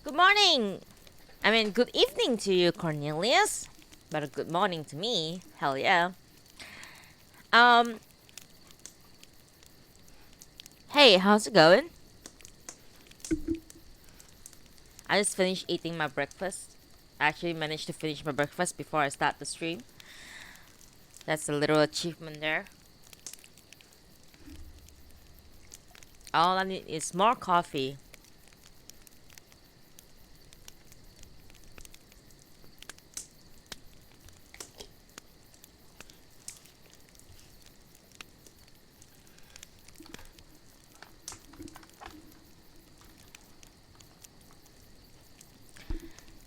Good morning. I mean, good evening to you, Cornelius. But a good morning to me. Hell yeah. Um, hey, how's it going? I just finished eating my breakfast. I actually managed to finish my breakfast before I start the stream. That's a little achievement there. All I need is more coffee.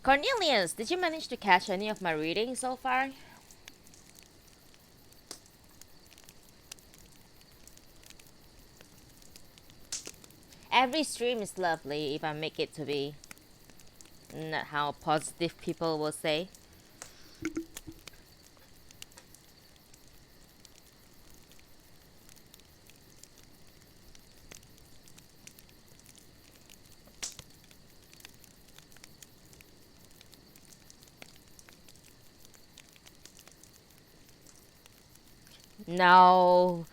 Cornelius, did you manage to catch any of my readings so far? Every stream is lovely if I make it to be. Not how positive people will say. No.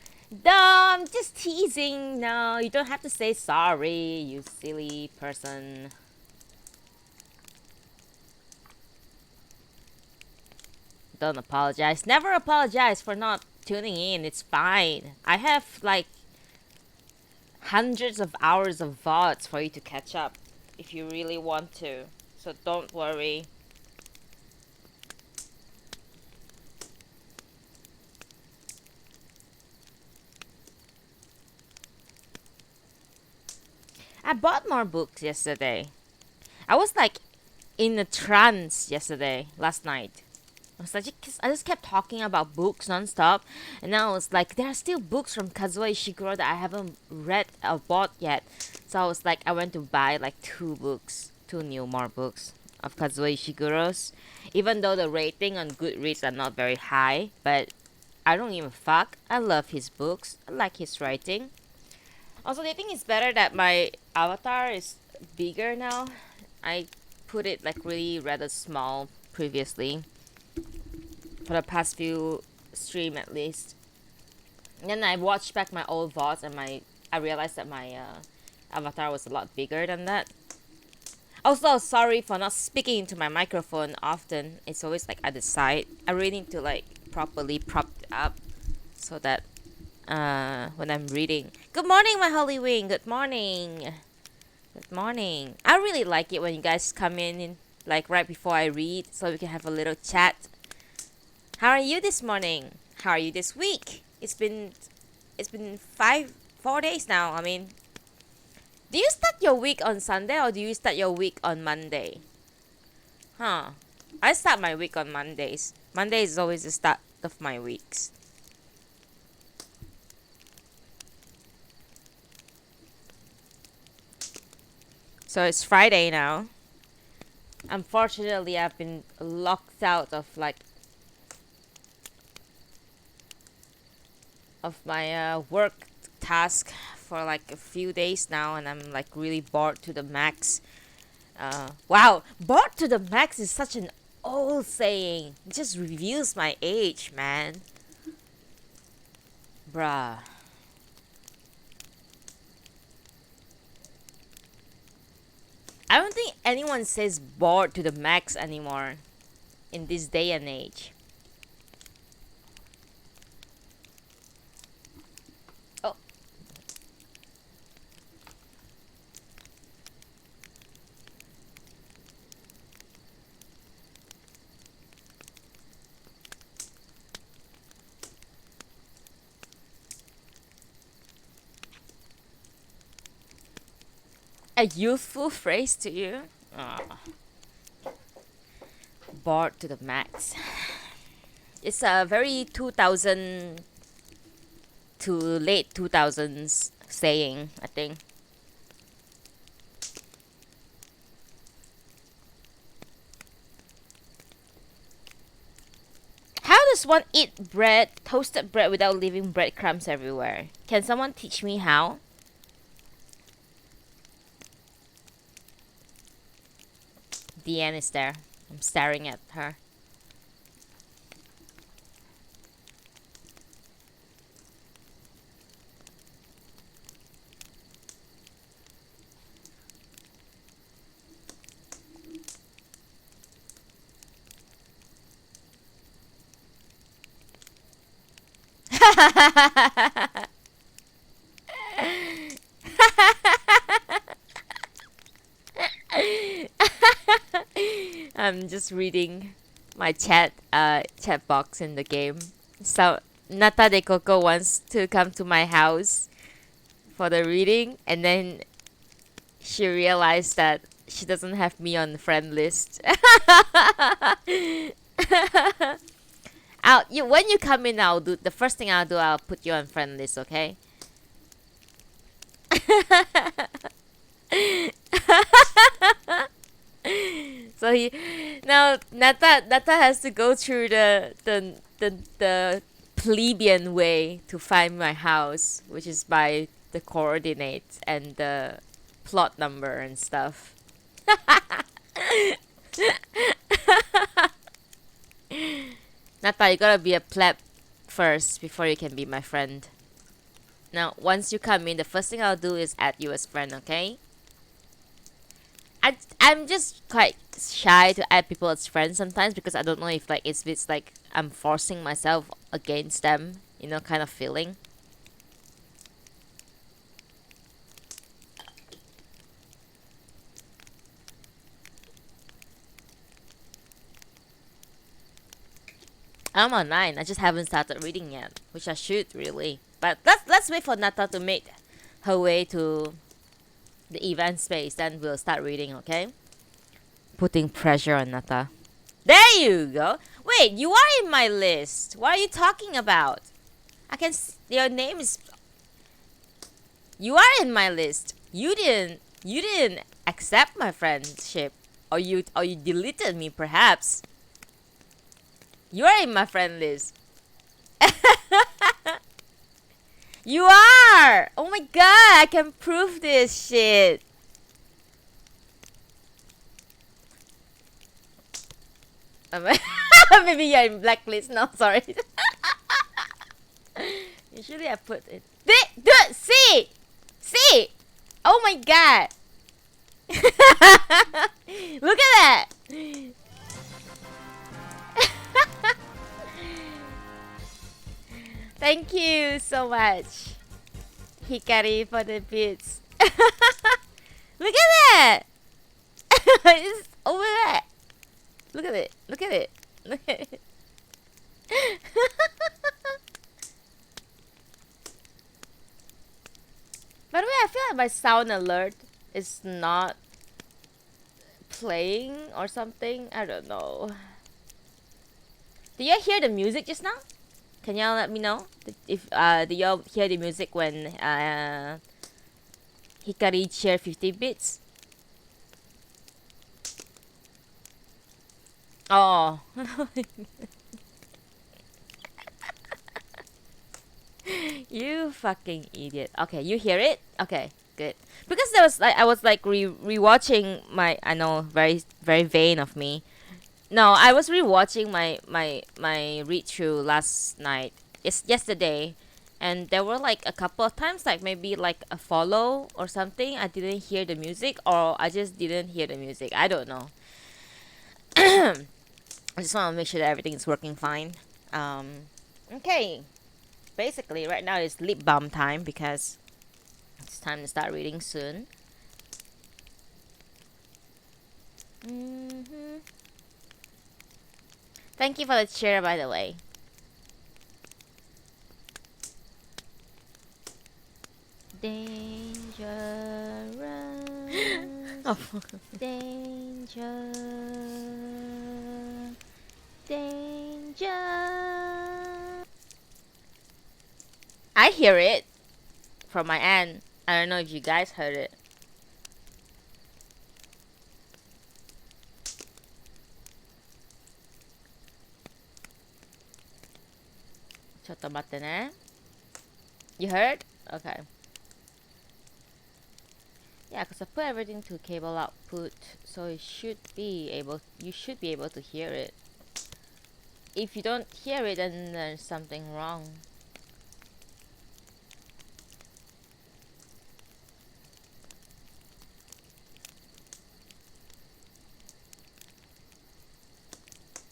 No, I'm just teasing. No, you don't have to say sorry, you silly person. Don't apologize. Never apologize for not tuning in. It's fine. I have like hundreds of hours of VODs for you to catch up if you really want to. So don't worry. I bought more books yesterday. I was like in a trance yesterday, last night. I just kept talking about books nonstop, and now it's like there are still books from Kazuo Ishiguro that I haven't read or bought yet. So I was like, I went to buy like two new more books of Kazuo Ishiguro's, even though the rating on Goodreads are not very high. But I don't give a fuck. I love his books. I like his writing. Also, do you think it's better that my avatar is bigger now? I put it like really rather small previously for the past few stream at least. And then I watched back my old VODs and I realized that my avatar was a lot bigger than that. Also, sorry for not speaking into my microphone often. It's always like at the side. I really need to like properly prop it up so that when I'm reading. Good morning, my Holy Wing. Good morning. Good morning. I really like it when you guys come in like right before I read so we can have a little chat. How are you this morning? How are you this week? It's been 4 days now. I mean, do you start your week on Sunday or do you start your week on Monday? Huh. I start my week on Mondays. Monday is always the start of my weeks. So it's Friday now. Unfortunately, I've been locked out of like of my work task for like a few days now, and I'm like really bored to the max. Wow, bored to the max is such an old saying. It just reveals my age, man. Bruh. I don't think anyone says bored to the max anymore in this day and age. Oh, a youthful phrase to you? Aw, bored to the max. It's a very 2000 to late 2000s saying, I think. How does one eat bread, toasted bread, without leaving breadcrumbs everywhere? Can someone teach me how? Deanne is there. I'm staring at her. I'm just reading my chat box in the game. So Nata de Coco wants to come to my house for the reading, and then she realized that she doesn't have me on the friend list. When you come in, I'll do the first thing I'll do. I'll put you on friend list, okay? So he now Nata has to go through the plebeian way to find my house, which is by the coordinates and the plot number and stuff. Nata, you gotta be a pleb first before you can be my friend. Now, once you come in, the first thing I'll do is add you as friend, okay? I'm just quite shy to add people as friends sometimes because I don't know if like it's like I'm forcing myself against them, kind of feeling. I'm on 9. I just haven't started reading yet, which I should really. But let's wait for Nata to make her way to the event space, then we'll start reading, okay? Putting pressure on Nata. There you go. Wait, you are in my list. What are you talking about? Your name is. You are in my list. You didn't accept my friendship, or you deleted me perhaps. You are in my friend list. You are! Oh my god, I can prove this shit. Maybe you're in blacklist. No, sorry. Usually I put it. See! See! Oh my god! Look at that! Thank you so much, Hikari, for the bits. Look at that! It's over there. Look at it. Look at it. Look at it. By the way, I feel like my sound alert is not playing or something. I don't know. Did you hear the music just now? Can y'all let me know if did y'all hear the music when Hikari shared 50 bits? Oh. You fucking idiot. Okay, you hear it? Okay, good. Because there was like I was like rewatching my, I know, very very vain of me. No, I was rewatching my read through last night. It's yesterday, and there were like a couple of times, like maybe like a follow or something. I didn't hear the music, or I just didn't hear the music. I don't know. I just want to make sure that everything is working fine. Okay. Basically, right now it's lip balm time because it's time to start reading soon. Thank you for the cheer, by the way. Dangerous. Oh. Danger. Danger. I hear it from my end. I don't know if you guys heard it. You heard? Okay. Yeah, Yeah, because I put everything to cable output, so you should be able to hear it. If you don't hear it, then there's something wrong.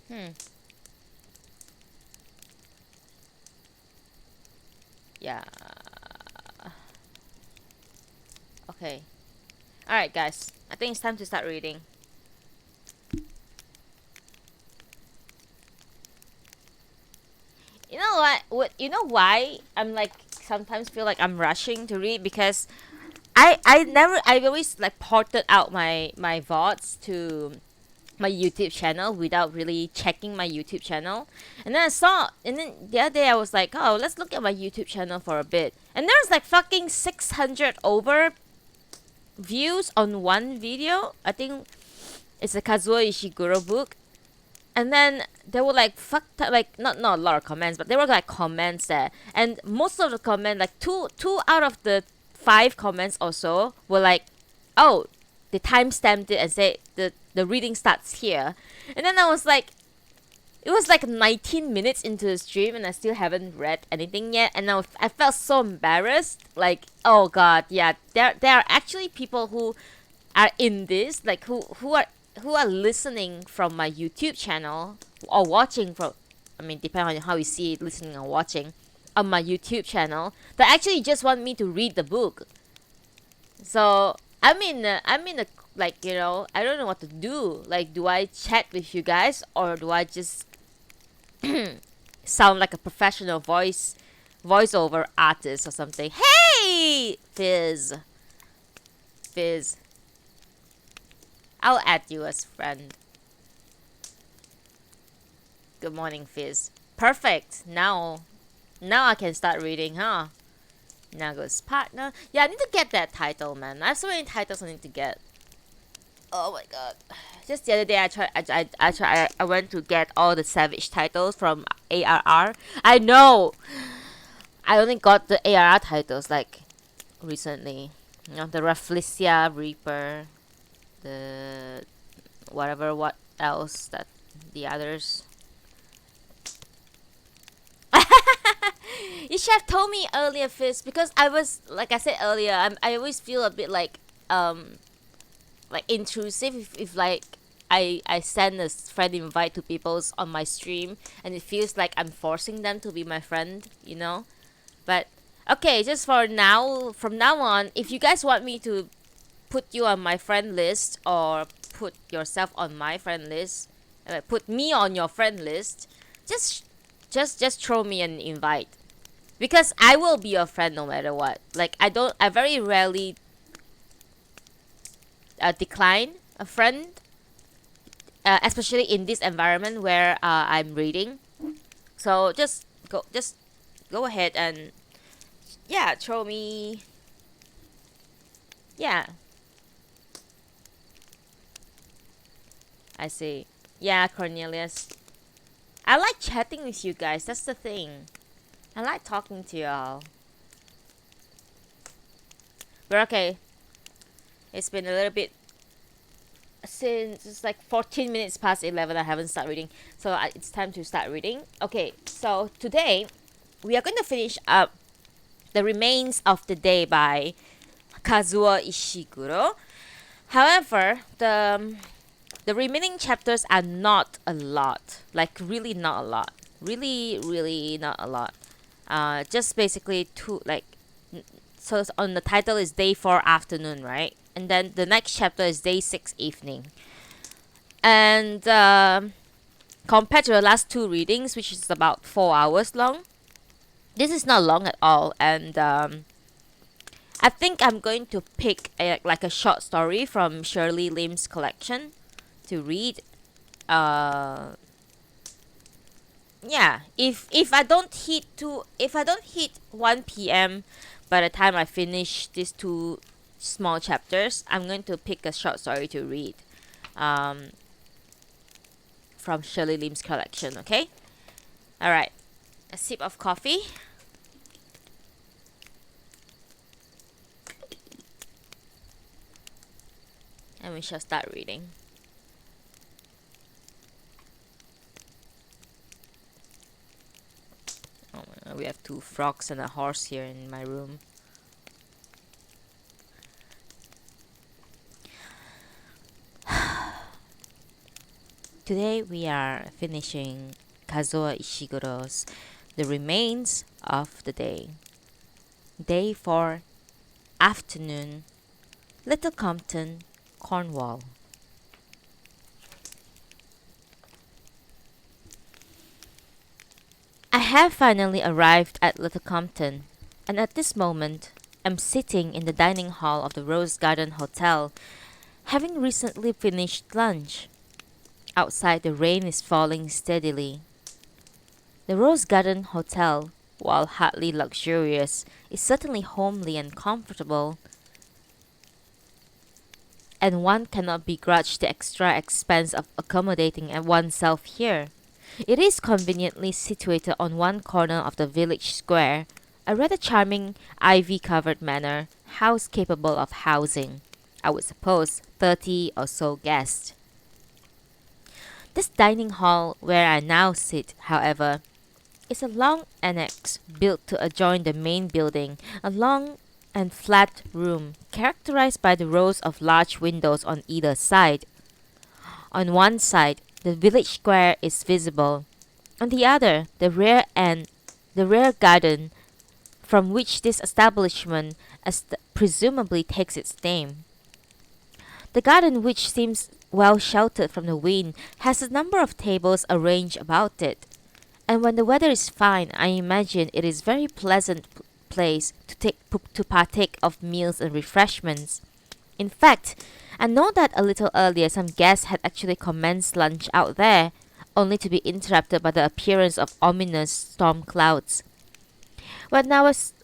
Hmm. Yeah. Okay. Alright, guys. I think it's time to start reading. You know what? You know why I'm like sometimes feel like I'm rushing to read because I always like ported out my VODs to my YouTube channel without really checking my YouTube channel. And then and then the other day I was like, oh, let's look at my YouTube channel for a bit. And there's like fucking 600 over views on one video. I think it's a Kazuo Ishiguro book. And then there were like like not a lot of comments, but there were like comments there. And most of the comment, like two out of the 5 comments or so were like, oh, they time stamped it and said the reading starts here. And then I was like, it was like 19 minutes into the stream and I still haven't read anything yet. And I felt so embarrassed. Like, oh god, yeah, there are actually people who are in this, like who are listening from my YouTube channel or watching from, I mean, depending on how you see it, listening or watching on my YouTube channel, that actually just want me to read the book. So I'm in a like, you know, I don't know what to do. Like, do I chat with you guys or do I just sound like a professional voiceover artist or something? Hey, Fizz, I'll add you as friend. Good morning, Fizz. Perfect. Now I can start reading, huh? Now goes partner. Yeah, I need to get that title, man. I have so many titles I need to get. Oh my god. Just the other day I went to get all the Savage titles from ARR. I know. I only got the ARR titles like recently. You know, the Rafflesia Reaper, the what else that the others. You should have told me earlier, Fizz, because I was, like I said earlier, I always feel a bit like intrusive if like I send a friend invite to people's on my stream and it feels like I'm forcing them to be my friend, you know. But okay, just for now, from now on, if you guys want me to put you on my friend list or put yourself on my friend list, put me on your friend list, just throw me an invite because I will be your friend no matter what. Like I very rarely decline a friend, especially in this environment where I'm reading. So just go ahead and yeah, throw me. Yeah, I see. Yeah, Cornelius. I like chatting with you guys. That's the thing. I like talking to y'all. But okay, it's been a little bit since it's like 14 minutes past 11. I haven't started reading, so it's time to start reading. Okay, so today we are going to finish up The Remains of the Day by Kazuo Ishiguro. However, the remaining chapters are not a lot, like really not a lot, really not a lot. Just basically two, like, so on the title is day 4 afternoon, right? And then the next chapter is day 6 evening. And compared to the last 2 readings, which is about 4 hours long, this is not long at all. And I think I'm going to pick like a short story from Shirley Lim's collection to read. Yeah, if I don't hit 1 p.m. by the time I finish these 2 small chapters, I'm going to pick a short story to read from Shirley Lim's collection, okay? All right. A sip of coffee. and we shall start reading. Oh my God, we have two frogs and a horse here in my room. Today we are finishing Kazuo Ishiguro's The Remains of the Day. Day 4, Afternoon, Little Compton, Cornwall. I have finally arrived at Little Compton, and at this moment am sitting in the dining hall of the Rose Garden Hotel, having recently finished lunch. Outside, the rain is falling steadily. The Rose Garden Hotel, while hardly luxurious, is certainly homely and comfortable, and one cannot begrudge the extra expense of accommodating oneself here. It is conveniently situated on one corner of the village square, a rather charming ivy-covered manor house capable of housing, I would suppose, 30 or so guests. This dining hall where I now sit, however, is a long annex built to adjoin the main building, a long and flat room characterized by the rows of large windows on either side. On one side, the village square is visible. On the other, the rear garden from which this establishment presumably takes its name. The garden, which seems well sheltered from the wind, has a number of tables arranged about it, and when the weather is fine, I imagine it is very pleasant place to partake of meals and refreshments. In fact, I know that a little earlier some guests had actually commenced lunch out there, only to be interrupted by the appearance of ominous storm clouds. When I was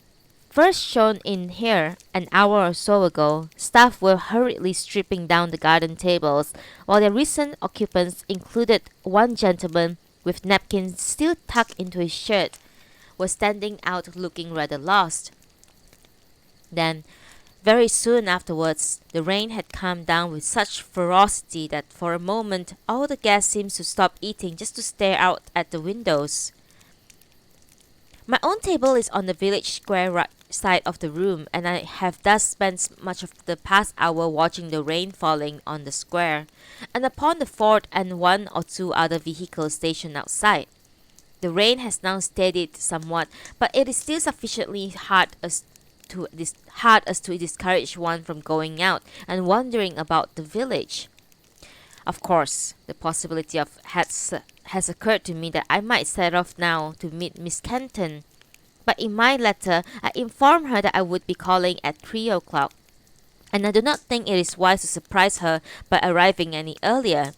first shown in here an hour or so ago, staff were hurriedly stripping down the garden tables, while their recent occupants included one gentleman with napkins still tucked into his shirt, was standing out looking rather lost. Then, very soon afterwards, the rain had come down with such ferocity that for a moment all the guests seemed to stop eating just to stare out at the windows. My own table is on the village square right side of the room, and I have thus spent much of the past hour watching the rain falling on the square, and upon the fort and one or two other vehicles stationed outside. The rain has now steadied somewhat, but it is still sufficiently hard as to discourage one from going out and wandering about the village. Of course, the possibility has occurred to me that I might set off now to meet Miss Kenton, but in my letter I informed her that I would be calling at 3 o'clock, and I do not think it is wise to surprise her by arriving any earlier.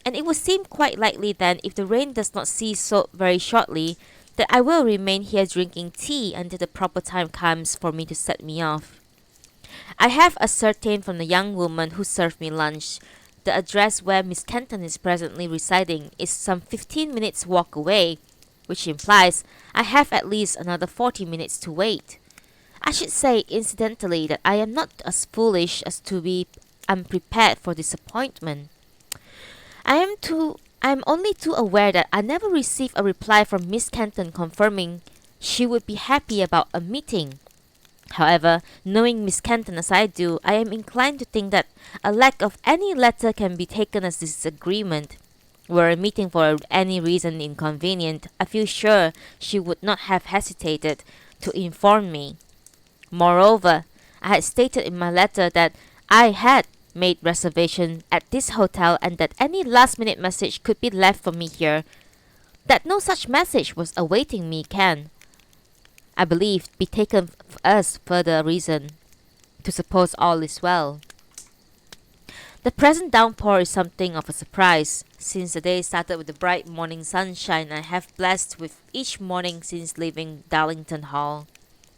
And it would seem quite likely then, if the rain does not cease so very shortly, that I will remain here drinking tea until the proper time comes for me to set me off. I have ascertained from the young woman who served me lunch the address where Miss Kenton is presently residing is some 15 minutes' walk away, which implies I have at least another 40 minutes to wait. I should say, incidentally, that I am not as foolish as to be unprepared for disappointment. I am only too aware that I never received a reply from Miss Kenton confirming she would be happy about a meeting. However, knowing Miss Kenton as I do, I am inclined to think that a lack of any letter can be taken as disagreement. Were a meeting for any reason inconvenient, I feel sure she would not have hesitated to inform me. Moreover, I had stated in my letter that I had made reservation at this hotel and that any last-minute message could be left for me here. That no such message was awaiting me can, I believe, be taken as further reason to suppose all is well. The present downpour is something of a surprise, since the day started with the bright morning sunshine I have blessed with each morning since leaving Darlington Hall.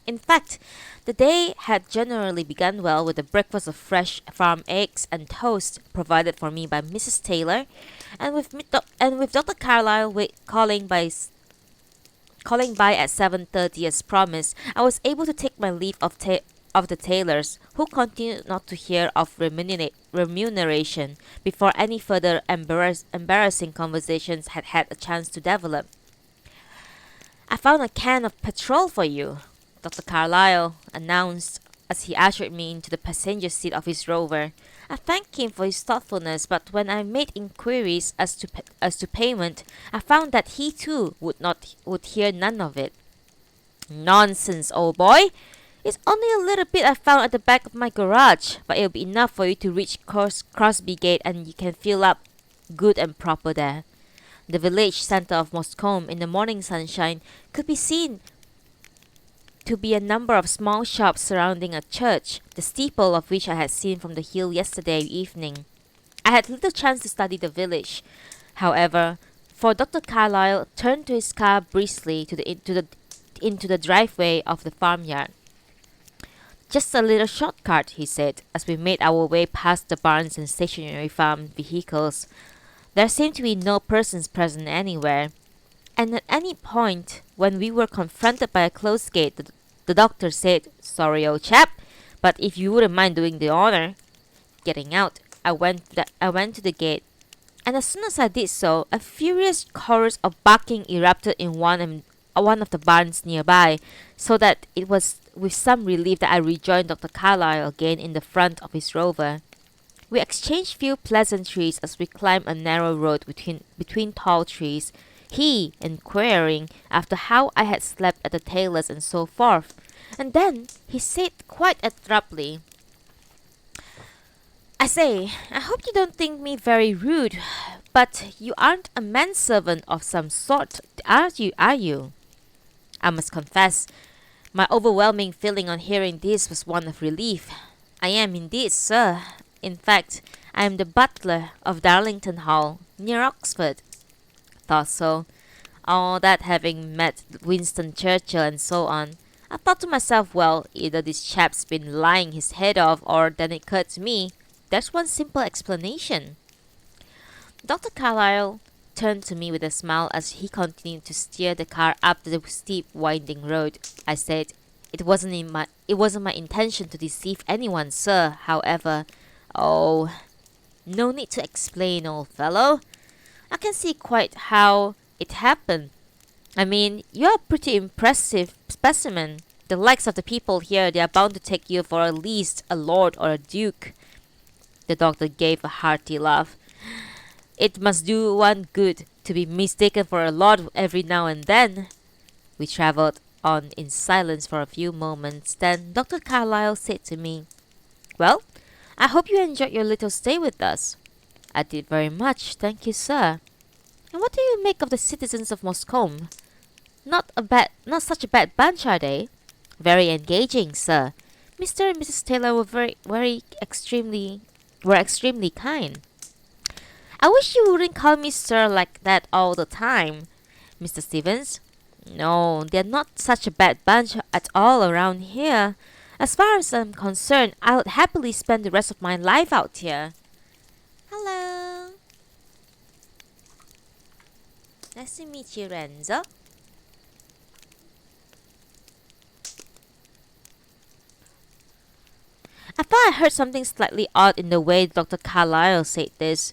In fact, the day had generally begun well with a breakfast of fresh farm eggs and toast provided for me by Mrs. Taylor, and with Dr. Carlyle calling by at 7:30 as promised. I was able to take my leave of of the tailors, who continued not to hear of remuneration before any further embarrassing conversations had a chance to develop. "I found a can of petrol for you," Dr. Carlyle announced as he ushered me into the passenger seat of his Rover. I thanked him for his thoughtfulness, but when I made inquiries as to payment, I found that he too would hear none of it. "Nonsense, old boy! It's only a little bit I found at the back of my garage, but it'll be enough for you to reach Crosby Gate, and you can fill up good and proper there." The village centre of Moscombe in the morning sunshine could be seen to be a number of small shops surrounding a church, the steeple of which I had seen from the hill yesterday evening. I had little chance to study the village, however, for Dr. Carlyle turned to his car briskly into the driveway of the farmyard. "Just a little shortcut," he said, as we made our way past the barns and stationary farm vehicles. There seemed to be no persons present anywhere, and at any point when we were confronted by a closed gate, the doctor said, "Sorry, old chap, but if you wouldn't mind doing the honor." Getting out, I went to the gate, and as soon as I did so, a furious chorus of barking erupted in one of the barns nearby, so that it was with some relief that I rejoined Dr. Carlyle again in the front of his Rover. We exchanged few pleasantries as we climbed a narrow road between tall trees, he inquiring after how I had slept at the tailor's and so forth, and then he said quite abruptly, "I say, I hope you don't think me very rude, but you aren't a manservant of some sort, are you?" I must confess, my overwhelming feeling on hearing this was one of relief. "I am indeed, sir. In fact, I am the butler of Darlington Hall, near Oxford." Thought so. All that having met Winston Churchill and so on. I thought to myself, well, either this chap's been lying his head off, or then it occurred to me, there's one simple explanation. Dr. Carlyle turned to me with a smile as he continued to steer the car up the steep, winding road. I said, it wasn't my intention to deceive anyone, sir, however. "Oh, no need to explain, old fellow. I can see quite how it happened. I mean, you're a pretty impressive specimen. The likes of the people here, they are bound to take you for at least a lord or a duke." The doctor gave a hearty laugh. "It must do one good to be mistaken for a lord every now and then." We travelled on in silence for a few moments. Then Dr. Carlyle said to me, "Well, I hope you enjoyed your little stay with us." "I did very much, thank you, sir." "And what do you make of the citizens of Moscombe? Not such a bad bunch, are they?" "Very engaging, sir. Mr. and Mrs. Taylor were extremely kind." "I wish you wouldn't call me sir like that all the time, Mr. Stevens." "No, they're not such a bad bunch at all around here. As far as I'm concerned, I would happily spend the rest of my life out here." "Hello. Nice to meet you, Renzo." I thought I heard something slightly odd in the way Dr. Carlyle said this.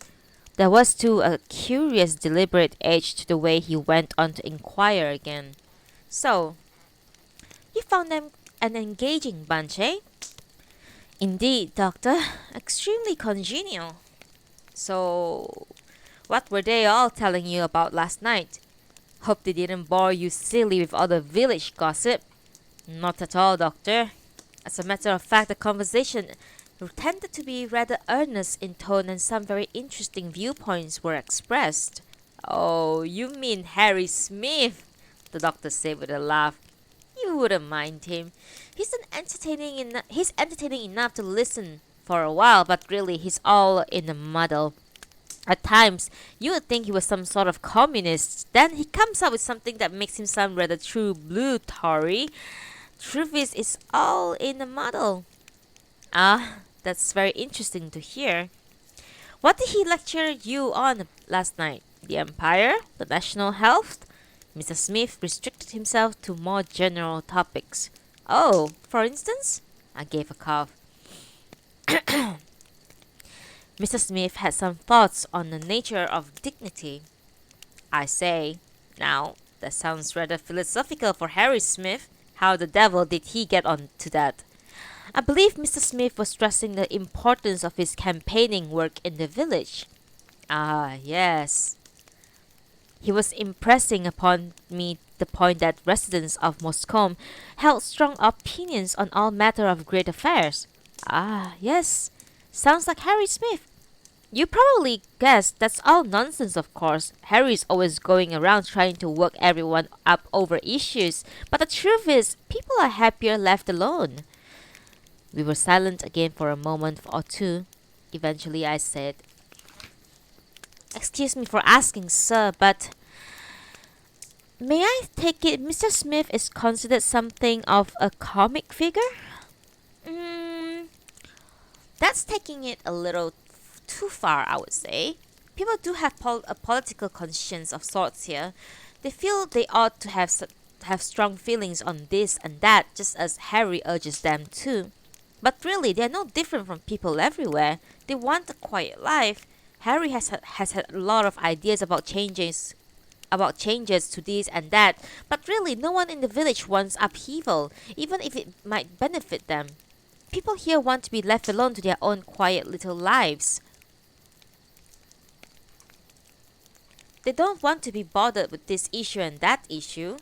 There was too a curious, deliberate edge to the way he went on to inquire again. "So, you found them an engaging bunch, eh?" "Indeed, doctor. Extremely congenial." "So, what were they all telling you about last night? Hope they didn't bore you silly with all the village gossip." "Not at all, doctor. As a matter of fact, the conversation tended to be rather earnest in tone, and some very interesting viewpoints were expressed." "Oh, you mean Harry Smith," the doctor said with a laugh. "You wouldn't mind him. He's entertaining enough to listen for a while, but really he's all in a muddle. At times, you would think he was some sort of communist. Then he comes up with something that makes him sound rather true blue Tory. Truth is, it's all in a muddle." "Ah, that's very interesting to hear. What did he lecture you on last night? The Empire? The national health?" Mr. Smith restricted himself to more general topics. "Oh, for instance?" I gave a cough. Mr. Smith had some thoughts on the nature of dignity. I say, now, that sounds rather philosophical for Harry Smith. How the devil did he get on to that? I believe Mr. Smith was stressing the importance of his campaigning work in the village. Ah, yes. He was impressing upon me the point that residents of Moscombe held strong opinions on all matter of great affairs. Ah, yes. Sounds like Harry Smith. You probably guessed that's all nonsense, of course. Harry's always going around trying to work everyone up over issues, but the truth is, people are happier left alone. We were silent again for a moment or two. Eventually I said, "Excuse me for asking, sir, but may I take it Mr. Smith is considered something of a comic figure?" Mm, that's taking it a little too far, I would say. People do have a political conscience of sorts here. They feel they ought to have strong feelings on this and that, just as Harry urges them to. But really, they are no different from people everywhere. They want a quiet life. Harry has had a lot of ideas about changes to this and that, but really, no one in the village wants upheaval, even if it might benefit them. People here want to be left alone to their own quiet little lives. They don't want to be bothered with this issue and that issue.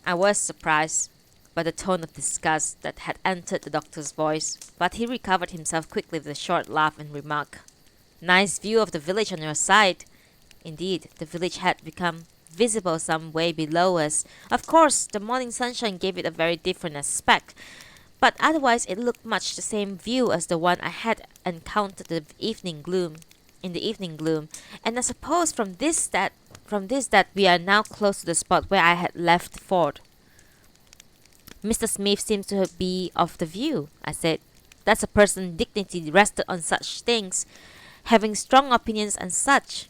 I was surprised by the tone of disgust that had entered the doctor's voice, but he recovered himself quickly with a short laugh and remark, "Nice view of the village on your side." Indeed, the village had become visible some way below us. Of course, the morning sunshine gave it a very different aspect, but otherwise it looked much the same view as the one I had encountered in the evening gloom, and I suppose from this that we are now close to the spot where I had left the fort. "Mr. Smith seems to be of the view," I said. "That's a person's dignity rested on such things, having strong opinions and such."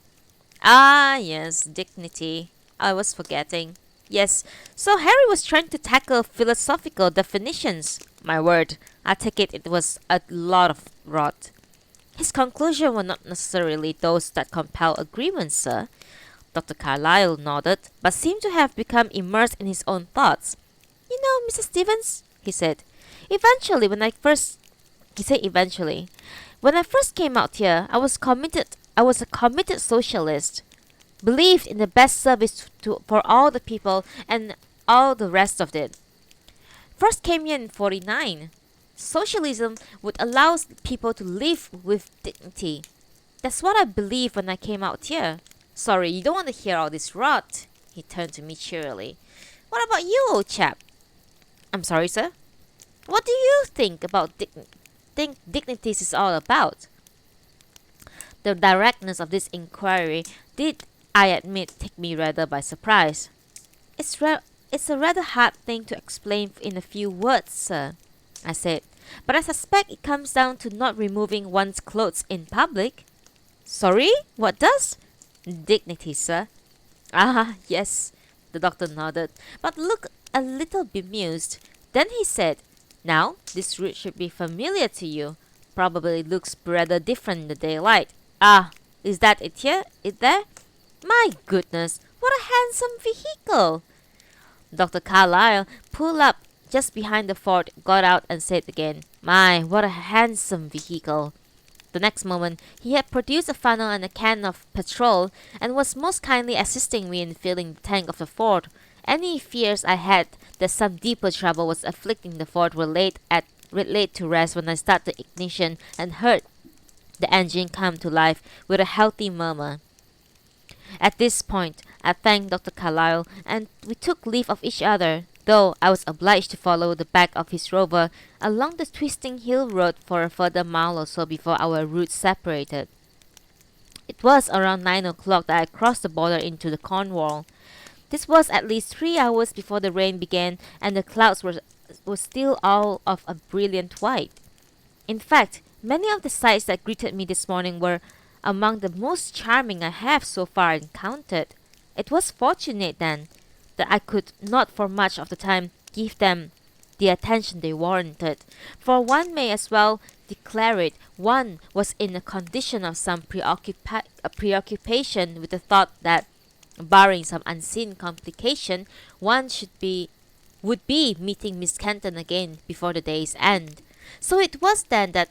"Ah, yes, dignity. I was forgetting. Yes, so Harry was trying to tackle philosophical definitions. My word, I take it was a lot of rot." "His conclusions were not necessarily those that compel agreement, sir." Dr. Carlyle nodded, but seemed to have become immersed in his own thoughts. "You know, Mrs. Stevens," he said, "eventually, when I first came out here, I was a committed socialist, believed in the best service for all the people and all the rest of it. First came here in 49. Socialism would allow people to live with dignity. That's what I believed when I came out here. Sorry, you don't want to hear all this rot." He turned to me cheerily. "What about you, old chap?" "I'm sorry, sir?" "What do you think about dignities is all about?" The directness of this inquiry did, I admit, take me rather by surprise. It's a rather hard thing to explain in a few words, sir," I said, "but I suspect it comes down to not removing one's clothes in public." "Sorry? What does?" "Dignity, sir." "Ah, yes," the doctor nodded, but looked a little bemused. Then he said, "Now, this route should be familiar to you. Probably looks rather different in the daylight. Ah, is that it here? It there? My goodness, what a handsome vehicle!" Dr. Carlyle pulled up just behind the fort, got out and said again, "My, what a handsome vehicle!" The next moment, he had produced a funnel and a can of petrol, and was most kindly assisting me in filling the tank of the fort. Any fears I had that some deeper trouble was afflicting the fort were laid to rest when I started the ignition and heard the engine come to life with a healthy murmur. At this point, I thanked Dr. Carlyle, and we took leave of each other, though I was obliged to follow the back of his rover along the twisting hill road for a further mile or so before our routes separated. It was around 9 o'clock that I crossed the border into the Cornwall. This was at least 3 hours before the rain began, and the clouds were still all of a brilliant white. In fact, many of the sights that greeted me this morning were among the most charming I have so far encountered. It was fortunate, then, that I could not for much of the time give them the attention they warranted, for one may as well declare it, one was in a condition of some preoccupation with the thought that, barring some unseen complication, one would be meeting Miss Kenton again before the day's end. So it was then that,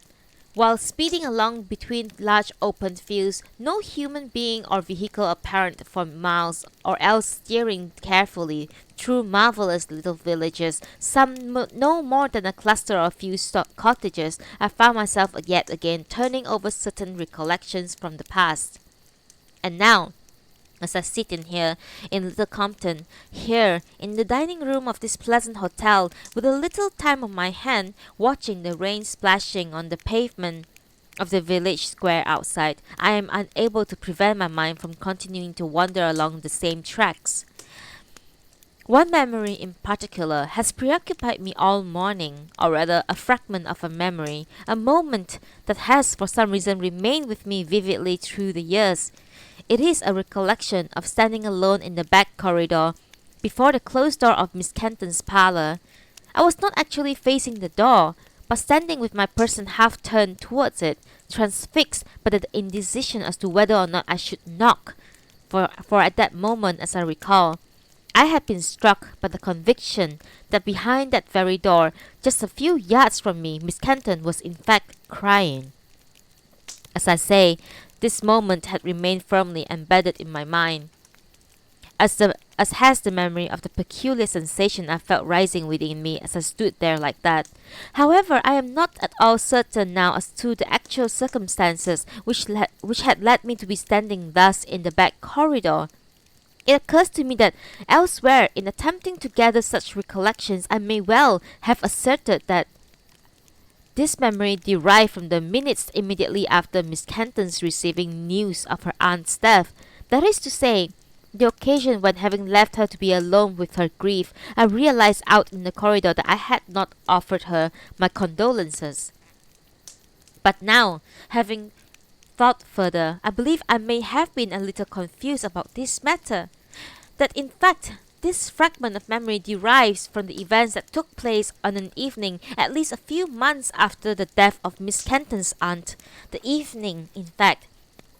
while speeding along between large open fields, no human being or vehicle apparent for miles, or else steering carefully through marvelous little villages, no more than a cluster of few cottages, I found myself yet again turning over certain recollections from the past. And now, as I sit in here in Little Compton, here in the dining room of this pleasant hotel, with a little time on my hand, watching the rain splashing on the pavement of the village square outside, I am unable to prevent my mind from continuing to wander along the same tracks. One memory in particular has preoccupied me all morning, or rather a fragment of a memory, a moment that has for some reason remained with me vividly through the years. It is a recollection of standing alone in the back corridor before the closed door of Miss Kenton's parlour. I was not actually facing the door, but standing with my person half turned towards it, transfixed by the indecision as to whether or not I should knock. For at that moment, as I recall, I had been struck by the conviction that behind that very door, just a few yards from me, Miss Kenton was in fact crying. As I say, this moment had remained firmly embedded in my mind, as has the memory of the peculiar sensation I felt rising within me as I stood there like that. However, I am not at all certain now as to the actual circumstances which had led me to be standing thus in the back corridor. It occurs to me that elsewhere, in attempting to gather such recollections, I may well have asserted that this memory derived from the minutes immediately after Miss Kenton's receiving news of her aunt's death, that is to say, the occasion when, having left her to be alone with her grief, I realized out in the corridor that I had not offered her my condolences. But now, having thought further, I believe I may have been a little confused about this matter, that in fact this fragment of memory derives from the events that took place on an evening at least a few months after the death of Miss Kenton's aunt, the evening, in fact,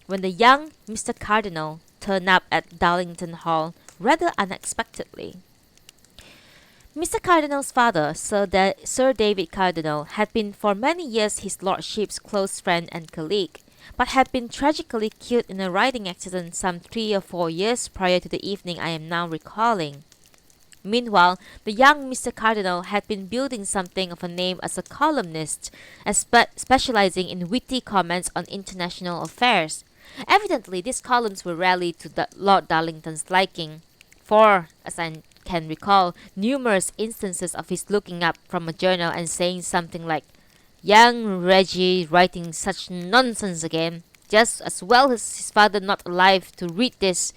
when the young Mr. Cardinal turned up at Darlington Hall rather unexpectedly. Mr. Cardinal's father, Sir David Cardinal, had been for many years his lordship's close friend and colleague, but had been tragically killed in a riding accident some 3 or 4 years prior to the evening I am now recalling. Meanwhile, the young Mr. Cardinal had been building something of a name as a columnist, specializing in witty comments on international affairs. Evidently, these columns were rarely to Lord Darlington's liking, for, as I can recall, numerous instances of his looking up from a journal and saying something like, "Young Reggie writing such nonsense again. Just as well as his father not alive to read this."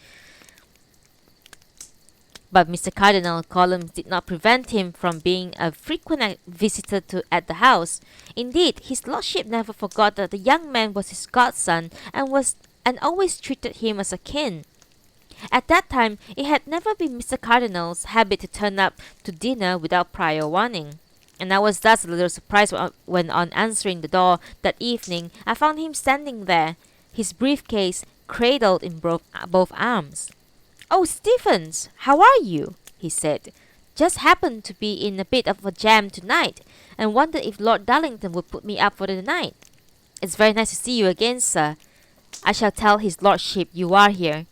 But Mr. Cardinal's columns did not prevent him from being a frequent visitor at the house. Indeed, his lordship never forgot that the young man was his godson and always treated him as a kin. At that time, it had never been Mr. Cardinal's habit to turn up to dinner without prior warning, and I was thus a little surprised when on answering the door that evening, I found him standing there, his briefcase cradled in both arms. "Oh, Stephens, how are you?" he said. "Just happened to be in a bit of a jam tonight, and wondered if Lord Darlington would put me up for the night. It's very nice to see you again, sir. I shall tell his lordship you are here.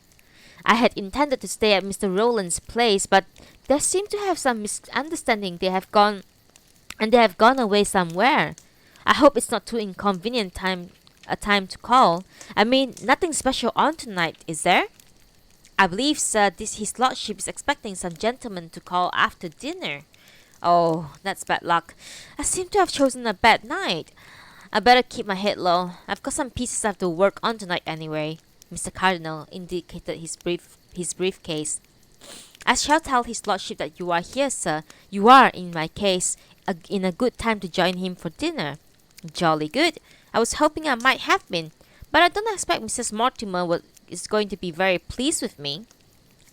I had intended to stay at Mr. Rowland's place, but there seemed to have some misunderstanding. They have gone away somewhere. I hope it's not too inconvenient a time to call. I mean, nothing special on tonight, is there? I believe, sir, his lordship is expecting some gentlemen to call after dinner." "Oh, that's bad luck. I seem to have chosen a bad night. I better keep my head low. I've got some pieces I have to work on tonight anyway." Mr. Cardinal indicated his briefcase. "I shall tell his lordship that you are here, sir. You are, in my case, in a good time to join him for dinner." "Jolly good. I was hoping I might have been, but I don't expect Mrs. Mortimer is going to be very pleased with me."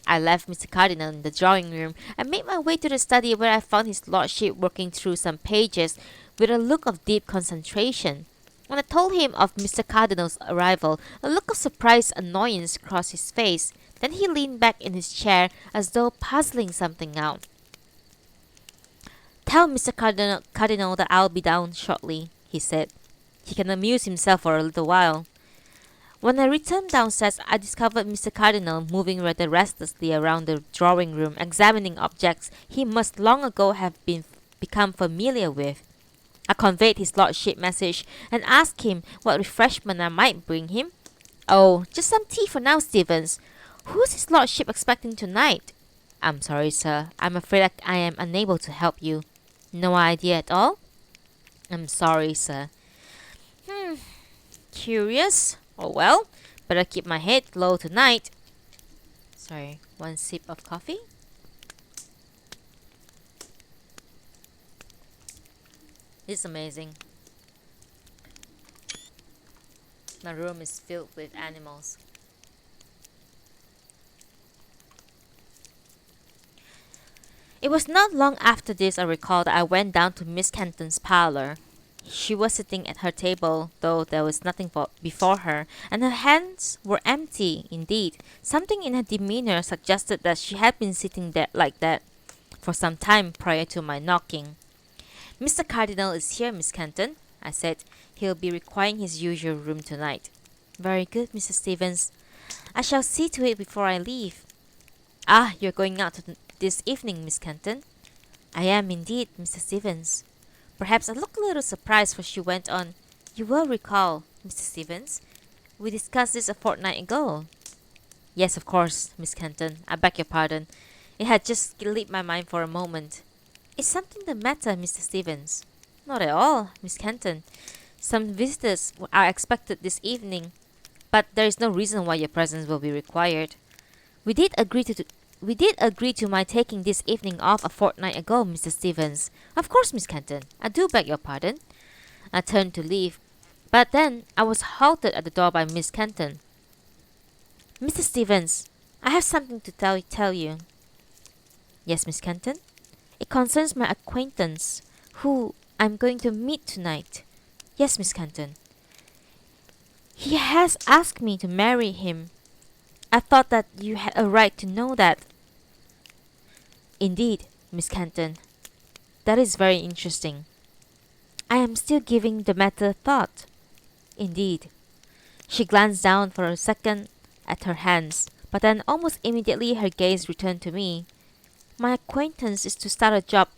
I left Mr. Cardinal in the drawing room and made my way to the study where I found his lordship working through some pages with a look of deep concentration. When I told him of Mr. Cardinal's arrival, a look of surprised annoyance crossed his face. Then he leaned back in his chair as though puzzling something out. "Tell Mr. Cardinal that I'll be down shortly," he said. "He can amuse himself for a little while." When I returned downstairs, I discovered Mr. Cardinal moving rather restlessly around the drawing room, examining objects he must long ago have become familiar with. I conveyed his lordship's message and asked him what refreshment I might bring him. "Oh, just some tea for now, Stevens. Who's his lordship expecting tonight?" "I'm sorry, sir. I'm afraid I am unable to help you." "No idea at all?" "I'm sorry, sir." Curious. Oh well, better keep my head low tonight. Sorry, one sip of coffee. This is amazing. My room is filled with animals. It was not long after this I recall that I went down to Miss Kenton's parlor. She was sitting at her table, though there was nothing before her, and her hands were empty. Indeed, something in her demeanor suggested that she had been sitting there like that for some time prior to my knocking. "Mr. Cardinal is here, Miss Kenton," I said. "He'll be requiring his usual room tonight." "Very good, Mr. Stevens. I shall see to it before I leave." "Ah, you're going out this evening, Miss Kenton?" "I am indeed, Mr. Stevens." Perhaps I looked a little surprised, for she went on. "You will recall, Mr. Stevens, we discussed this a fortnight ago." "Yes, of course, Miss Kenton. I beg your pardon. It had just slipped my mind for a moment." "Is something the matter, Mr. Stevens?" "Not at all, Miss Kenton. Some visitors are expected this evening, but there is no reason why your presence will be required." We did agree to my taking this evening off a fortnight ago, Mr. Stevens." "Of course, Miss Kenton. I do beg your pardon." I turned to leave, but then I was halted at the door by Miss Kenton. "Mr. Stevens, I have something to tell you." "Yes, Miss Kenton?" "It concerns my acquaintance, who I'm going to meet tonight." "Yes, Miss Kenton." "He has asked me to marry him. I thought that you had a right to know that." "Indeed, Miss Kenton. That is very interesting." "I am still giving the matter thought." "Indeed." She glanced down for a second at her hands, but then almost immediately her gaze returned to me. "My acquaintance is to start a job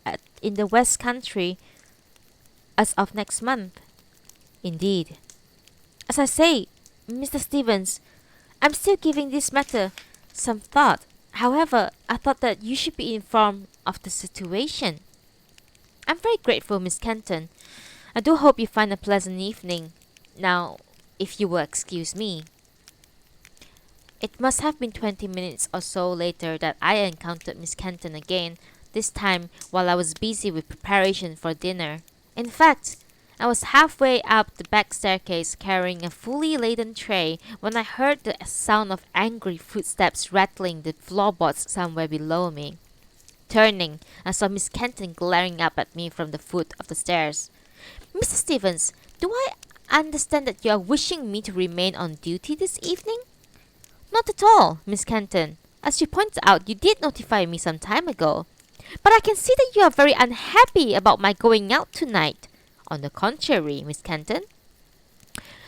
in the West Country as of next month." "Indeed." "As I say, Mr. Stevens, I'm still giving this matter some thought. However, I thought that you should be informed of the situation." "I'm very grateful, Miss Kenton. I do hope you find a pleasant evening. Now, if you will excuse me." It must have been 20 minutes or so later that I encountered Miss Kenton again, this time while I was busy with preparation for dinner. In fact, I was halfway up the back staircase carrying a fully laden tray when I heard the sound of angry footsteps rattling the floorboards somewhere below me. Turning, I saw Miss Kenton glaring up at me from the foot of the stairs. "Mr. Stevens, do I understand that you are wishing me to remain on duty this evening?" "Not at all, Miss Kenton. As you pointed out, you did notify me some time ago. But I can see that you are very unhappy about my going out tonight." "On the contrary, Miss Kenton."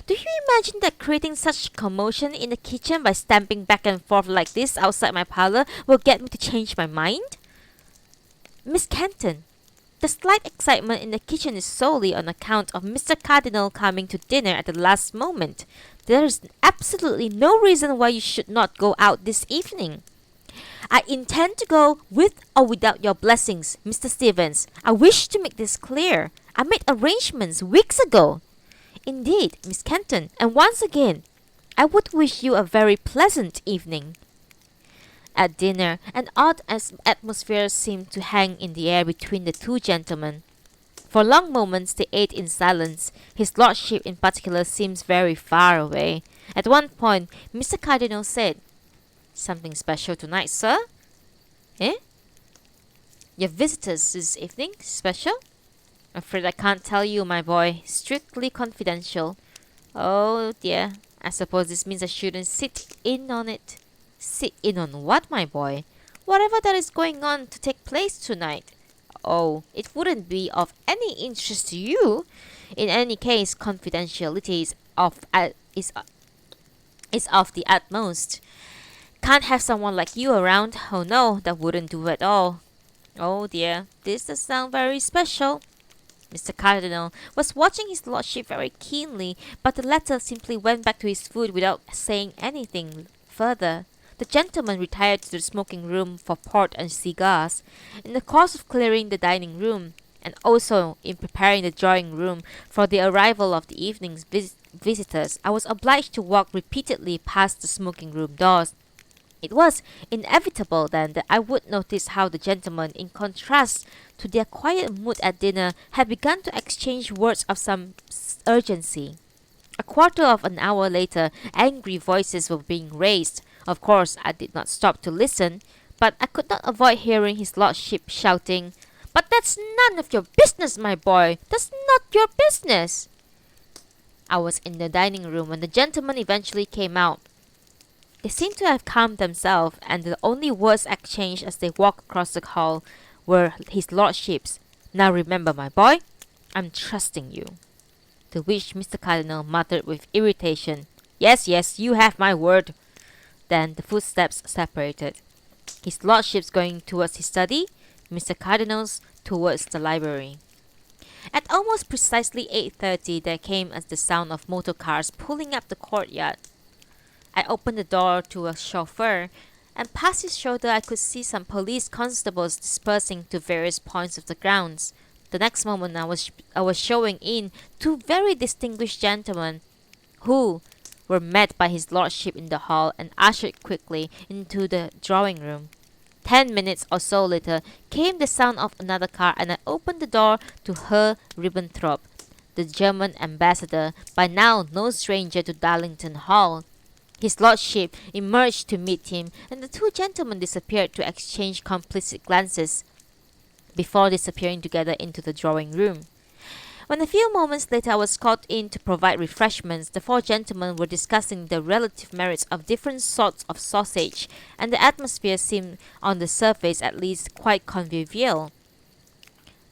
"Do you imagine that creating such commotion in the kitchen by stamping back and forth like this outside my parlor will get me to change my mind?" "Miss Kenton, the slight excitement in the kitchen is solely on account of Mr. Cardinal coming to dinner at the last moment. There is absolutely no reason why you should not go out this evening." "I intend to go with or without your blessings, Mr. Stevens. I wish to make this clear. I made arrangements weeks ago." "Indeed, Miss Kenton, and once again, I would wish you a very pleasant evening." At dinner, an odd atmosphere seemed to hang in the air between the two gentlemen. For long moments they ate in silence. His lordship in particular seemed very far away. At one point, Mr. Cardinal said, Something special tonight, sir? Eh? Your visitors this evening? Special? Afraid I can't tell you, my boy. Strictly confidential. Oh dear. I suppose this means I shouldn't sit in on it. Sit in on what, my boy? Whatever that is going on to take place tonight. Oh, it wouldn't be of any interest to you. In any case, confidentiality is of the utmost. Can't have someone like you around. Oh no, that wouldn't do at all. Oh dear, this does sound very special. Mr. Cardinal was watching his lordship very keenly, but the latter simply went back to his food without saying anything further. The gentleman retired to the smoking room for port and cigars. In the course of clearing the dining room, and also in preparing the drawing room for the arrival of the evening's visitors, I was obliged to walk repeatedly past the smoking room doors. It was inevitable then that I would notice how the gentlemen, in contrast to their quiet mood at dinner, had begun to exchange words of some urgency. A quarter of an hour later, angry voices were being raised. Of course, I did not stop to listen, but I could not avoid hearing his lordship shouting, "But that's none of your business, my boy! That's not your business!" I was in the dining room when the gentlemen eventually came out. They seemed to have calmed themselves, and the only words exchanged as they walked across the hall were his lordship's, "Now remember, my boy, I'm trusting you." To which Mr. Cardinal muttered with irritation, "Yes, yes, you have my word." Then the footsteps separated. His lordship's going towards his study, Mr. Cardinal's towards the library. At almost precisely 8:30 there came as the sound of motor cars pulling up the courtyard. I opened the door to a chauffeur, and past his shoulder I could see some police constables dispersing to various points of the grounds. The next moment I was showing in two very distinguished gentlemen, who were met by his lordship in the hall and ushered quickly into the drawing room. 10 minutes or so later came the sound of another car, and I opened the door to Herr Ribbentrop, the German ambassador, by now no stranger to Darlington Hall. His lordship emerged to meet him, and the two gentlemen disappeared to exchange complicit glances before disappearing together into the drawing room. When a few moments later I was called in to provide refreshments, the four gentlemen were discussing the relative merits of different sorts of sausage, and the atmosphere seemed, on the surface at least, quite convivial.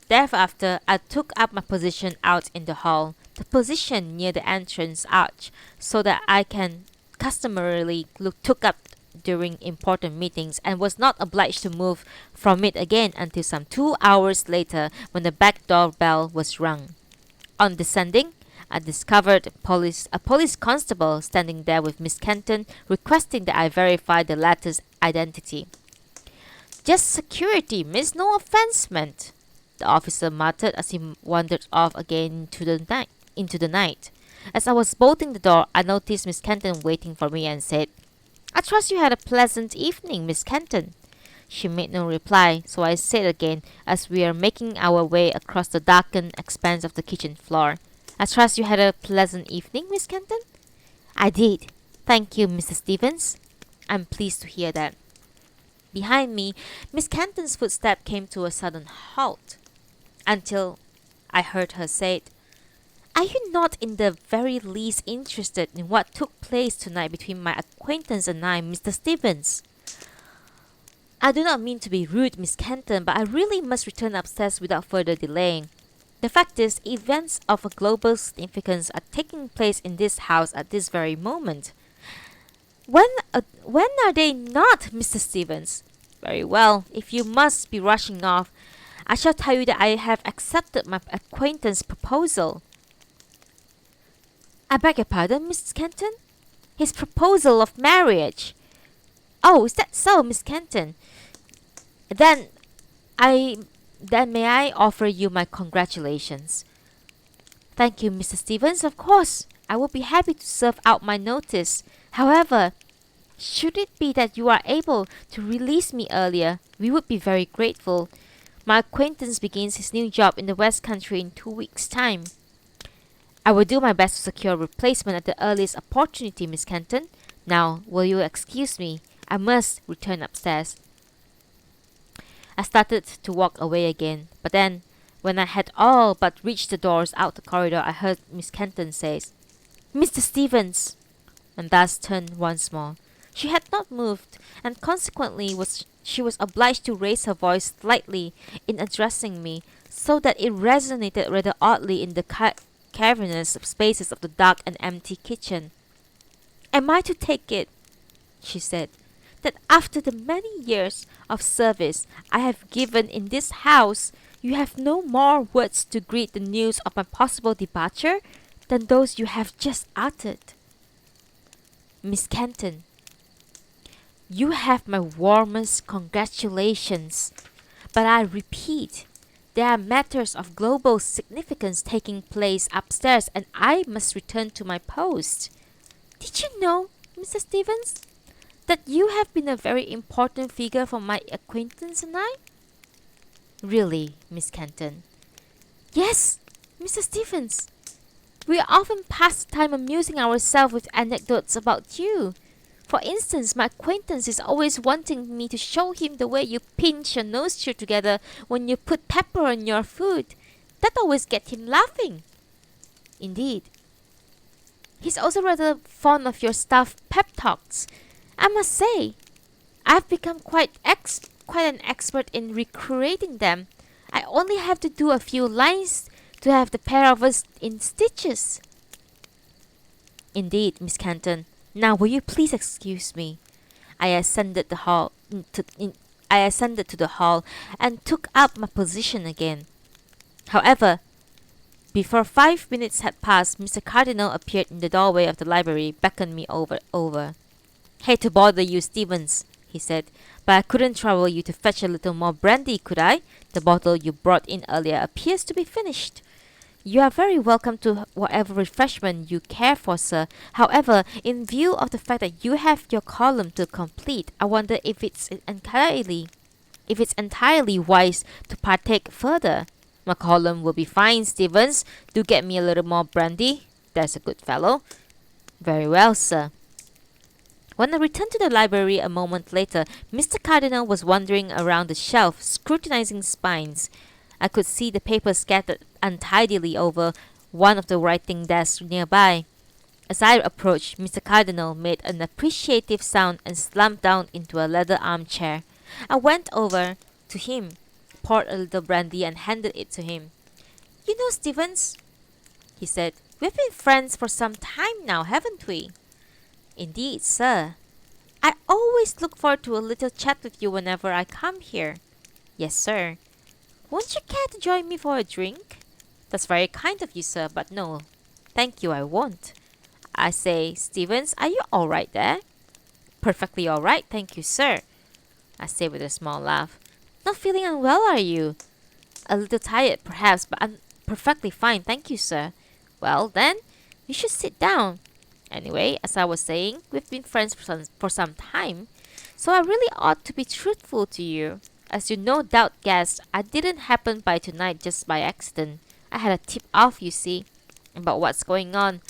Thereafter, I took up my position out in the hall, the position near the entrance arch, so that I can customarily took up during important meetings, and was not obliged to move from it again until some 2 hours later, when the back door bell was rung. On descending, I discovered a police constable standing there with Miss Kenton, requesting that I verify the latter's identity. "Just security, miss, no offence meant," the officer muttered as he wandered off again into the night. As I was bolting the door, I noticed Miss Kenton waiting for me and said, "I trust you had a pleasant evening, Miss Kenton." She made no reply, so I said again, as we were making our way across the darkened expanse of the kitchen floor, "I trust you had a pleasant evening, Miss Kenton?" "I did. Thank you, Mr. Stevens." "I'm pleased to hear that." Behind me, Miss Kenton's footstep came to a sudden halt, until I heard her say, "Are you not in the very least interested in what took place tonight between my acquaintance and I, Mr. Stevens?" "I do not mean to be rude, Miss Kenton, but I really must return upstairs without further delay. The fact is, events of a global significance are taking place in this house at this very moment." When are they not, Mr. Stevens?" "Very well. If you must be rushing off, I shall tell you that I have accepted my acquaintance's proposal." "I beg your pardon, Miss Kenton?" "His proposal of marriage." "Oh, is that so, Miss Kenton? Then may I offer you my congratulations?" "Thank you, Mr. Stevens, of course. I will be happy to serve out my notice. However, should it be that you are able to release me earlier, we would be very grateful. My acquaintance begins his new job in the West Country in 2 weeks' time." "I will do my best to secure a replacement at the earliest opportunity, Miss Kenton. Now, will you excuse me? I must return upstairs. I started to walk away again, but then, when I had all but reached the doors out the corridor, I heard Miss Kenton say, "Mr. Stevens!" and thus turned once more. She had not moved, and consequently she was obliged to raise her voice slightly in addressing me, so that it resonated rather oddly in the cavernous spaces of the dark and empty kitchen. "Am I to take it," she said, "that after the many years of service I have given in this house, you have no more words to greet the news of my possible departure than those you have just uttered? Miss Kenton, you have my warmest congratulations, but I repeat, there are matters of global significance taking place upstairs, and I must return to my post. Did you know, Mr. Stevens, that you have been a very important figure for my acquaintance and I?" "Really, Miss Kenton?" "Yes, Mr. Stevens. We often pass the time amusing ourselves with anecdotes about you. For instance, my acquaintance is always wanting me to show him the way you pinch your nostril together when you put pepper on your food. That always gets him laughing." "Indeed." "He's also rather fond of your stuffed pep talks. I must say, I've become quite an expert in recreating them. I only have to do a few lines to have the pair of us in stitches." "Indeed, Miss Kenton. Now will you please excuse me?" I ascended to the hall and took up my position again. However, before 5 minutes had passed, Mr. Cardinal appeared in the doorway of the library, beckoned me over. "Hate to bother you, Stevens," he said, "but I couldn't trouble you to fetch a little more brandy, could I? The bottle you brought in earlier appears to be finished." "You are very welcome to whatever refreshment you care for, sir. However, in view of the fact that you have your column to complete, I wonder if it's entirely wise to partake further." "My column will be fine, Stevens. Do get me a little more brandy. There's a good fellow." "Very well, sir." When I returned to the library a moment later, Mr. Cardinal was wandering around the shelf, scrutinizing spines. I could see the papers scattered untidily over one of the writing desks nearby. As I approached, Mr. Cardinal made an appreciative sound and slumped down into a leather armchair. I went over to him, poured a little brandy, and handed it to him. "You know, Stevens," he said, "we've been friends for some time now, haven't we?" "Indeed, sir." "I always look forward to a little chat with you whenever I come here." "Yes, sir." "Won't you care to join me for a drink?" "That's very kind of you, sir, but no, thank you, I won't." "I say, Stevens, are you all right there?" "Perfectly all right, thank you, sir," I say with a small laugh. "Not feeling unwell, are you?" "A little tired, perhaps, but I'm perfectly fine, thank you, sir." "Well, then, you should sit down. Anyway, as I was saying, we've been friends for some time, so I really ought to be truthful to you. As you no doubt guessed, I didn't happen by tonight just by accident. I had a tip-off, you see, about what's going on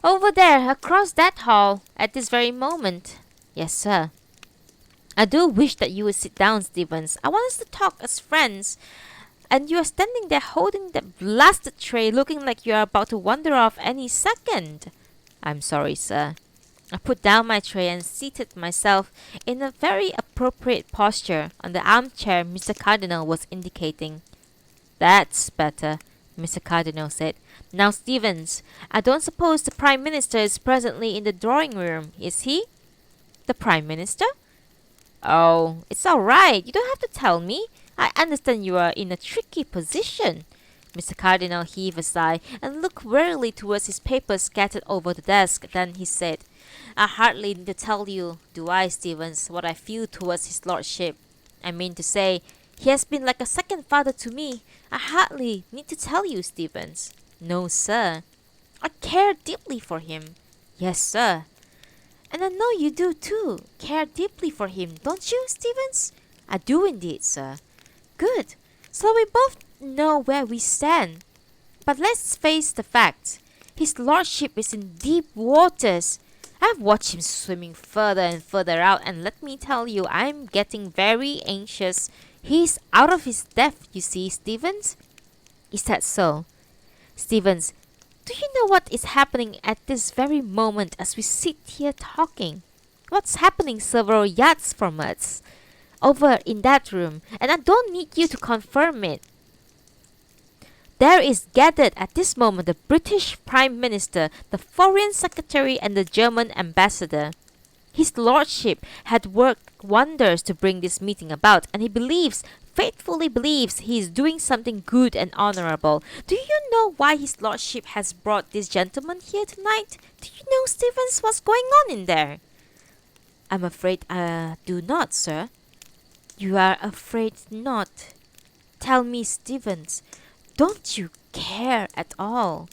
over there, across that hall, at this very moment." "Yes, sir." "I do wish that you would sit down, Stevens. I want us to talk as friends. And you are standing there holding that blasted tray, looking like you are about to wander off any second." "I'm sorry, sir." I put down my tray and seated myself in a very appropriate posture on the armchair Mr. Cardinal was indicating. "That's better," Mr. Cardinal said. "Now, Stevens, I don't suppose the Prime Minister is presently in the drawing-room, is he?" "The Prime Minister?" "Oh, it's all right. You don't have to tell me. I understand you are in a tricky position." Mr. Cardinal heaved a sigh and looked wearily towards his papers scattered over the desk. Then he said, "I hardly need to tell you, do I, Stevens, what I feel towards his lordship? I mean to say, he has been like a second father to me. I hardly need to tell you, Stevens." "No, sir." "I care deeply for him." "Yes, sir." "And I know you do too. Care deeply for him, don't you, Stevens?" "I do indeed, sir." "Good. So we both know where we stand. But let's face the facts. His lordship is in deep waters. I've watched him swimming further and further out, and let me tell you, I'm getting very anxious. He's out of his depth, you see, Stevens. Is that so? Stevens, do you know what is happening at this very moment as we sit here talking? What's happening several yards from us? Over in that room, and I don't need you to confirm it. There is gathered at this moment the British Prime Minister, the Foreign Secretary, and the German Ambassador. His Lordship had worked wonders to bring this meeting about, and he believes, faithfully believes, he is doing something good and honorable. Do you know why His Lordship has brought this gentleman here tonight? Do you know, Stevens, what's going on in there? I'm afraid I do not, sir. You are afraid not. Tell me, Stevens, don't you care at all?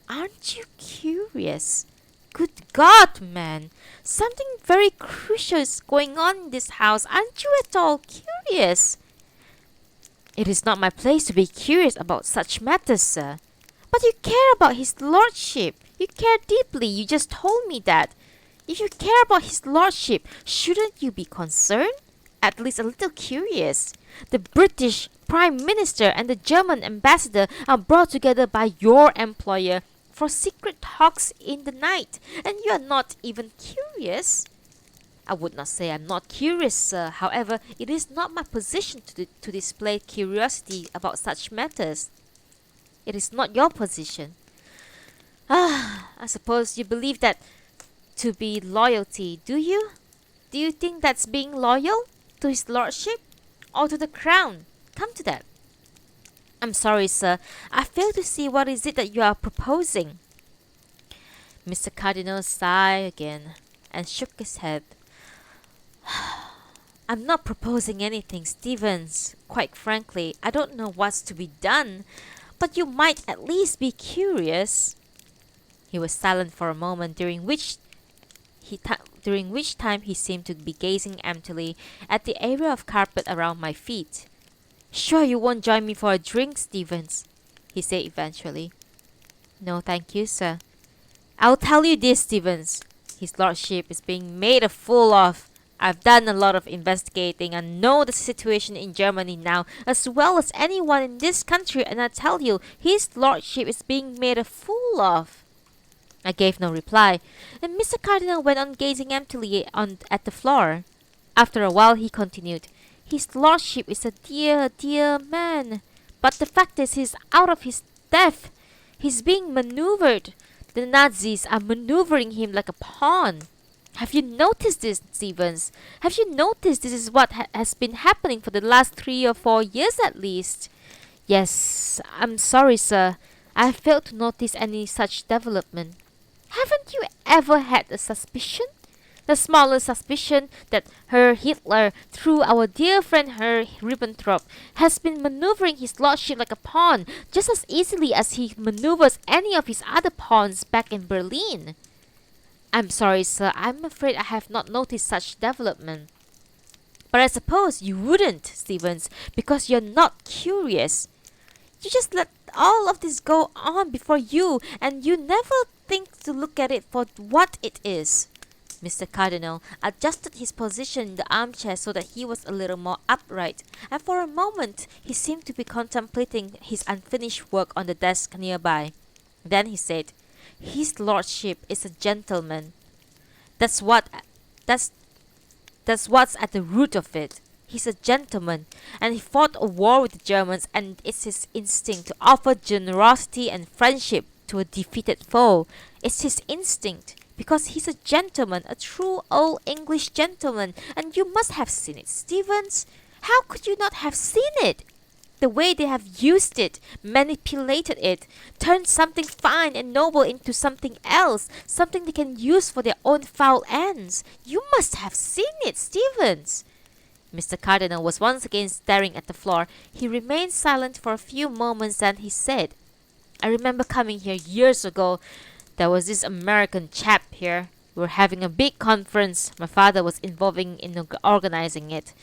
Aren't you curious? Good God, man! Something very crucial is going on in this house. Aren't you at all curious? It is not my place to be curious about such matters, sir. But you care about His Lordship. You care deeply. You just told me that. If you care about His Lordship, shouldn't you be concerned? At least a little curious. The British Prime Minister and the German Ambassador are brought together by your employer for secret talks in the night, and you are not even curious. I would not say I'm not curious, sir. However, it is not my position to display curiosity about such matters. It is not your position. I suppose you believe that to be loyalty, do you? Do you think that's being loyal to His Lordship or to the Crown? Come to that. I'm sorry, sir. I fail to see what is it that you are proposing. Mr. Cardinal sighed again and shook his head. I'm not proposing anything, Stevens. Quite frankly, I don't know what's to be done, but you might at least be curious. He was silent for a moment, during which time he seemed to be gazing emptily at the area of carpet around my feet. Sure you won't join me for a drink, Stevens? He said eventually. No, thank you, sir. I'll tell you this, Stevens. His Lordship is being made a fool of. I've done a lot of investigating and know the situation in Germany now as well as anyone in this country, and I tell you, His Lordship is being made a fool of. I gave no reply, and Mr. Cardinal went on gazing emptily at the floor. After a while he continued, His Lordship is a dear, dear man, but the fact is he's out of his depth. He's being maneuvered. The Nazis are maneuvering him like a pawn. Have you noticed this, Stevens? Have you noticed this is what has been happening for the last 3 or 4 years at least? Yes, I'm sorry, sir. I have failed to notice any such development. Haven't you ever had a suspicion? The smallest suspicion that Herr Hitler, through our dear friend Herr Ribbentrop, has been maneuvering His Lordship like a pawn, just as easily as he maneuvers any of his other pawns back in Berlin. I'm sorry, sir. I'm afraid I have not noticed such development. But I suppose you wouldn't, Stevens, because you're not curious. You just let all of this go on before you, and you never think to look at it for what it is. Mr. Cardinal adjusted his position in the armchair so that he was a little more upright, and for a moment he seemed to be contemplating his unfinished work on the desk nearby. Then he said, His Lordship is a gentleman. That's what's at the root of it. He's a gentleman, and he fought a war with the Germans, and it's his instinct to offer generosity and friendship to a defeated foe. It's his instinct, because he's a gentleman, a true old English gentleman, and you must have seen it, Stevens. How could you not have seen it? The way they have used it, manipulated it, turned something fine and noble into something else, something they can use for their own foul ends. You must have seen it, Stevens. Mr. Cardinal was once again staring at the floor. He remained silent for a few moments, then he said, I remember coming here years ago. There was this American chap here. We were having a big conference. My father was involving in organizing it.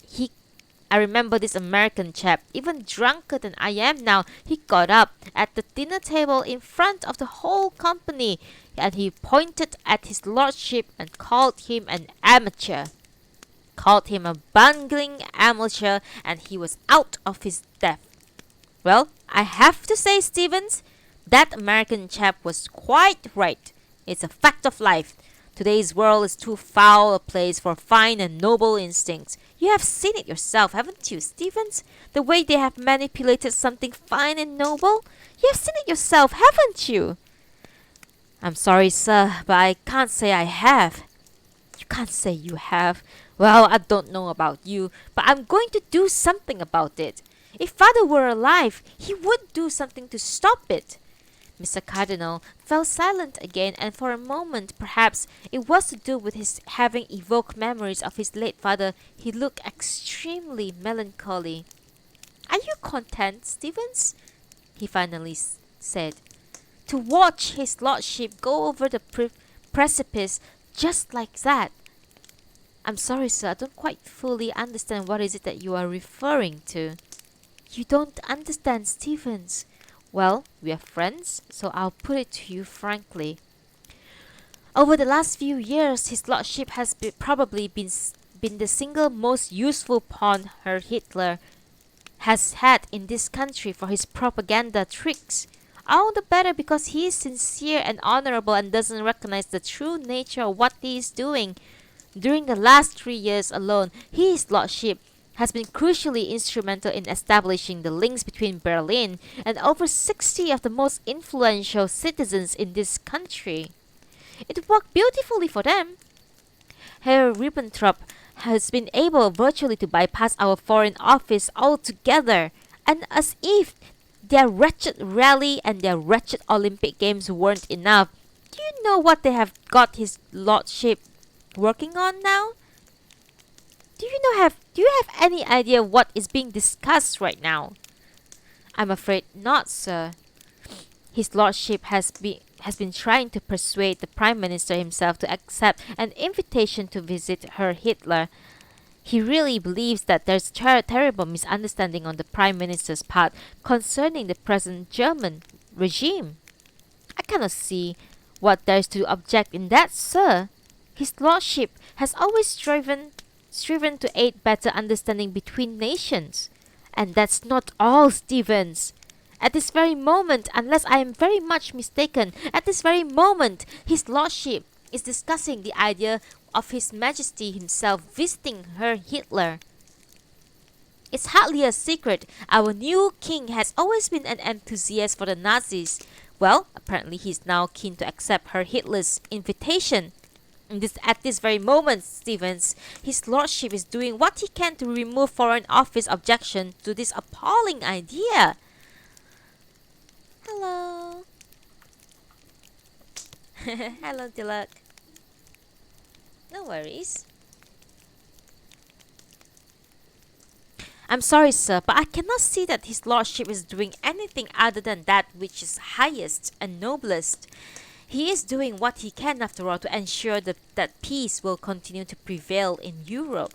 He I remember this American chap, even drunker than I am now. He got up at the dinner table in front of the whole company, and he pointed at his lordship and called him an amateur. Called him a bungling amateur, and he was out of his depth. Well, I have to say, Stevens, that American chap was quite right. It's a fact of life. Today's world is too foul a place for fine and noble instincts. You have seen it yourself, haven't you, Stevens? The way they have manipulated something fine and noble? You have seen it yourself, haven't you? I'm sorry, sir, but I can't say I have. You can't say you have. Well, I don't know about you, but I'm going to do something about it. If father were alive, he would do something to stop it. Mr. Cardinal fell silent again, and for a moment, perhaps it was to do with his having evoked memories of his late father, he looked extremely melancholy. Are you content, Stevens? He finally said. To watch his lordship go over the precipice just like that. I'm sorry, sir, I don't quite fully understand what is it that you are referring to. You don't understand, Stevens. Well, we are friends, so I'll put it to you frankly. Over the last few years, his lordship has probably been the single most useful pawn Herr Hitler has had in this country for his propaganda tricks. All the better because he is sincere and honorable and doesn't recognize the true nature of what he is doing. During the last 3 years alone, his lordship has been crucially instrumental in establishing the links between Berlin and over 60 of the most influential citizens in this country. It worked beautifully for them. Herr Ribbentrop has been able virtually to bypass our foreign office altogether, and as if their wretched rally and their wretched Olympic Games weren't enough, do you know what they have got his lordship working on now? Do you have any idea what is being discussed right now? I'm afraid not, sir. His lordship has been trying to persuade the Prime Minister himself to accept an invitation to visit Herr Hitler. He really believes that there's terrible misunderstanding on the Prime Minister's part concerning the present German regime. I cannot see what there is to object in that, sir. His lordship has always striven to aid better understanding between nations. And that's not all, Stevens. At this very moment, unless I am very much mistaken, at this very moment, his lordship is discussing the idea of His Majesty himself visiting Herr Hitler. It's hardly a secret. Our new king has always been an enthusiast for the Nazis. Well, apparently he's now keen to accept Herr Hitler's invitation. At this very moment, Stevens, his lordship is doing what he can to remove Foreign Office objection to this appalling idea. Hello. Hello, Tilak. No worries. I'm sorry, sir, but I cannot see that his lordship is doing anything other than that which is highest and noblest. He is doing what he can, after all, to ensure that peace will continue to prevail in Europe.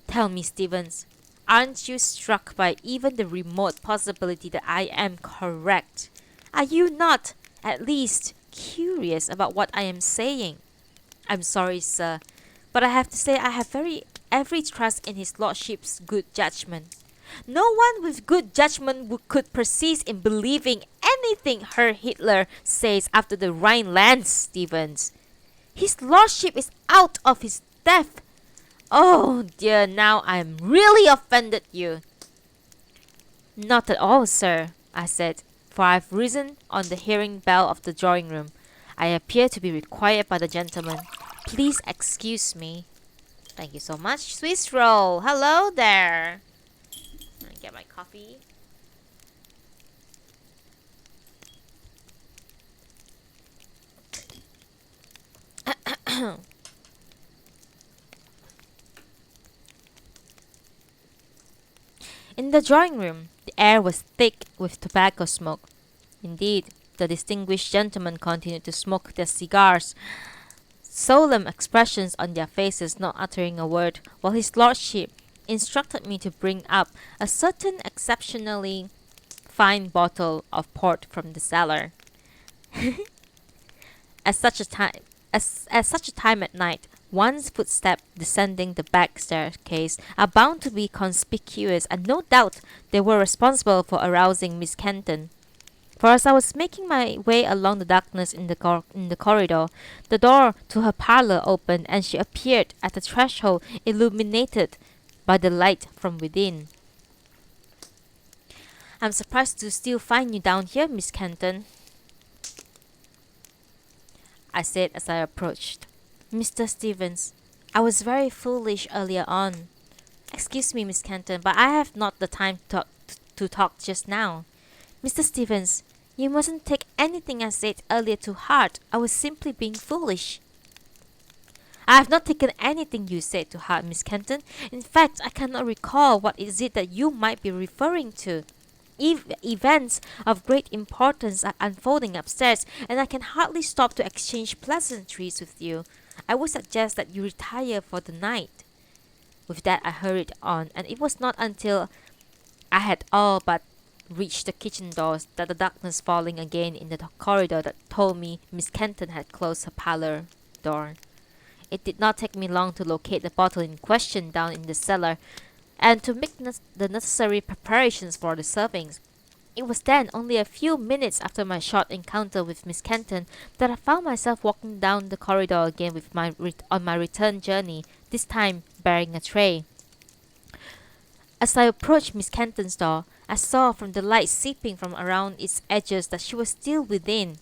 Tell me, Stevens, aren't you struck by even the remote possibility that I am correct? Are you not, at least, curious about what I am saying? I'm sorry, sir, but I have to say I have every trust in his lordship's good judgment. No one with good judgment could persist in believing anything Herr Hitler says after the Rhineland, Stevens. His lordship is out of his depth. Oh dear, now I'm really offended you. Not at all, sir, I said, for I've risen on the hearing bell of the drawing room. I appear to be required by the gentleman. Please excuse me. Thank you so much, Swiss roll. Hello there. Let me get my coffee. In the drawing room, the air was thick with tobacco smoke. Indeed, the distinguished gentlemen continued to smoke their cigars, solemn expressions on their faces, not uttering a word, while his lordship, instructed me to bring up a certain exceptionally fine bottle of port from the cellar. At such a time, at such a time at night, one's footstep descending the back staircase are bound to be conspicuous, and no doubt they were responsible for arousing Miss Kenton. For as I was making my way along the darkness in the corridor, the door to her parlour opened, and she appeared at the threshold, illuminated by the light from within. "I'm surprised to still find you down here, Miss Kenton," I said as I approached. "Mr. Stevens, I was very foolish earlier on. Excuse me, Miss Kenton, but I have not the time to talk just now. Mr. Stevens, you mustn't take anything I said earlier to heart. I was simply being foolish." "I have not taken anything you said to heart, Miss Kenton. In fact, I cannot recall what is it that you might be referring to. Events of great importance are unfolding upstairs, and I can hardly stop to exchange pleasantries with you. I would suggest that you retire for the night." With that I hurried on, and it was not until I had all but reached the kitchen doors that the darkness falling again in the corridor that told me Miss Kenton had closed her parlour door. It did not take me long to locate the bottle in question down in the cellar, and to make the necessary preparations for the servings. It was then only a few minutes after my short encounter with Miss Kenton that I found myself walking down the corridor again on my return journey, this time bearing a tray. As I approached Miss Kenton's door, I saw from the light seeping from around its edges that she was still within,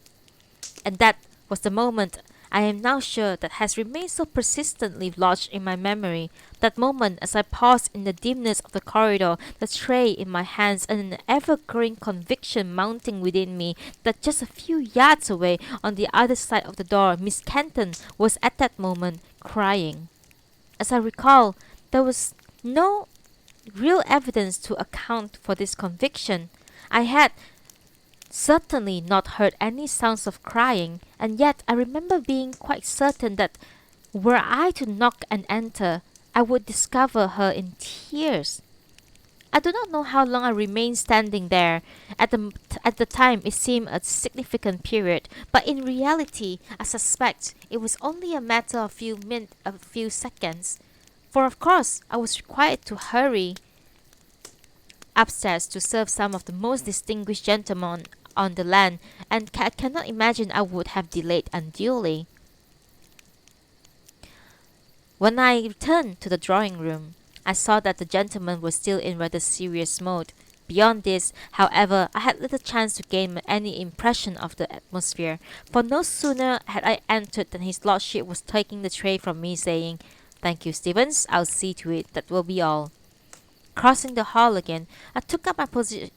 and that was the moment I am now sure that has remained so persistently lodged in my memory, that moment as I paused in the dimness of the corridor, the tray in my hands, and an ever-growing conviction mounting within me that just a few yards away on the other side of the door Miss Kenton was at that moment crying. As I recall, there was no real evidence to account for this conviction. I had certainly not heard any sounds of crying, and yet I remember being quite certain that were I to knock and enter, I would discover her in tears. I do not know how long I remained standing there. At the time it seemed a significant period, but in reality I suspect it was only a matter of a few seconds. For of course I was required to hurry upstairs to serve some of the most distinguished gentlemen on the land, and I cannot imagine I would have delayed unduly. When I returned to the drawing room, I saw that the gentlemen were still in rather serious mode. Beyond this, however, I had little chance to gain any impression of the atmosphere, for no sooner had I entered than his lordship was taking the tray from me, saying, "Thank you, Stevens, I'll see to it, that will be all." Crossing the hall again, I took up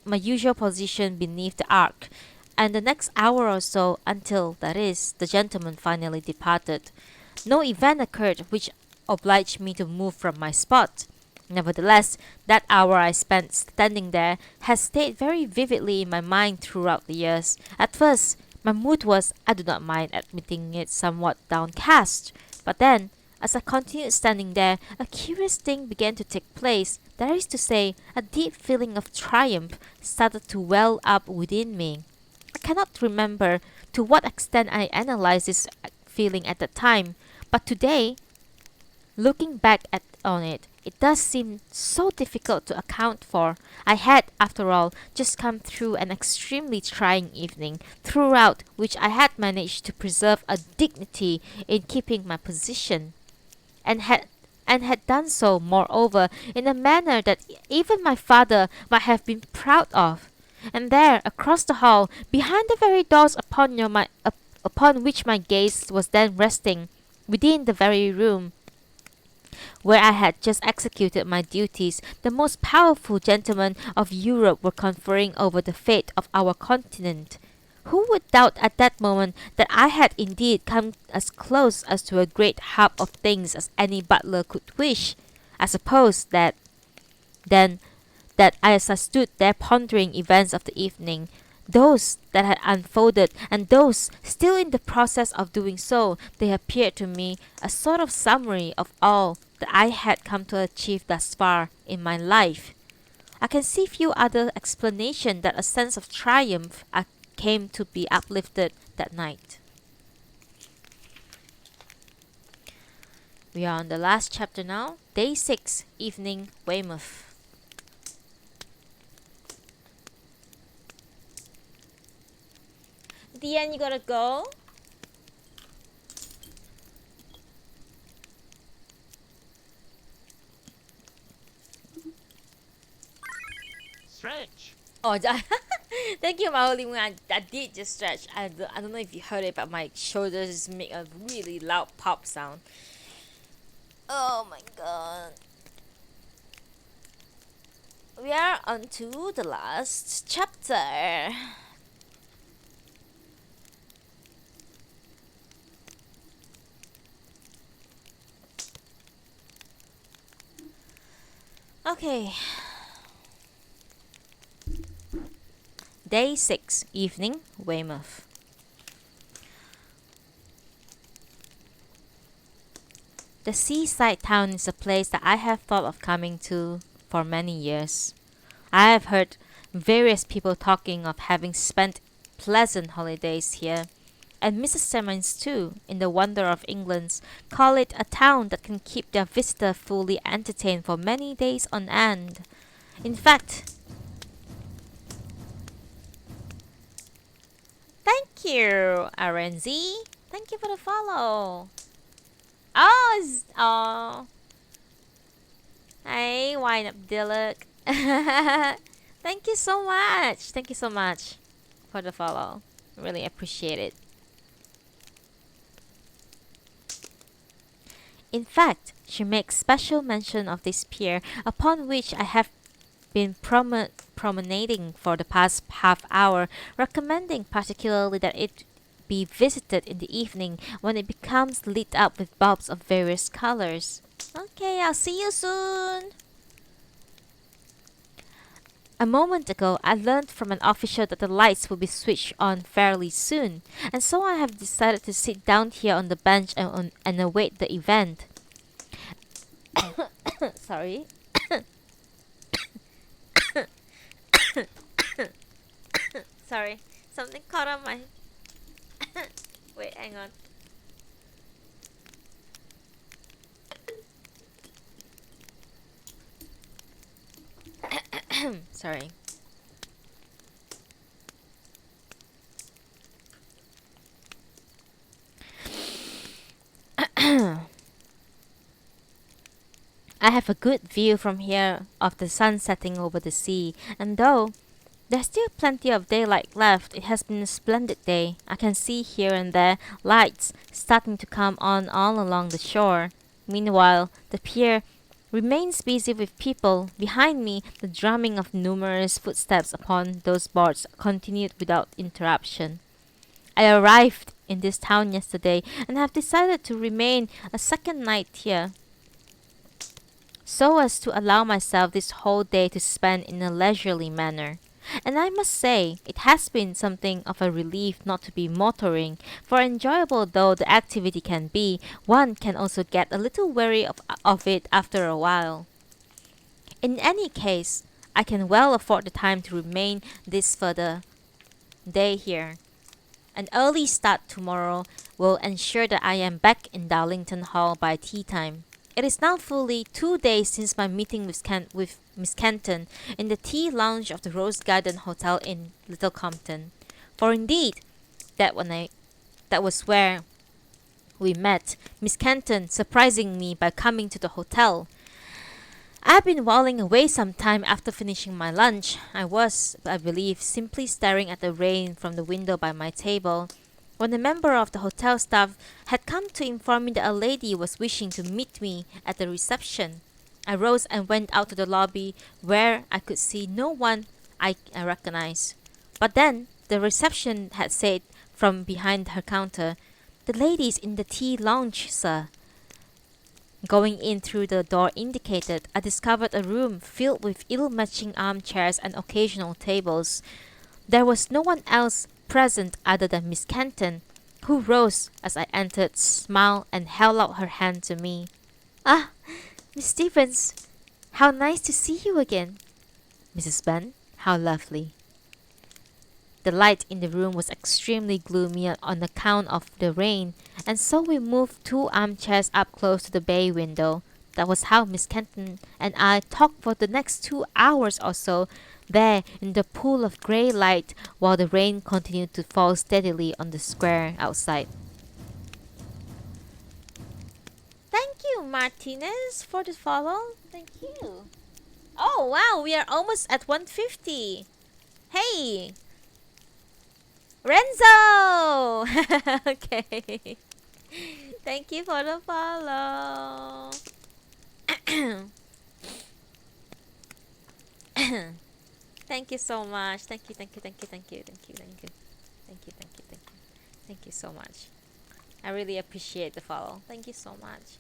my usual position beneath the ark, and the next hour or so, until, that is, the gentleman finally departed, no event occurred which obliged me to move from my spot. Nevertheless, that hour I spent standing there has stayed very vividly in my mind throughout the years. At first, my mood was, I do not mind admitting it, somewhat downcast, but then, as I continued standing there, a curious thing began to take place. That is to say, a deep feeling of triumph started to well up within me. I cannot remember to what extent I analyzed this feeling at the time, but today, looking back on it, it does seem so difficult to account for. I had, after all, just come through an extremely trying evening, throughout which I had managed to preserve a dignity in keeping my position, and had done so, moreover, in a manner that even my father might have been proud of. And there, across the hall, behind the very doors upon which my gaze was then resting, within the very room where I had just executed my duties, the most powerful gentlemen of Europe were conferring over the fate of our continent. Who would doubt at that moment that I had indeed come as close as to a great hub of things as any butler could wish? I suppose that then, that as I stood there pondering events of the evening, those that had unfolded, and those still in the process of doing so, they appeared to me a sort of summary of all that I had come to achieve thus far in my life. I can see few other explanation that a sense of triumph I came to be uplifted that night. We are on the last chapter now, day 6, evening, Weymouth. The end, you gotta go. Stretch. Oh, thank you, Maoli. I did just stretch. I don't know if you heard it, but my shoulders make a really loud pop sound. Oh my god. We are on to the last chapter. Okay. Day 6, evening, Weymouth. The seaside town is a place that I have thought of coming to for many years. I have heard various people talking of having spent pleasant holidays here, and Mrs. Symonds too, in The Wonder of England, call it a town that can keep their visitor fully entertained for many days on end. In fact, thank you, Arenzi. Thank you for the follow. Oh, hey, Wine Up Dillock. Thank you so much. Thank you so much for the follow. Really appreciate it. In fact, she makes special mention of this pier, upon which I have been promenading for the past half hour, recommending particularly that it be visited in the evening when it becomes lit up with bulbs of various colors. Okay, I'll see you soon. A moment ago, I learned from an official that the lights will be switched on fairly soon, and so I have decided to sit down here on the bench and await the event. Sorry. Sorry, something caught on my. Wait, hang on. Sorry. I have a good view from here of the sun setting over the sea, and though there's still plenty of daylight left, it has been a splendid day. I can see here and there lights starting to come on all along the shore. Meanwhile, the pier remains busy with people. Behind me, the drumming of numerous footsteps upon those boards continued without interruption. I arrived in this town yesterday and have decided to remain a second night here, so as to allow myself this whole day to spend in a leisurely manner. And I must say, it has been something of a relief not to be motoring, for enjoyable though the activity can be, one can also get a little weary of it after a while. In any case, I can well afford the time to remain this further day here. An early start tomorrow will ensure that I am back in Darlington Hall by tea time. It is now fully 2 days since my meeting with Miss Kenton in the tea lounge of the Rose Garden Hotel in Little Compton. For indeed, that was where we met, Miss Kenton surprising me by coming to the hotel. I had been whiling away some time after finishing my lunch. I was, I believe, simply staring at the rain from the window by my table, when a member of the hotel staff had come to inform me that a lady was wishing to meet me at the reception. I rose and went out to the lobby, where I could see no one I recognized. But then the reception had said from behind her counter, "The lady's in the tea lounge, sir." Going in through the door indicated, I discovered a room filled with ill-matching armchairs and occasional tables. There was no one else present other than Miss Kenton, who rose as I entered, smiled, and held out her hand to me. Ah, Miss Stevens, how nice to see you again. Mrs. Benn, how lovely. The light in the room was extremely gloomy on account of the rain, and so we moved 2 armchairs up close to the bay window. That was how Miss Kenton and I talked for the next 2 hours or so, there in the pool of grey light, while the rain continued to fall steadily on the square outside. Thank you, Martinez, for the follow. Thank you. Oh, wow, we are almost at 150. Hey, Renzo! Okay. Thank you for the follow. Thank you so much. Thank you, thank you, thank you, thank you, thank you, thank you. Thank you, thank you, thank you. Thank you so much. I really appreciate the follow. Thank you so much.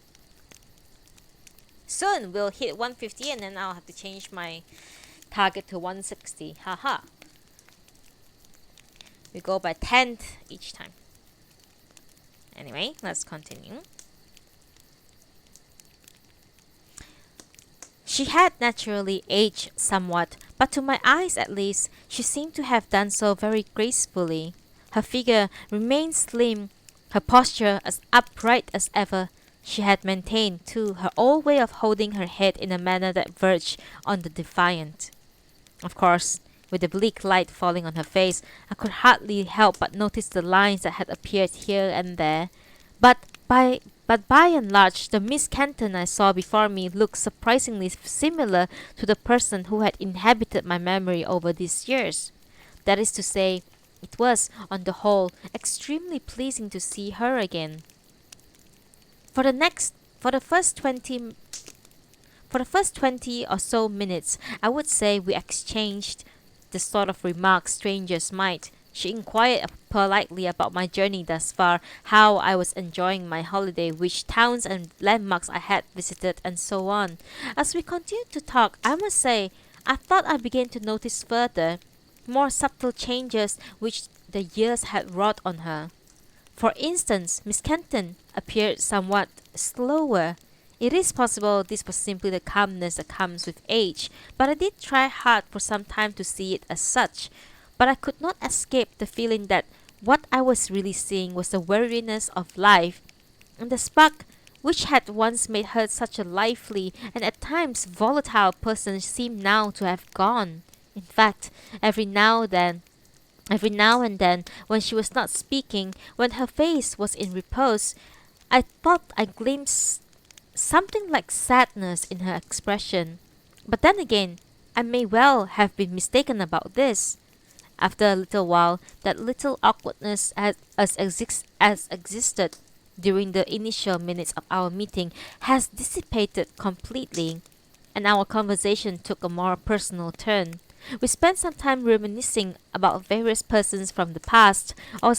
Soon we'll hit 150 and then I'll have to change my target to 160. Haha. We go by 10th each time. Anyway, let's continue. She had naturally aged somewhat, but to my eyes at least, she seemed to have done so very gracefully. Her figure remained slim, her posture as upright as ever. She had maintained, too, her old way of holding her head in a manner that verged on the defiant. Of course, with the bleak light falling on her face, I could hardly help but notice the lines that had appeared here and there. But by and large, the Miss Kenton I saw before me looked surprisingly similar to the person who had inhabited my memory over these years. That is to say, it was, on the whole, extremely pleasing to see her again. For the first 20 or so minutes, I would say we exchanged the sort of remarks strangers might. She inquired politely about my journey thus far, how I was enjoying my holiday, which towns and landmarks I had visited, and so on. As we continued to talk, I must say, I thought I began to notice further, more subtle changes which the years had wrought on her. For instance, Miss Kenton appeared somewhat slower. It is possible this was simply the calmness that comes with age, but I did try hard for some time to see it as such. But I could not escape the feeling that what I was really seeing was the weariness of life, and the spark which had once made her such a lively and at times volatile person seemed now to have gone. In fact, every now and then, when she was not speaking, when her face was in repose, I thought I glimpsed something like sadness in her expression. But then again, I may well have been mistaken about this. After a little while, that little awkwardness as existed during the initial minutes of our meeting has dissipated completely, and our conversation took a more personal turn. We spent some time reminiscing about various persons from the past, or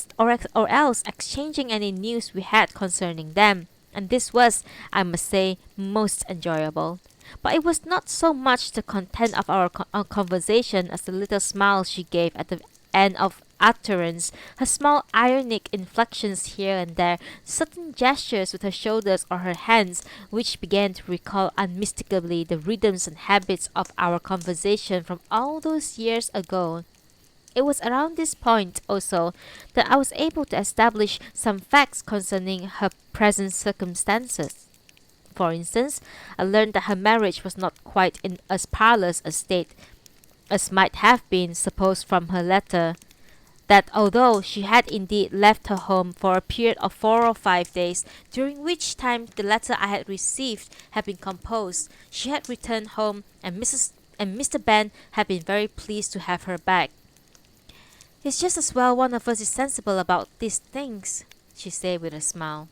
else exchanging any news we had concerning them, and this was, I must say, most enjoyable. But it was not so much the content of our conversation as the little smile she gave at the end of utterance, her small ironic inflections here and there, certain gestures with her shoulders or her hands, which began to recall unmistakably the rhythms and habits of our conversation from all those years ago. It was around this point, also, that I was able to establish some facts concerning her present circumstances. For instance, I learned that her marriage was not quite in as parlous a state as might have been supposed from her letter, that although she had indeed left her home for a period of 4 or 5 days, during which time the letter I had received had been composed, she had returned home, and Mr. Benn had been very pleased to have her back. "It's just as well one of us is sensible about these things," she said with a smile.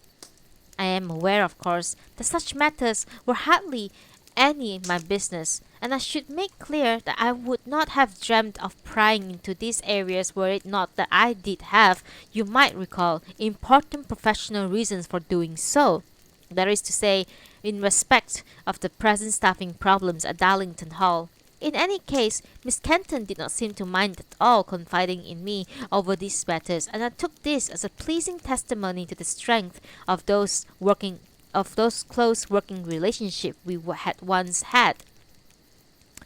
"I am aware, of course, that such matters were hardly any my business, and I should make clear that I would not have dreamt of prying into these areas were it not that I did have, you might recall, important professional reasons for doing so. That is to say, in respect of the present staffing problems at Darlington Hall. In any case, Miss Kenton did not seem to mind at all confiding in me over these matters, and I took this as a pleasing testimony to the strength of those close working relationship we had once had.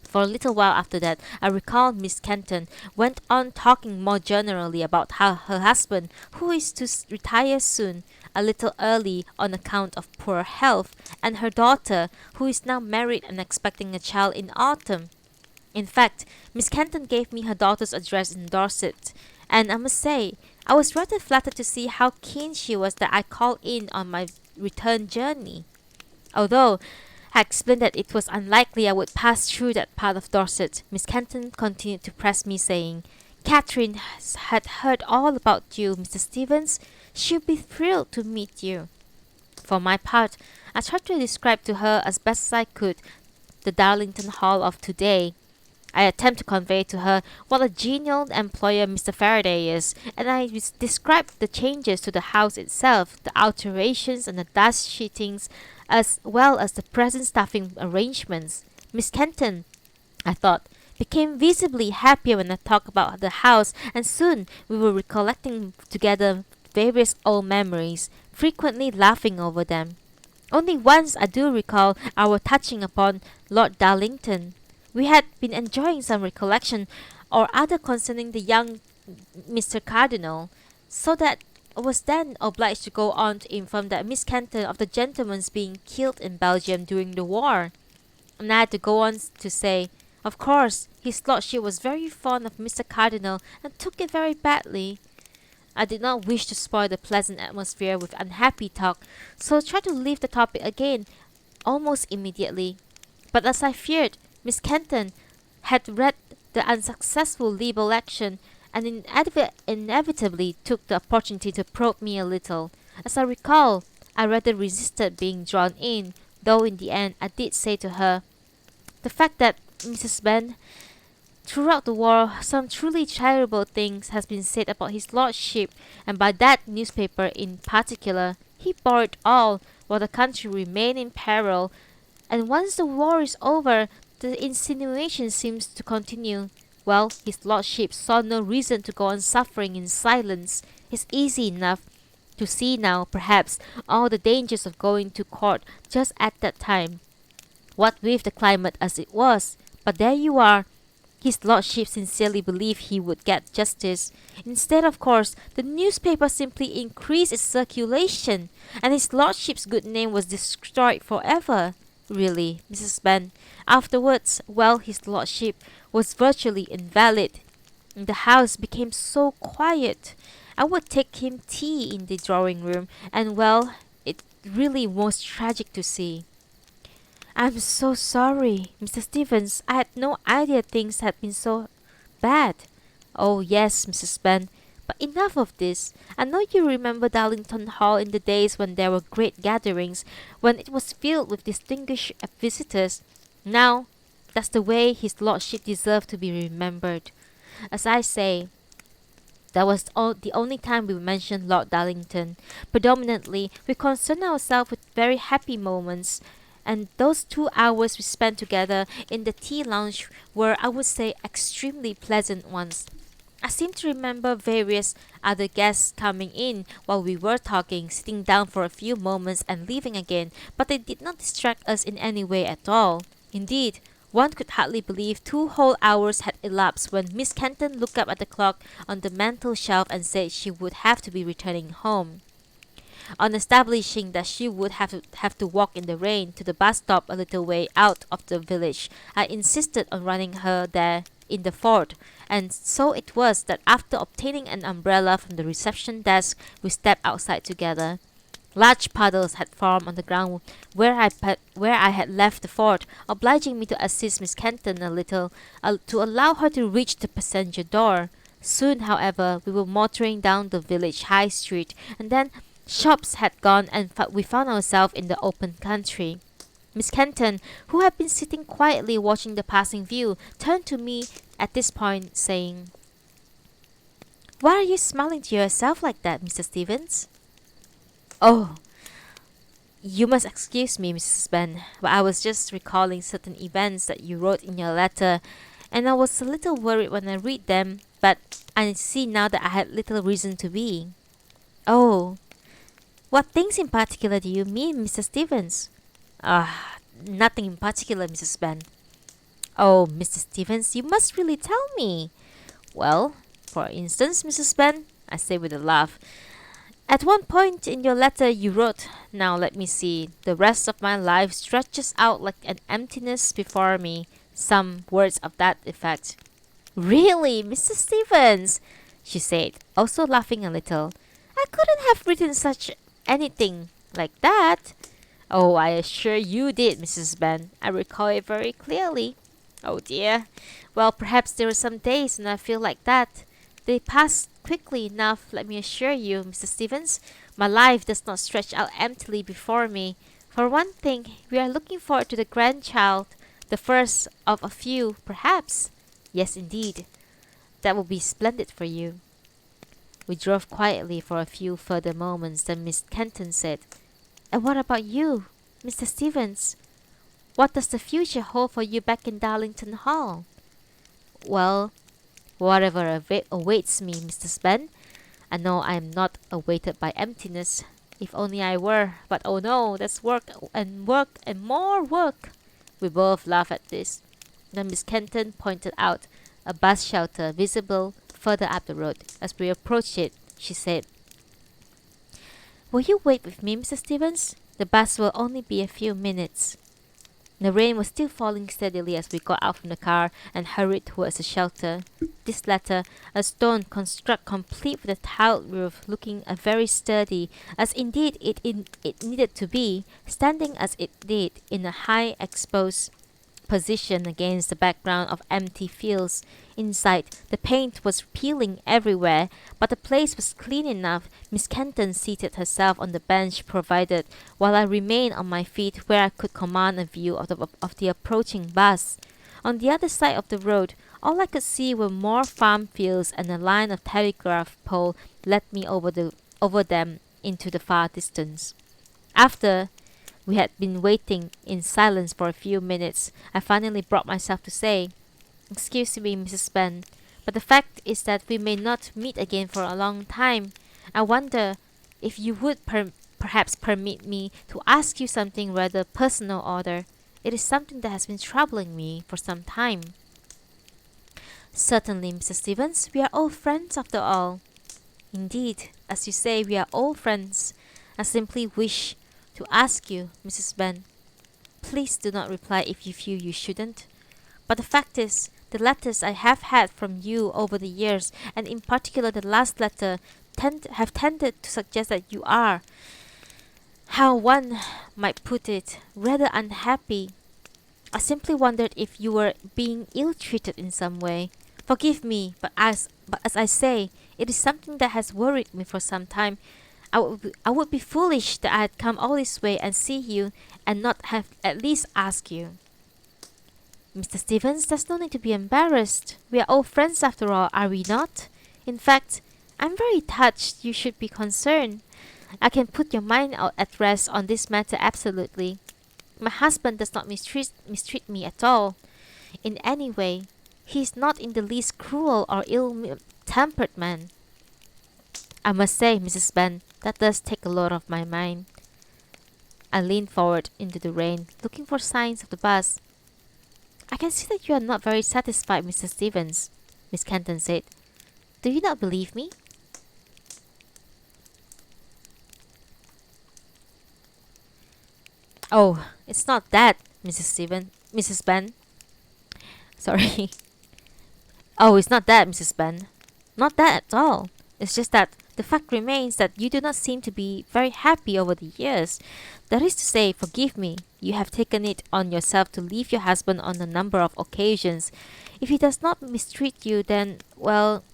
For a little while after that, I recall Miss Kenton went on talking more generally about how her husband, who is to retire soon, a little early on account of poor health, and her daughter, who is now married and expecting a child in autumn. In fact, Miss Kenton gave me her daughter's address in Dorset, and I must say, I was rather flattered to see how keen she was that I called in on my return journey. Although I explained that it was unlikely I would pass through that part of Dorset, Miss Kenton continued to press me, saying, "Catherine had heard all about you, Mr. Stevens. She'll be thrilled to meet you." For my part, I tried to describe to her as best as I could the Darlington Hall of today. I attempt to convey to her what a genial employer Mr. Faraday is, and I described the changes to the house itself, the alterations and the dust sheetings, as well as the present staffing arrangements. Miss Kenton, I thought, became visibly happier when I talked about the house, and soon we were recollecting together various old memories, frequently laughing over them. Only once I do recall our touching upon Lord Darlington. We had been enjoying some recollection or other concerning the young Mr. Cardinal, so that I was then obliged to go on to inform that Miss Kenton of the gentleman's being killed in Belgium during the war. And I had to go on to say, of course, his lordship was very fond of Mr. Cardinal and took it very badly. I did not wish to spoil the pleasant atmosphere with unhappy talk, so tried to leave the topic again almost immediately. But as I feared, Miss Kenton had read the unsuccessful Liberal election and inevitably took the opportunity to probe me a little. As I recall, I rather resisted being drawn in, though in the end I did say to her, "The fact that, Mrs. Benn, throughout the war some truly terrible things has been said about his lordship, and by that newspaper in particular. He bore it all, while the country remained in peril, and once the war is over, the insinuation seems to continue. Well, his lordship saw no reason to go on suffering in silence. It's easy enough to see now, perhaps, all the dangers of going to court just at that time, what with the climate as it was. But there you are. His lordship sincerely believed he would get justice. Instead, of course, the newspaper simply increased its circulation, and his lordship's good name was destroyed forever. Really, Mrs. Benn, afterwards, well, his lordship was virtually invalid. The house became so quiet. I would take him tea in the drawing room, and well, it really was tragic to see." "I'm so sorry, Mr. Stevens. I had no idea things had been so bad." "Oh, yes, Mrs. Benn. But enough of this. I know you remember Darlington Hall in the days when there were great gatherings, when it was filled with distinguished visitors. Now, that's the way his lordship deserved to be remembered. As I say, that was the only time we mentioned Lord Darlington. Predominantly, we concerned ourselves with very happy moments, and those 2 hours we spent together in the tea lounge were, I would say, extremely pleasant ones. I seem to remember various other guests coming in while we were talking, sitting down for a few moments and leaving again, but they did not distract us in any way at all. Indeed, one could hardly believe 2 whole hours had elapsed when Miss Kenton looked up at the clock on the mantel shelf and said she would have to be returning home. On establishing that she would have to walk in the rain to the bus stop a little way out of the village, I insisted on running her there in the Ford, and so it was that after obtaining an umbrella from the reception desk, we stepped outside together. Large puddles had formed on the ground where I had left the Ford, obliging me to assist Miss Kenton a little to allow her to reach the passenger door. Soon, however, we were motoring down the village high street, and then shops had gone, and we found ourselves in the open country. Miss Kenton, who had been sitting quietly watching the passing view, turned to me at this point, saying, "Why are you smiling to yourself like that, Mr. Stevens?" "Oh, You must excuse me, Mrs. Ben, but I was just recalling certain events that you wrote in your letter, and I was a little worried when I read them, but I see now that I had little reason to be. Oh, what things in particular do you mean, Mr. Stevens? Nothing in particular, Mrs. Ben. Oh, Mr. Stevens, you must really tell me. Well, for instance, Mrs. Ben, I say with a laugh, at one point in your letter you wrote, now let me see, the rest of my life stretches out like an emptiness before me, some words of that effect. Really, Mr. Stevens, she said, also laughing a little. I couldn't have written such anything like that. Oh, I assure you did, Mrs. Ben. I recall it very clearly. Oh dear. Well, perhaps there are some days when I feel like that. They pass quickly enough, let me assure you, Mr. Stevens. My life does not stretch out emptily before me. For one thing, we are looking forward to the grandchild, the first of a few, perhaps. Yes, indeed. That will be splendid for you. We drove quietly for a few further moments, then Miss Kenton said, And what about you, Mr. Stevens? What does the future hold for you back in Darlington Hall? Well, whatever awaits me, Mr. Ben, I know I am not awaited by emptiness. If only I were, but oh no, that's work and more work. We both laughed at this. Then Miss Kenton pointed out a bus shelter visible further up the road. As we approached it, she said, Will you wait with me, Mr. Stevens? The bus will only be a few minutes. The rain was still falling steadily as we got out from the car and hurried towards the shelter. This latter, a stone construct complete with a tiled roof, looking very sturdy, as indeed it needed to be, standing as it did in a high exposed position against the background of empty fields. Inside, the paint was peeling everywhere, but the place was clean enough. Miss Kenton seated herself on the bench provided, while I remained on my feet where I could command a view of the approaching bus. On the other side of the road, all I could see were more farm fields, and a line of telegraph pole led me over them into the far distance. After we had been waiting in silence for a few minutes, I finally brought myself to say, Excuse me, Mrs. Ben, but the fact is that we may not meet again for a long time. I wonder if you would perhaps permit me to ask you something rather personal order. It is something that has been troubling me for some time. Certainly, Mr. Stevens, we are old friends after all. Indeed, as you say, we are old friends. I simply wish to ask you, Mrs. Ben. Please do not reply if you feel you shouldn't. But the fact is, the letters I have had from you over the years, and in particular the last letter, have tended to suggest that you are, how one might put it, rather unhappy. I simply wondered if you were being ill-treated in some way. Forgive me, but as I say, it is something that has worried me for some time. I would be foolish that I had come all this way and see you and not have at least asked you. Mr. Stevens, there's no need to be embarrassed. We are old friends after all, are we not? In fact, I'm very touched you should be concerned. I can put your mind out at rest on this matter absolutely. My husband does not mistreat me at all. In any way, he is not in the least cruel or ill-tempered man. I must say, Mrs. Ben, that does take a lot off my mind. I leaned forward into the rain, looking for signs of the bus. I can see that you are not very satisfied, Mr. Stevens, Miss Kenton said. Do you not believe me? Oh, it's not that, Mrs. Ben. Sorry. Oh, it's not that, Mrs. Ben. Not that at all. It's just that the fact remains that you do not seem to be very happy over the years. That is to say, forgive me, you have taken it on yourself to leave your husband on a number of occasions. If he does not mistreat you, then, well,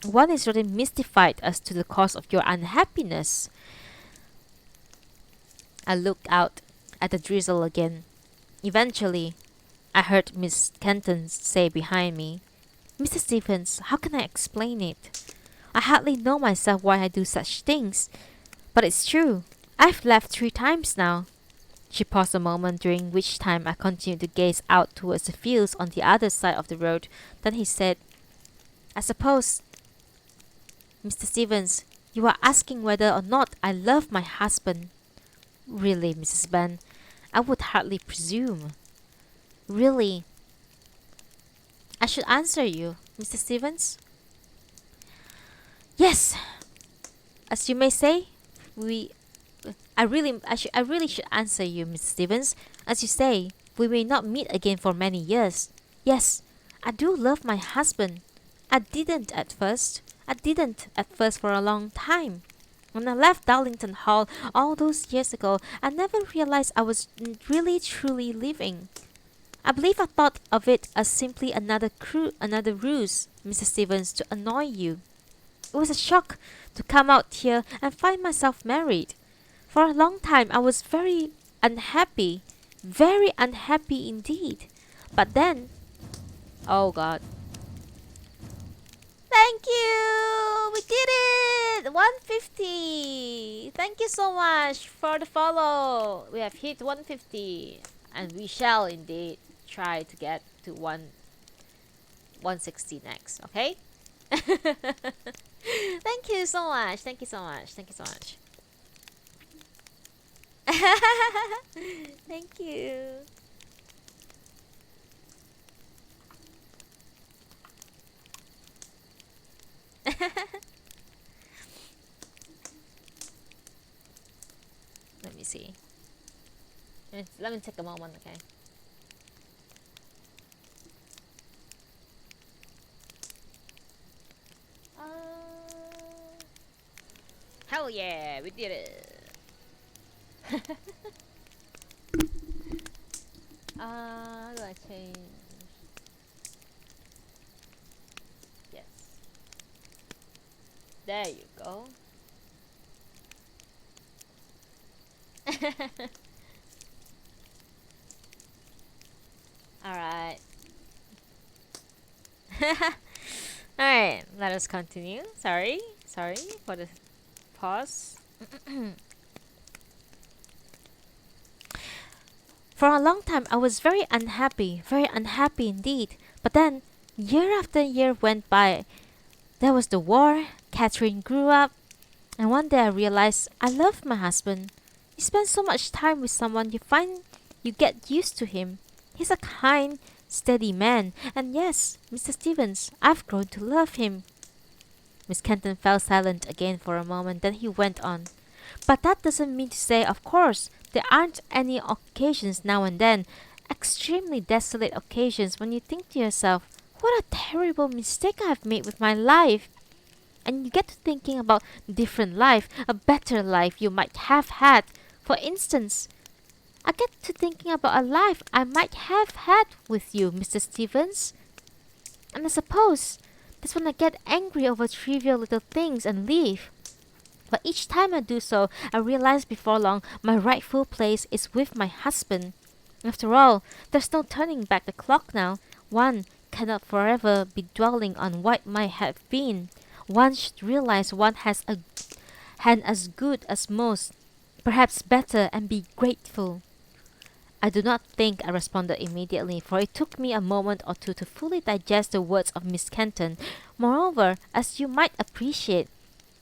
one is rather mystified as to the cause of your unhappiness. I looked out at the drizzle again. Eventually, I heard Miss Kenton say behind me, Mr. Stevens, how can I explain it? I hardly know myself why I do such things. But it's true. I've left 3 times now. She paused a moment, during which time I continued to gaze out towards the fields on the other side of the road. Then he said, I suppose, Mr. Stevens, you are asking whether or not I love my husband. Really, Mrs. Ben, I would hardly presume. Really, I should answer you, Mr. Stevens? Yes, as you may say, we. I really should answer you, Mr. Stevens. As you say, we may not meet again for many years. Yes, I do love my husband. I didn't at first. I didn't at first for a long time. When I left Darlington Hall all those years ago, I never realized I was really truly living. I believe I thought of it as simply another ruse, Mr. Stevens, to annoy you. It was a shock to come out here and find myself married. For a long time I was very unhappy indeed. But then, oh God. Thank you! We did it! 150! Thank you so much for the follow. We have hit 150 and we shall indeed try to get to 160 next, okay? Thank you so much. Thank you so much. Thank you so much. Thank you. Let me see. Let me take a moment, okay? Hell yeah, we did it. How do I change? Yes. There you go. Alright. Alright, let us continue. Sorry for the pause. For a long time I was very unhappy indeed. But then, year after year went by. There was the war, Catherine grew up, and one day I realized I loved my husband. You spend so much time with someone, you find you get used to him. He's a kind, steady man, and yes, Mr. Stevens, I've grown to love him. Miss Kenton fell silent again for a moment, then he went on. But that doesn't mean to say, of course, there aren't any occasions now and then, extremely desolate occasions when you think to yourself, what a terrible mistake I've made with my life. And you get to thinking about different life, a better life you might have had. For instance, I get to thinking about a life I might have had with you, Mr. Stevens. And I suppose that's when I get angry over trivial little things and leave. But each time I do so, I realize before long my rightful place is with my husband. After all, there's no turning back the clock now. One cannot forever be dwelling on what might have been. One should realize one has a hand as good as most, perhaps better, and be grateful. I do not think I responded immediately, for it took me a moment or two to fully digest the words of Miss Kenton. Moreover, as you might appreciate,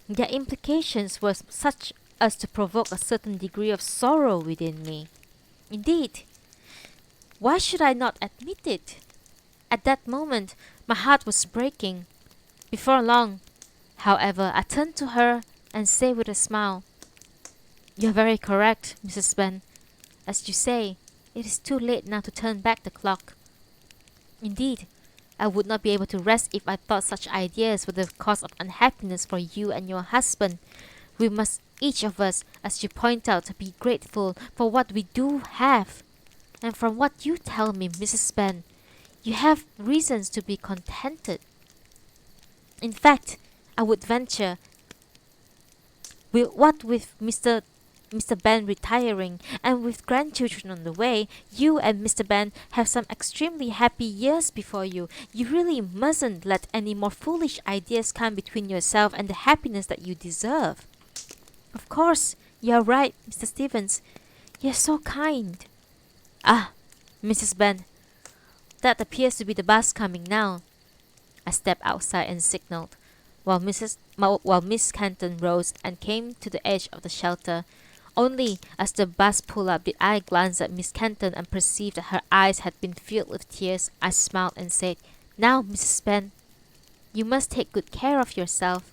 their implications were such as to provoke a certain degree of sorrow within me. Indeed, why should I not admit it? At that moment, my heart was breaking. Before long, however, I turned to her and said with a smile, "You are very correct, Mrs. Ben. As you say, it is too late now to turn back the clock. Indeed, I would not be able to rest if I thought such ideas were the cause of unhappiness for you and your husband. We must each of us, as you point out, be grateful for what we do have. And from what you tell me, Mrs. Ben, you have reasons to be contented. In fact, I would venture, what with Mr. Ben retiring, and with grandchildren on the way, you and Mr. Ben have some extremely happy years before you. You really mustn't let any more foolish ideas come between yourself and the happiness that you deserve." "Of course, you're right, Mr. Stevens. You're so kind. Ah, Mrs. Benn, that appears to be the bus coming now. I stepped outside and signaled, while Miss Kenton rose and came to the edge of the shelter. Only as the bus pulled up did I glance at Miss Kenton and perceive that her eyes had been filled with tears. I smiled and said, "Now, Mrs. Benn, you must take good care of yourself.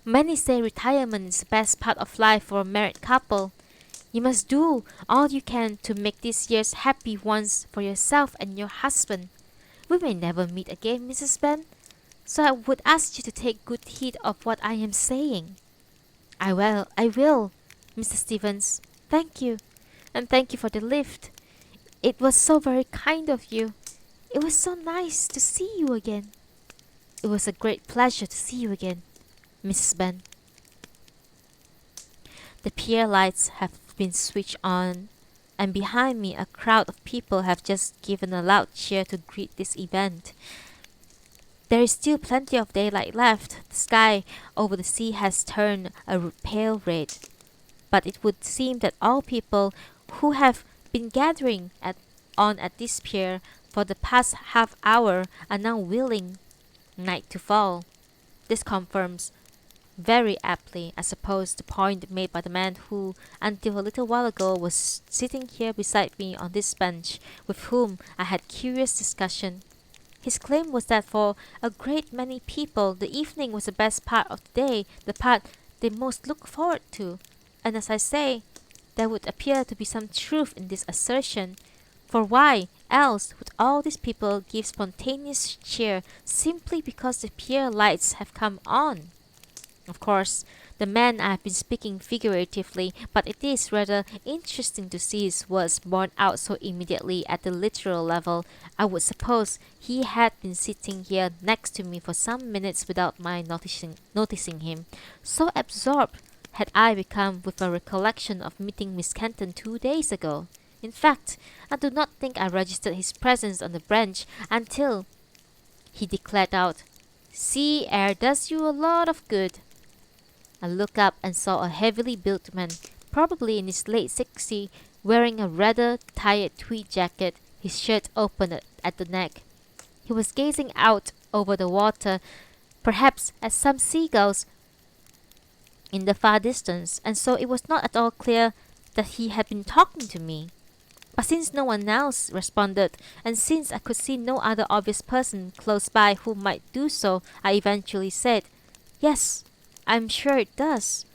Many say retirement is the best part of life for a married couple. You must do all you can to make these years happy ones for yourself and your husband. We may never meet again, Mrs. Benn, so I would ask you to take good heed of what I am saying." I will, Mr. Stevens. Thank you, and thank you for the lift. It was so very kind of you. It was so nice to see you again." "It was a great pleasure to see you again, Mrs. Benn." The pier lights have been switched on, and behind me a crowd of people have just given a loud cheer to greet this event. There is still plenty of daylight left. The sky over the sea has turned a pale red, but it would seem that all people who have been gathering at this pier for the past half hour are now willing night to fall. This confirms very aptly, I suppose, the point made by the man who, until a little while ago, was sitting here beside me on this bench, with whom I had curious discussion. His claim was that for a great many people the evening was the best part of the day, the part they most look forward to. And as I say, there would appear to be some truth in this assertion, for why else would all these people give spontaneous cheer simply because the pier lights have come on? Of course, the man I have been speaking figuratively, but it is rather interesting to see his words borne out so immediately at the literal level. I would suppose he had been sitting here next to me for some minutes without my noticing him. So absorbed had I become with a recollection of meeting Miss Kenton 2 days ago. In fact, I do not think I registered his presence on the bench until he declared out, "Sea air does you a lot of good." I looked up and saw a heavily built man, probably in his late 60s, wearing a rather tight tweed jacket, his shirt open at the neck. He was gazing out over the water, perhaps at some seagulls in the far distance, and so it was not at all clear that he had been talking to me. But since no one else responded, and since I could see no other obvious person close by who might do so, I eventually said, "Yes, I'm sure it does.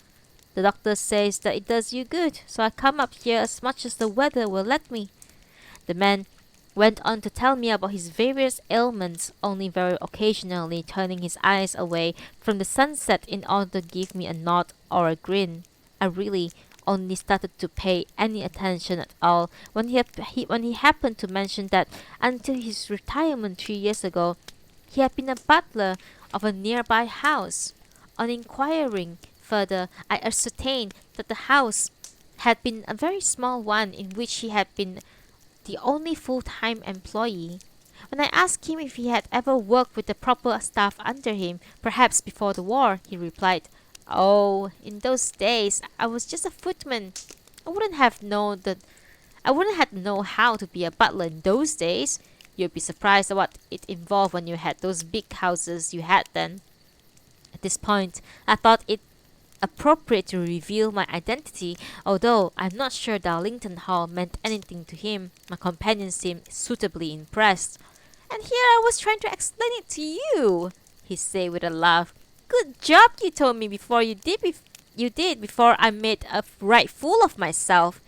The doctor says that it does you good, so I come up here as much as the weather will let me." The man went on to tell me about his various ailments, only very occasionally turning his eyes away from the sunset in order to give me a nod or a grin. I really only started to pay any attention at all when he happened to mention that until his retirement 3 years ago, he had been a butler of a nearby house. On inquiring further, I ascertained that the house had been a very small one in which he had been the only full-time employee. When I asked him if he had ever worked with the proper staff under him, perhaps before the war, he replied, "Oh, in those days I was just a footman. I wouldn't have known how to be a butler in those days. You'd be surprised at what it involved when you had those big houses you had then." At this point, I thought it appropriate to reveal my identity, although I'm not sure Darlington Hall meant anything to him. My companion seemed suitably impressed. "And here I was trying to explain it to you," he said with a laugh. "Good job you told me before you did before I made a right fool of myself.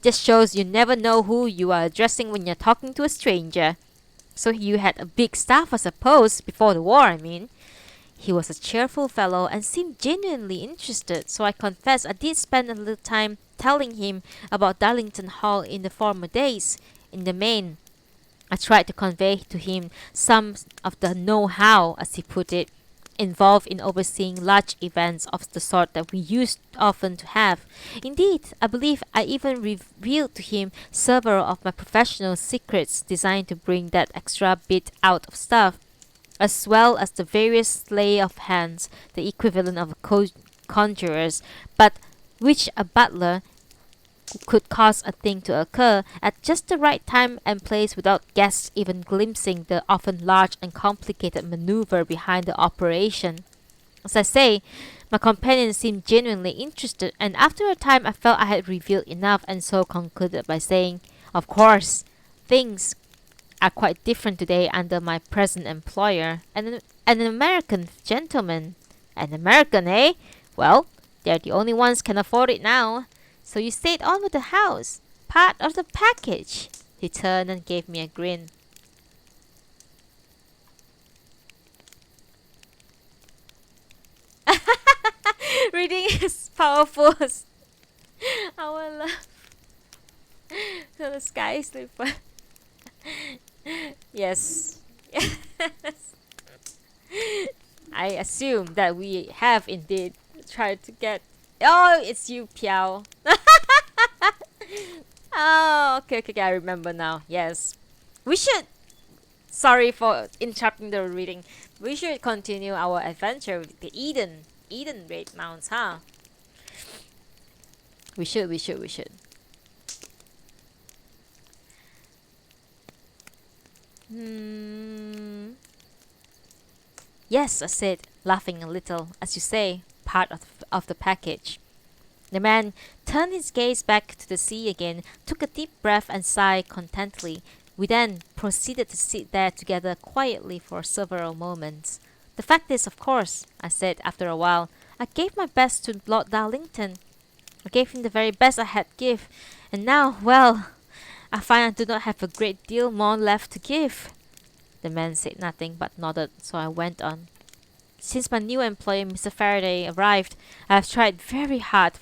Just shows you never know who you are addressing when you're talking to a stranger. So you had a big staff, I suppose, before the war, I mean." He was a cheerful fellow and seemed genuinely interested, so I confess I did spend a little time telling him about Darlington Hall in the former days. In the main, I tried to convey to him some of the know-how, as he put it, involved in overseeing large events of the sort that we used often to have. Indeed, I believe I even revealed to him several of my professional secrets designed to bring that extra bit out of stuff, as well as the various sleight of hands, the equivalent of conjurers, but which a butler could cause a thing to occur at just the right time and place without guests even glimpsing the often large and complicated maneuver behind the operation. As I say, my companion seemed genuinely interested, and after a time I felt I had revealed enough, and so concluded by saying, "Of course, things are quite different today under my present employer, an American gentleman." "An American, eh? Well, they're the only ones can afford it now. So you stayed on with the house. Part of the package." He turned and gave me a grin. Reading is powerful. Our love. So the sky slipper. Yes. Yes. I assume that we have indeed tried to get. Oh, it's you, Piao. Oh, okay, I remember now. Yes. We should. Sorry for interrupting the reading. We should continue our adventure with the Eden Raid Mounts, huh? We should. Hmm. Yes, I said, laughing a little, as you say, part of the package. The man turned his gaze back to the sea again, took a deep breath and sighed contentedly. We then proceeded to sit there together quietly for several moments. "The fact is, of course," I said after a while, "I gave my best to Lord Darlington. I gave him the very best I had give, and now, well, I find I do not have a great deal more left to give." The man said nothing but nodded, so I went on. "Since my new employer, Mr. Faraday, arrived, I have tried very hard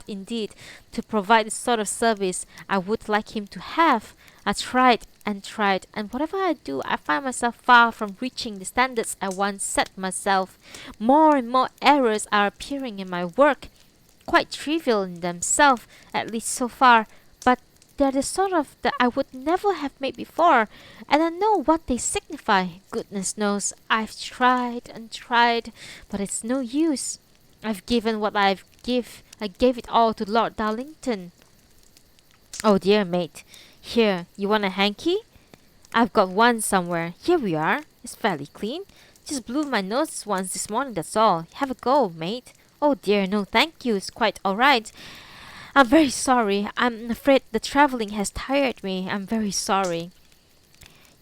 indeed, to provide the sort of service I would like him to have. I tried, and whatever I do, I find myself far from reaching the standards I once set myself. More and more errors are appearing in my work, quite trivial in themselves, at least so far, but they're the sort of that I would never have made before, and I know what they signify. Goodness knows, I've tried and tried, but it's no use. I've given what I gave it all to Lord Darlington." "Oh dear, mate. Here, you want a hanky? I've got one somewhere. Here we are. It's fairly clean. Just blew my nose once this morning, that's all. Have a go, mate." "Oh dear, no thank you. It's quite all right. I'm very sorry. I'm afraid the travelling has tired me. I'm very sorry."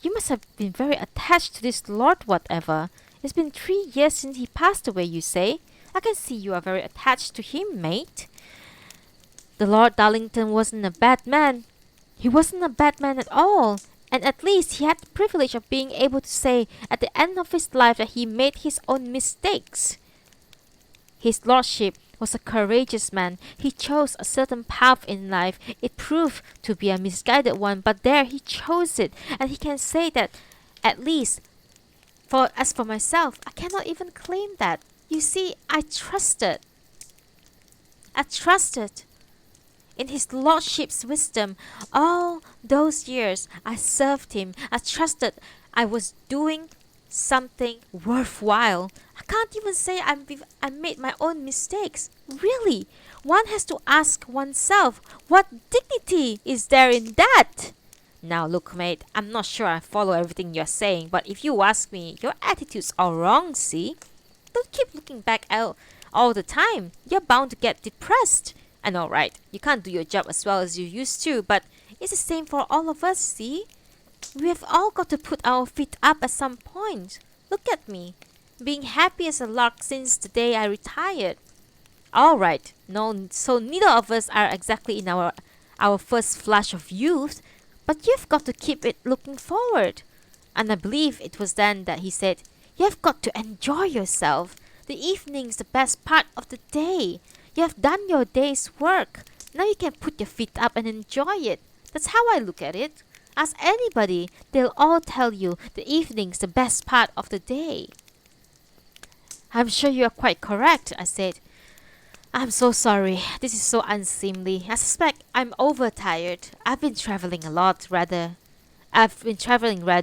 "You must have been very attached to this lord whatever. It's been 3 years since he passed away, you say. I can see you are very attached to him, mate." "The Lord Darlington wasn't a bad man. He wasn't a bad man at all. And at least he had the privilege of being able to say at the end of his life that he made his own mistakes. His lordship was a courageous man. He chose a certain path in life. It proved to be a misguided one, but there he chose it, and he can say that, at least. For as for myself, I cannot even claim that. You see, I trusted in his lordship's wisdom. All those years I served him. I trusted I was doing something worthwhile. I can't even say I made my own mistakes. Really, one has to ask oneself, what dignity is there in that? Now look, mate, I'm not sure I follow everything you're saying, but if you ask me, your attitudes are wrong, see? Don't keep looking back out all the time. You're bound to get depressed. And alright, you can't do your job as well as you used to, but it's the same for all of us, see? We've all got to put our feet up at some point. Look at me, being happy as a lark since the day I retired. Alright, no, so neither of us are exactly in our first flush of youth, but you've got to keep it looking forward. And I believe it was then that he said, you've got to enjoy yourself. The evening's the best part of the day. You have done your day's work. Now you can put your feet up and enjoy it. That's how I look at it. Ask anybody, they'll all tell you the evening's the best part of the day. I'm sure you are quite correct, I said. I'm so sorry. This is so unseemly. I suspect I'm overtired. I've been traveling rather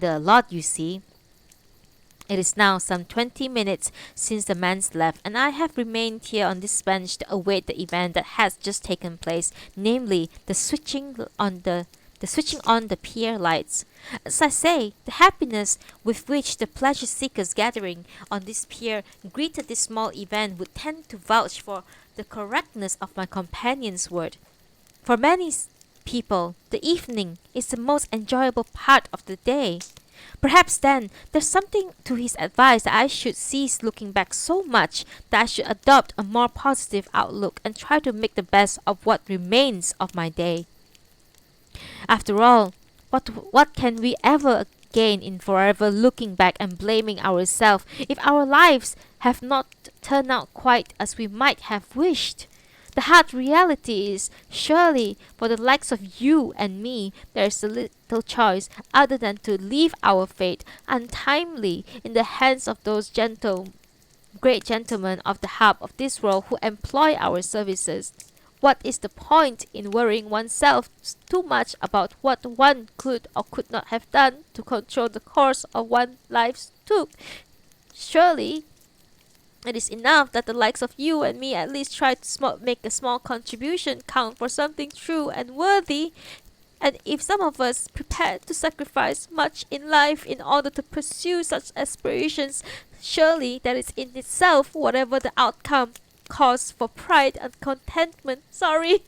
a lot, you see. It is now some 20 minutes since the man's left, and I have remained here on this bench to await the event that has just taken place, namely the switching on the pier lights. As I say, the happiness with which the pleasure seekers gathering on this pier greeted this small event would tend to vouch for the correctness of my companion's word. For many people, the evening is the most enjoyable part of the day. Perhaps then there's something to his advice that I should cease looking back so much that I should adopt a more positive outlook and try to make the best of what remains of my day. After all, what can we ever gain in forever looking back and blaming ourselves if our lives have not turned out quite as we might have wished? The hard reality is, surely, for the likes of you and me, there is a little choice other than to leave our fate untimely in the hands of those great gentlemen of the hub of this world who employ our services. What is the point in worrying oneself too much about what one could or could not have done to control the course of one's life took? Surely, it is enough that the likes of you and me at least try to make a small contribution count for something true and worthy. And if some of us prepared to sacrifice much in life in order to pursue such aspirations, surely that is in itself, whatever the outcome, cause for pride and contentment. Sorry.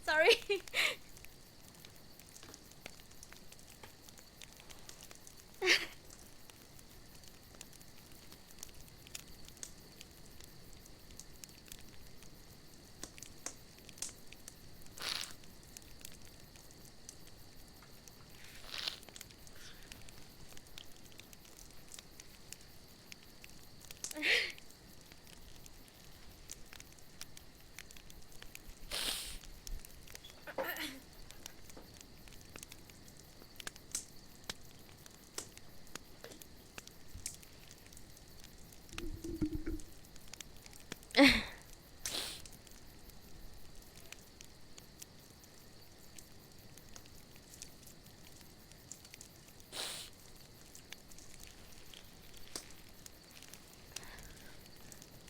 Sorry.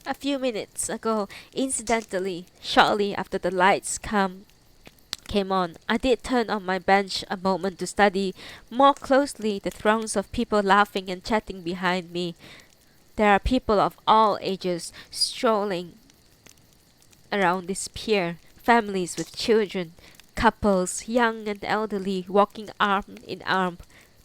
A few minutes ago, incidentally, shortly after the lights came on, I did turn on my bench a moment to study more closely the throngs of people laughing and chatting behind me. There are people of all ages strolling around this pier, families with children, couples, young and elderly, walking arm in arm.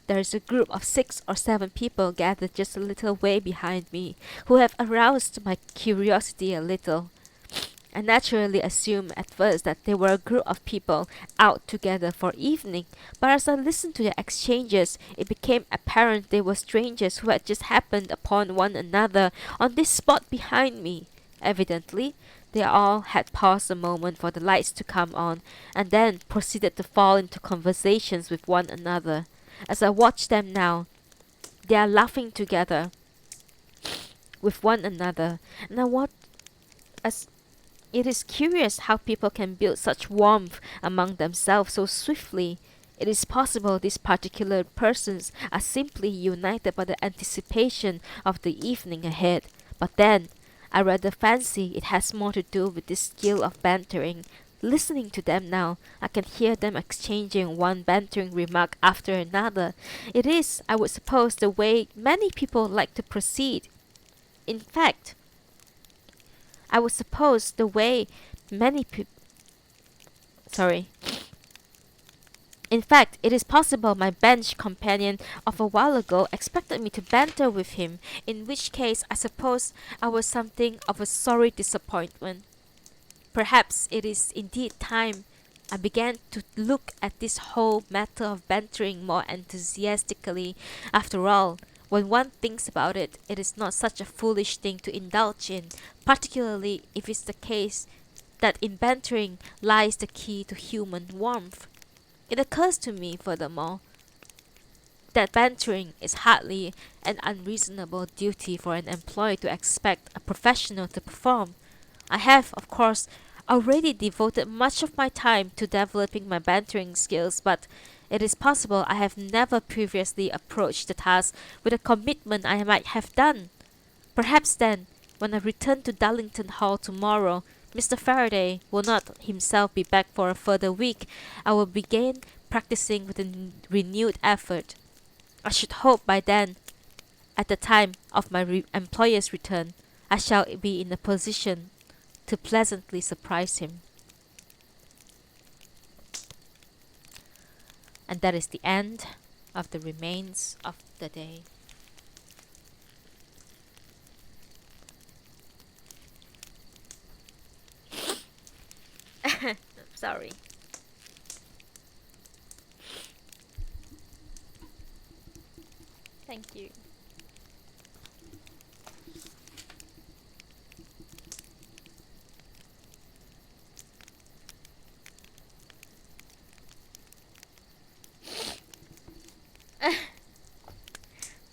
There is a group of 6 or 7 people gathered just a little way behind me, who have aroused my curiosity a little. I naturally assumed at first that they were a group of people out together for evening, but as I listened to their exchanges, it became apparent they were strangers who had just happened upon one another on this spot behind me. Evidently, they all had paused a moment for the lights to come on, and then proceeded to fall into conversations with one another. As I watch them now, they are laughing together with one another, and I watch as it is curious how people can build such warmth among themselves so swiftly. It is possible these particular persons are simply united by the anticipation of the evening ahead. But then, I rather fancy it has more to do with this skill of bantering. Listening to them now, I can hear them exchanging one bantering remark after another. It is, I would suppose, the way many people like to proceed. In fact, I would suppose the way many people... Sorry. In fact, it is possible my bench companion of a while ago expected me to banter with him, in which case I suppose I was something of a sorry disappointment. Perhaps it is indeed time I began to look at this whole matter of bantering more enthusiastically. After all, when one thinks about it, it is not such a foolish thing to indulge in, particularly if it's the case that in bantering lies the key to human warmth. It occurs to me, furthermore, that bantering is hardly an unreasonable duty for an employee to expect a professional to perform. I have, of course, already devoted much of my time to developing my bantering skills, but it is possible I have never previously approached the task with a commitment I might have done. Perhaps then, when I return to Darlington Hall tomorrow, Mr. Faraday will not himself be back for a further week. I will begin practicing with a renewed effort. I should hope by then, at the time of my employer's return, I shall be in a position to pleasantly surprise him. And that is the end of the remains of the day. Sorry. Thank you.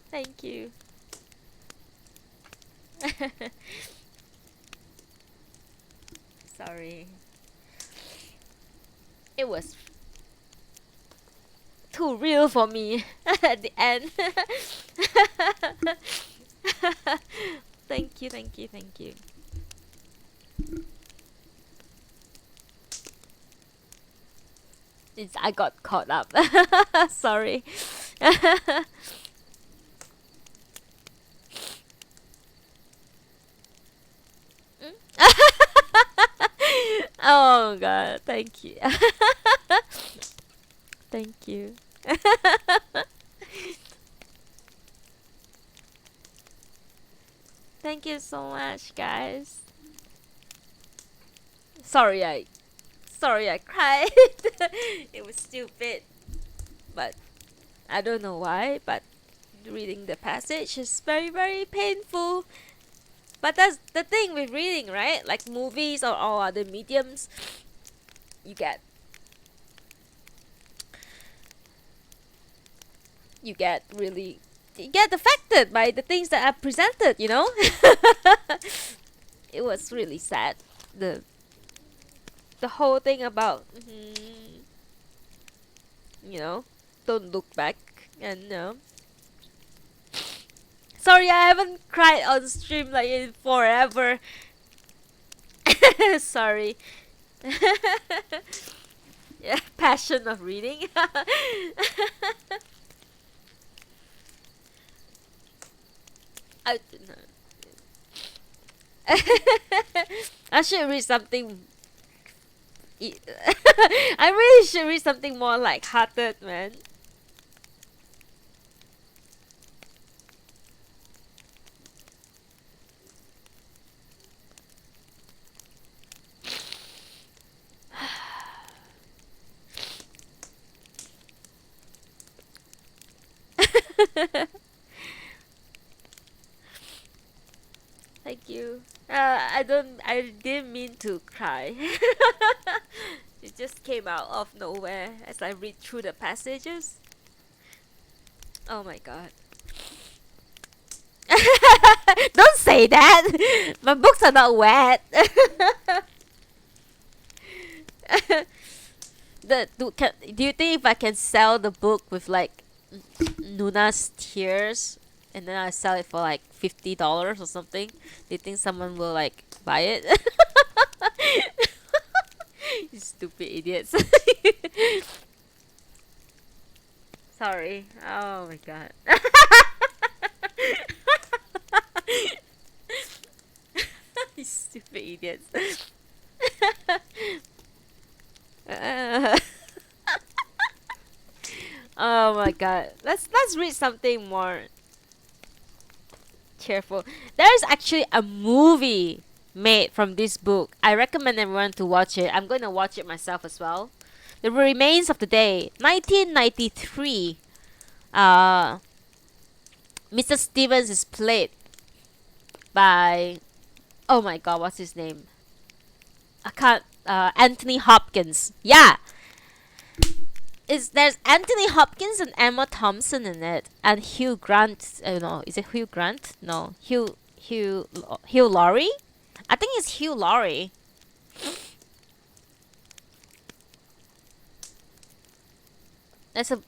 Thank you. Sorry. It was too real for me at the end. Thank you, thank you, thank you. I got caught up. Sorry. Oh god, thank you. Thank you. Thank you so much, guys. Sorry I cried. It was stupid, but I don't know why, but reading the passage is very, very painful. But that's the thing with reading, right? Like movies or all other mediums, you get really you get affected by the things that are presented, you know? It was really sad. The whole thing about you know, don't look back and sorry, I haven't cried on stream like in forever. Sorry. Yeah, passion of reading. I don't know. I should read something. I really should read something more light-hearted, man. Thank you. I didn't mean to cry. It just came out of nowhere as I read through the passages. Oh my god. Don't say that! My books are not wet. Do you think if I can sell the book with like Nuna's tears and then I sell it for like $50 or something, do you think someone will like buy it? You stupid idiots. Sorry. Oh my god. You stupid idiots. Oh my god. Let's read something more cheerful. There's actually a movie made from this book. I recommend everyone to watch it. I'm going to watch it myself as well. The Remains of the Day, 1993. Mr. Stevens is played by, oh my god, what's his name? I can't. Anthony Hopkins. Yeah. There's Anthony Hopkins and Emma Thompson in it, and Hugh Grant. No, is it Hugh Grant? No, Hugh Laurie. I think it's Hugh Laurie.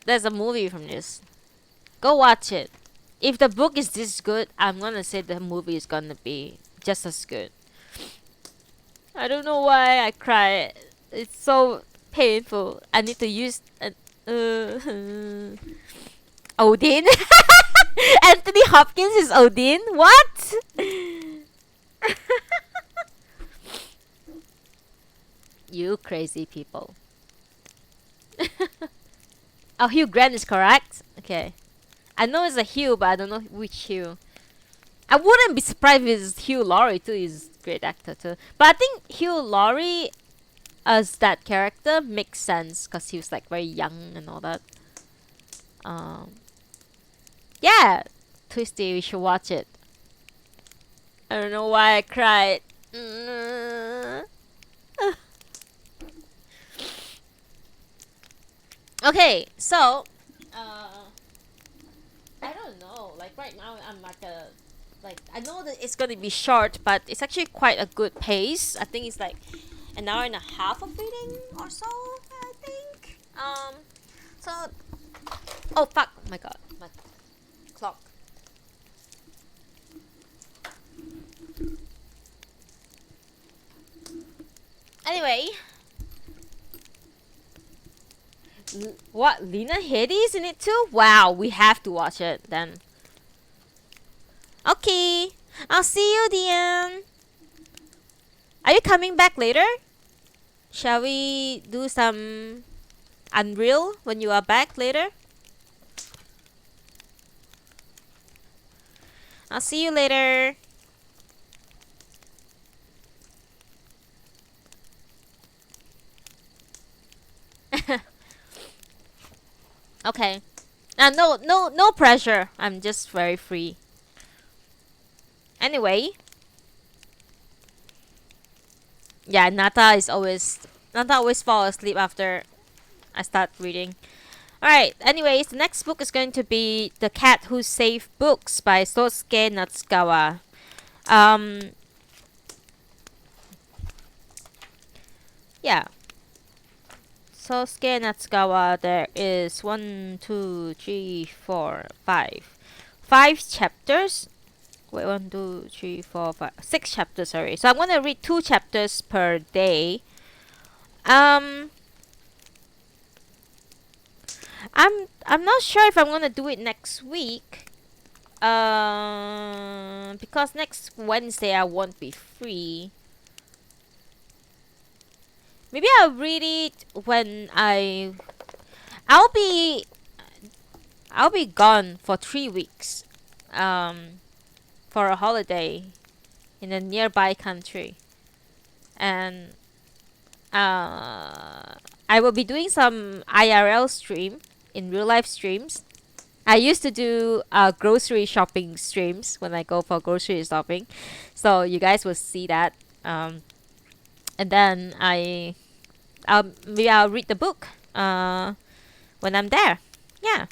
There's a movie from this. Go watch it. If the book is this good, I'm gonna say the movie is gonna be just as good. I don't know why I cry. It's so painful. I need to use Odin. Anthony Hopkins is Odin. What? You crazy people. Oh, Hugh Grant is correct. Okay, I know it's a Hugh, but I don't know which Hugh. I wouldn't be surprised if it's Hugh Laurie too. He's a great actor too. But I think Hugh Laurie as that character makes sense because he was like very young and all that. Um, yeah, Twisty, we should watch it. I don't know why I cried. Okay, so I don't know. Like right now, I'm like I know that it's gonna be short, but it's actually quite a good pace. I think it's like an hour and a half of reading or so. I think. So oh fuck! Oh my god, my clock. Anyway, what? Lena Headey's in it too? Wow, we have to watch it then. Okay, I'll see you, Diane. Are you coming back later? Shall we do some Unreal when you are back later? I'll see you later. Okay. No pressure. I'm just very free. Anyway, yeah, Nata always fall asleep after I start reading. Alright, anyways, the next book is going to be The Cat Who Saved Books by Sosuke Natsukawa. Yeah. Sosuke Natsukawa, there is 5 chapters. Wait, 1, 2, 3, 4, 5, 6 chapters, sorry. So I'm gonna read 2 chapters per day. I'm not sure if I'm gonna do it next week. Because next Wednesday I won't be free. Maybe I'll read it when I'll be gone for 3 weeks. For a holiday in a nearby country. And I will be doing some IRL stream in real life streams. I used to do grocery shopping streams when I go for grocery shopping, so you guys will see that. And then maybe I'll read the book when I'm there. Yeah.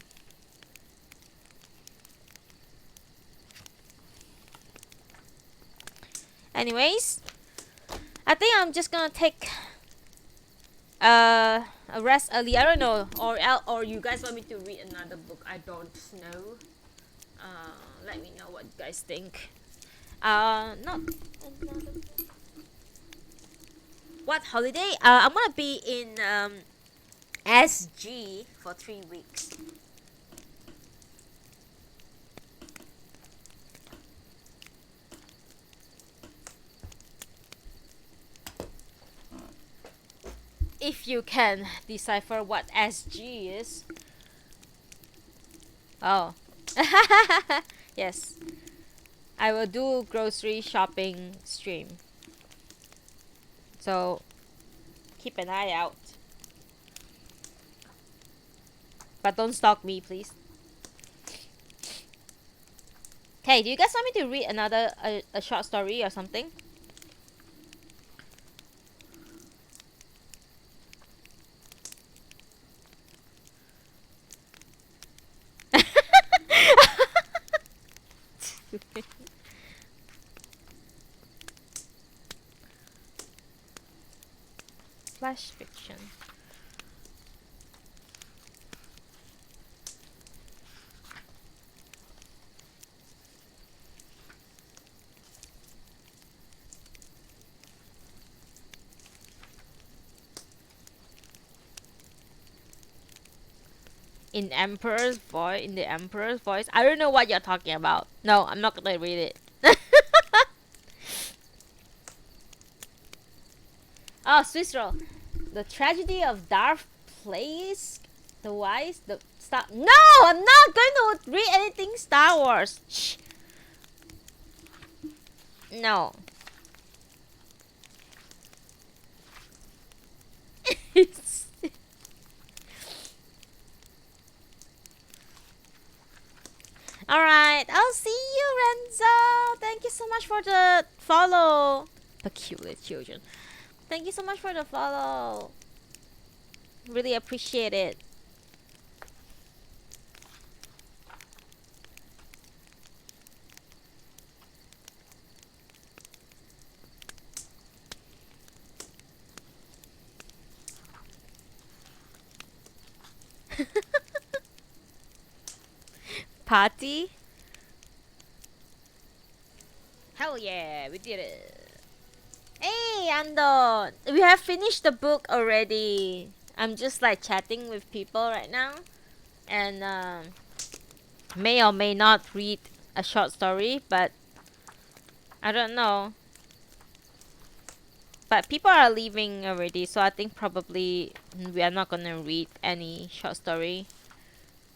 Anyways, I think I'm just gonna take a rest early. I don't know, or you guys want me to read another book? I don't know. Let me know what you guys think. Not another. What holiday? I'm gonna be in SG for 3 weeks. If you can decipher what SG is. Oh. Yes. I will do grocery shopping stream. So keep an eye out. But don't stalk me, please. Okay, do you guys want me to read another a short story or something? Flash fiction. in the emperor's voice. I don't know what you're talking about. No, I'm not gonna read it. Oh, Swiss roll. The tragedy of Darth Plagueis the Wise. The Star. No, I'm not going to read anything Star Wars. Shh. No. Alright, I'll see you, Renzo. Thank you so much for the follow. Peculiar children. Thank you so much for the follow. Really appreciate it. Party? Hell yeah, we did it. Hey, Ando, we have finished the book already. I'm just like chatting with people right now, and may or may not read a short story, but I don't know. But people are leaving already, so I think probably we are not gonna read any short story.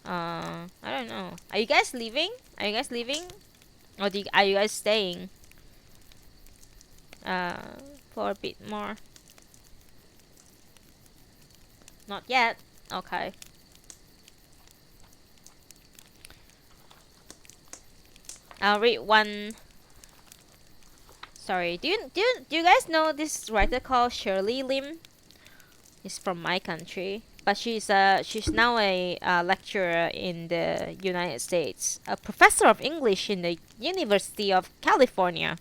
I don't know. Are you guys leaving? Are you guys leaving? Or are you guys staying? For a bit more. Not yet. Okay. I'll read one. Sorry. Do you guys know this writer called Shirley Lim? She's from my country, but she's now a lecturer in the United States, a professor of English in the University of California.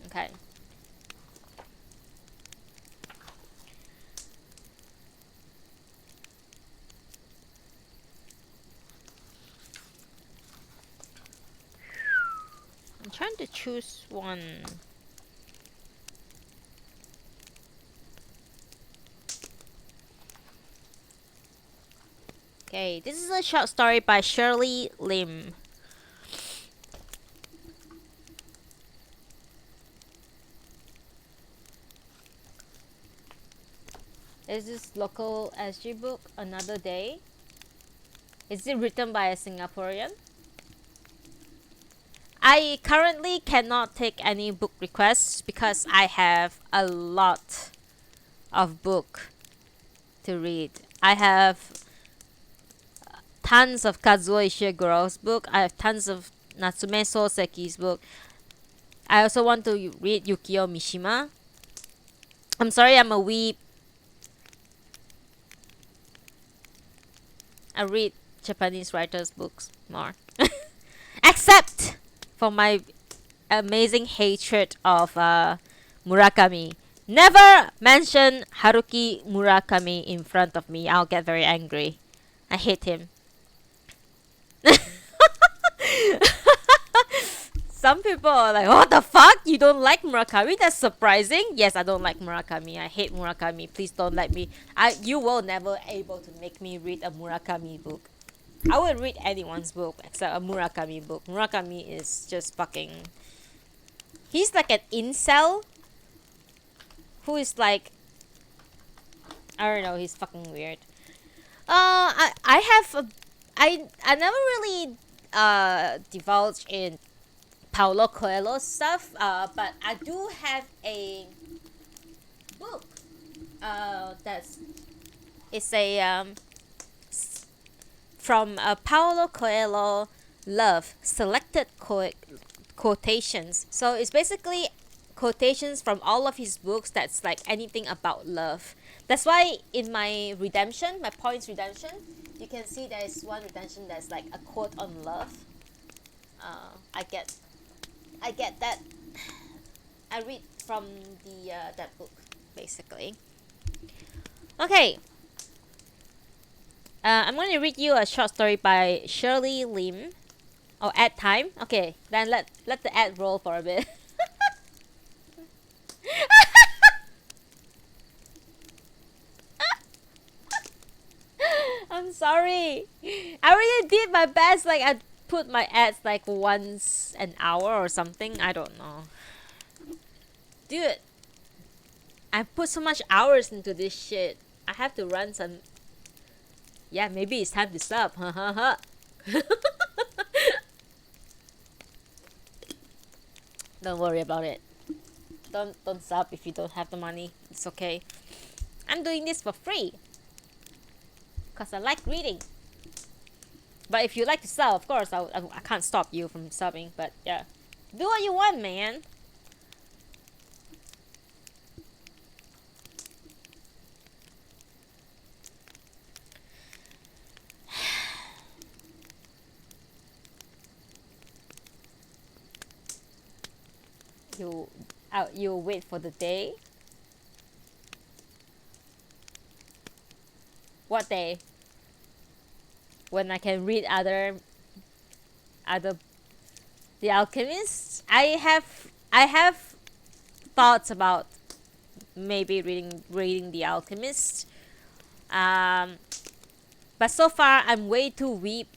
Okay. I'm trying to choose one. Okay, this is a short story by Shirley Lim. Is this local SG book, Another Day? Is it written by a Singaporean? I currently cannot take any book requests because I have a lot of book to read. I have tons of Kazuo Ishiguro's book. I have tons of Natsume Soseki's book. I also want to read Yukio Mishima. I'm sorry, I'm a weeb. I read Japanese writers' books more. Except for my amazing hatred of Murakami. Never mention Haruki Murakami in front of me. I'll get very angry. I hate him. Some people are like, what the fuck? You don't like Murakami? That's surprising. Yes, I don't like Murakami. I hate Murakami. Please don't let me. You will never able to make me read a Murakami book. I would read anyone's book except a Murakami book. Murakami is just fucking... He's like an incel who is like... I don't know, he's fucking weird. I have a... I never really divulged in Paulo Coelho stuff, but I do have a book that's... It's a... from Paulo Coelho Love, selected quotations. So it's basically quotations from all of his books that's like anything about love. That's why in my redemption, my points redemption, you can see there is one redemption that's like a quote on love. I get that. I read from the that book basically. Okay. I'm going to read you a short story by Shirley Lim. Oh, ad time? Okay, then let the ad roll for a bit. sorry. I really did my best. Like I put my ads like once an hour or something. I don't know. Dude, I put so much hours into this shit. I have to run some. Yeah, maybe it's time to stop. Ha ha ha. Don't worry about it. Don't stop if you don't have the money. It's okay. I'm doing this for free. Cause I like reading. But if you like to sell, of course, I can't stop you from subbing. But yeah, do what you want, man. You you wait for the day. What day? When I can read other The Alchemist. I have thoughts about maybe reading The Alchemist. Um, but so far I'm way too weak.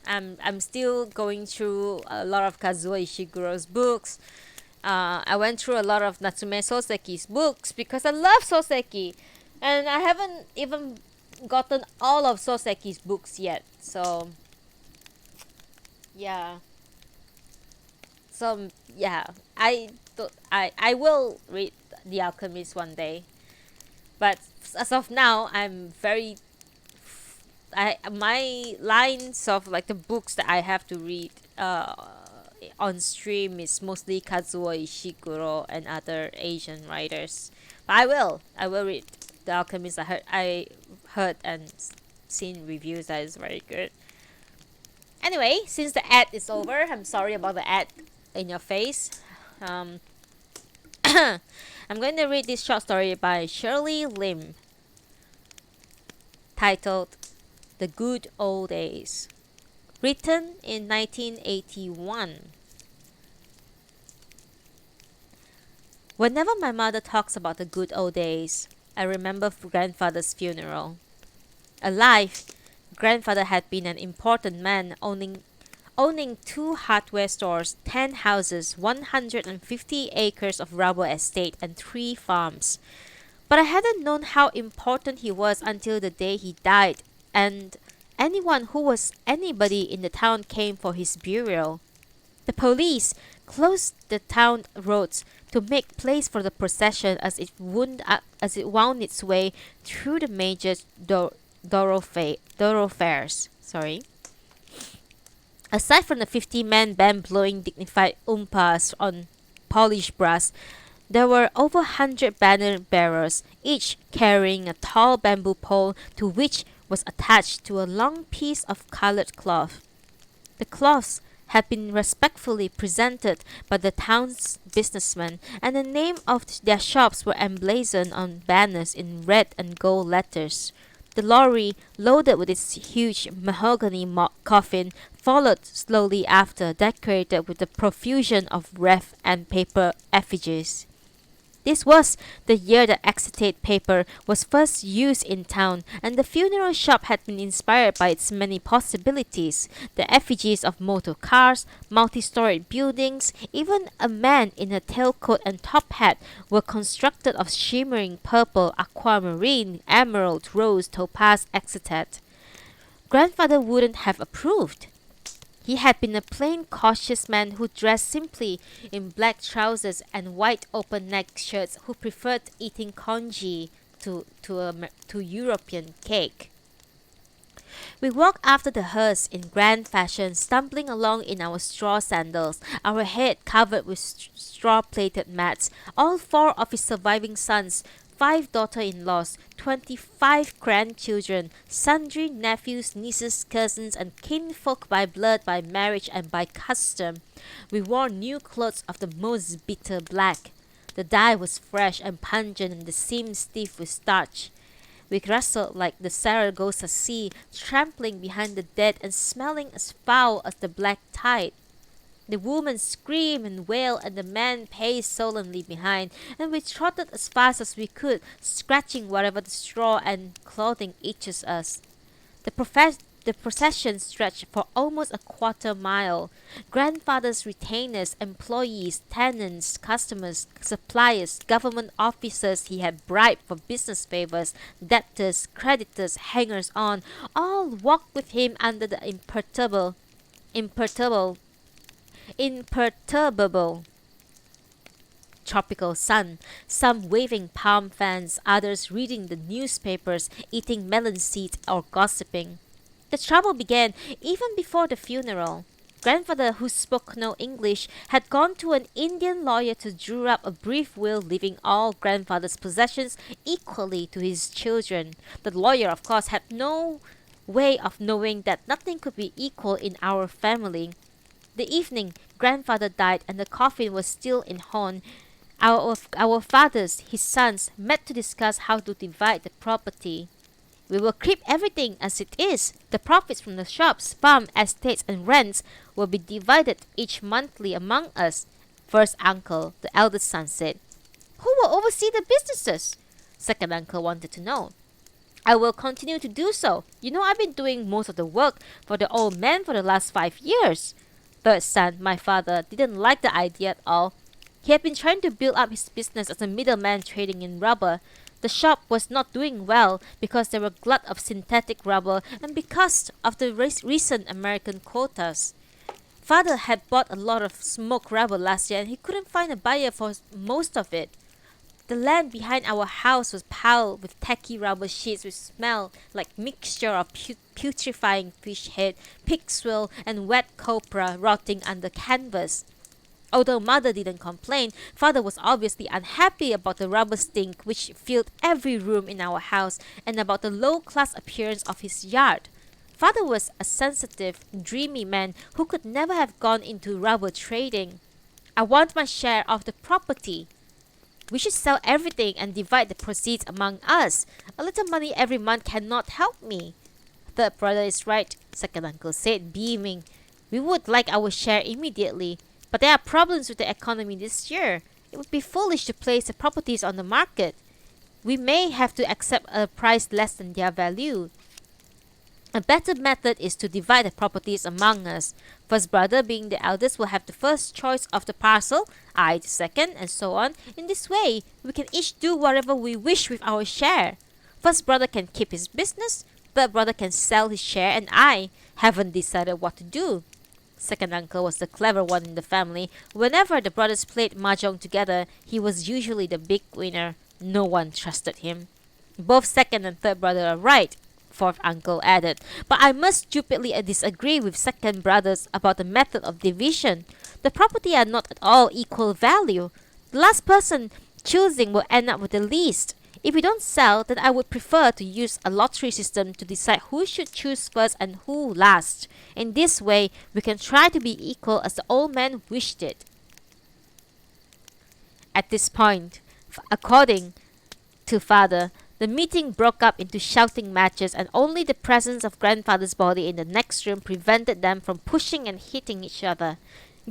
I'm still going through a lot of Kazuo Ishiguro's books. I went through a lot of Natsume Soseki's books because I love Soseki, and I haven't even gotten all of Soseki's books yet. So yeah, so yeah, I will read The Alchemist one day, but as of now, I'm very my lines of like the books that I have to read on stream is mostly Kazuo Ishiguro and other Asian writers. But I will read The Alchemist. I heard and seen reviews that is very good. Anyway, since the ad is over, I'm sorry about the ad in your face. Um, I'm going to read this short story by Shirley Lim titled The Good Old Days, written in 1981. Whenever my mother talks about the good old days, I remember grandfather's funeral. Alive, grandfather had been an important man owning two hardware stores, 10 houses, 150 acres of rubber estate, and 3 farms. But I hadn't known how important he was until the day he died, and anyone who was anybody in the town came for his burial. The police closed the town roads to make place for the procession as it wound its way through the major thoroughfares. Sorry. Aside from the 50-man band blowing dignified oompas on polished brass, there were over 100 banner bearers, each carrying a tall bamboo pole to which was attached to a long piece of colored cloth. The cloths had been respectfully presented by the town's businessmen, and the name of their shops were emblazoned on banners in red and gold letters. The lorry, loaded with its huge mahogany coffin, followed slowly after, decorated with a profusion of wreath and paper effigies. This was the year that acetate paper was first used in town, and the funeral shop had been inspired by its many possibilities. The effigies of motor cars, multi-storied buildings, even a man in a tailcoat and top hat were constructed of shimmering purple, aquamarine, emerald, rose, topaz, etc. Grandfather wouldn't have approved. He had been a plain, cautious man who dressed simply in black trousers and white open-neck shirts, who preferred eating congee to European cake. We walked after the hearse in grand fashion, stumbling along in our straw sandals, our head covered with straw-plaited mats. All 4 of his surviving sons, 5 daughter-in-laws, 25 grandchildren, sundry nephews, nieces, cousins, and kinfolk by blood, by marriage, and by custom. We wore new clothes of the most bitter black. The dye was fresh and pungent, and the seams stiff with starch. We wrestled like the Saragossa sea, trampling behind the dead and smelling as foul as the black tide. The woman screamed and wailed, and the man paced sullenly behind, and we trotted as fast as we could, scratching whatever the straw and clothing itches us. The procession stretched for almost a quarter mile. Grandfather's retainers, employees, tenants, customers, suppliers, government officers he had bribed for business favors, debtors, creditors, hangers-on, all walked with him under the imperturbable, imperturbable tropical sun, some waving palm fans, others reading the newspapers, eating melon seeds, or gossiping. The trouble began even before the funeral. Grandfather, who spoke no English, had gone to an Indian lawyer to draw up a brief will leaving all grandfather's possessions equally to his children. The lawyer, of course, had no way of knowing that nothing could be equal in our family. The evening grandfather died and the coffin was still in Hon, our fathers, his sons, met to discuss how to divide the property. We will keep everything as it is. The profits from the shops, farm, estates, and rents will be divided each monthly among us. First uncle, the eldest son, said. Who will oversee the businesses? Second uncle wanted to know. I will continue to do so. You know, I've been doing most of the work for the old man for the last 5 years. Third son, my father, didn't like the idea at all. He had been trying to build up his business as a middleman trading in rubber. The shop was not doing well because there were a glut of synthetic rubber and because of the recent American quotas. Father had bought a lot of smoked rubber last year and he couldn't find a buyer for most of it. The land behind our house was piled with tacky rubber sheets which smelled like mixture of putrefying fish head, pig swill, and wet copra rotting under canvas. Although mother didn't complain, father was obviously unhappy about the rubber stink which filled every room in our house and about the low-class appearance of his yard. Father was a sensitive, dreamy man who could never have gone into rubber trading. I want my share of the property. We should sell everything and divide the proceeds among us. A little money every month cannot help me. Third brother is right, second uncle said, beaming. We would like our share immediately. But there are problems with the economy this year. It would be foolish to place the properties on the market. We may have to accept a price less than their value. A better method is to divide the properties among us. First brother, being the eldest, will have the first choice of the parcel, I the second, and so on. In this way, we can each do whatever we wish with our share. First brother can keep his business, third brother can sell his share, and I haven't decided what to do. Second uncle was the clever one in the family. Whenever the brothers played mahjong together, he was usually the big winner. No one trusted him. Both second and third brother are right, fourth uncle added. But I must stupidly disagree with second brothers about the method of division. The property are not at all equal value. The last person choosing will end up with the least. If we don't sell, then I would prefer to use a lottery system to decide who should choose first and who last. In this way, we can try to be equal as the old man wished it. At this point, according to father, the meeting broke up into shouting matches and only the presence of grandfather's body in the next room prevented them from pushing and hitting each other.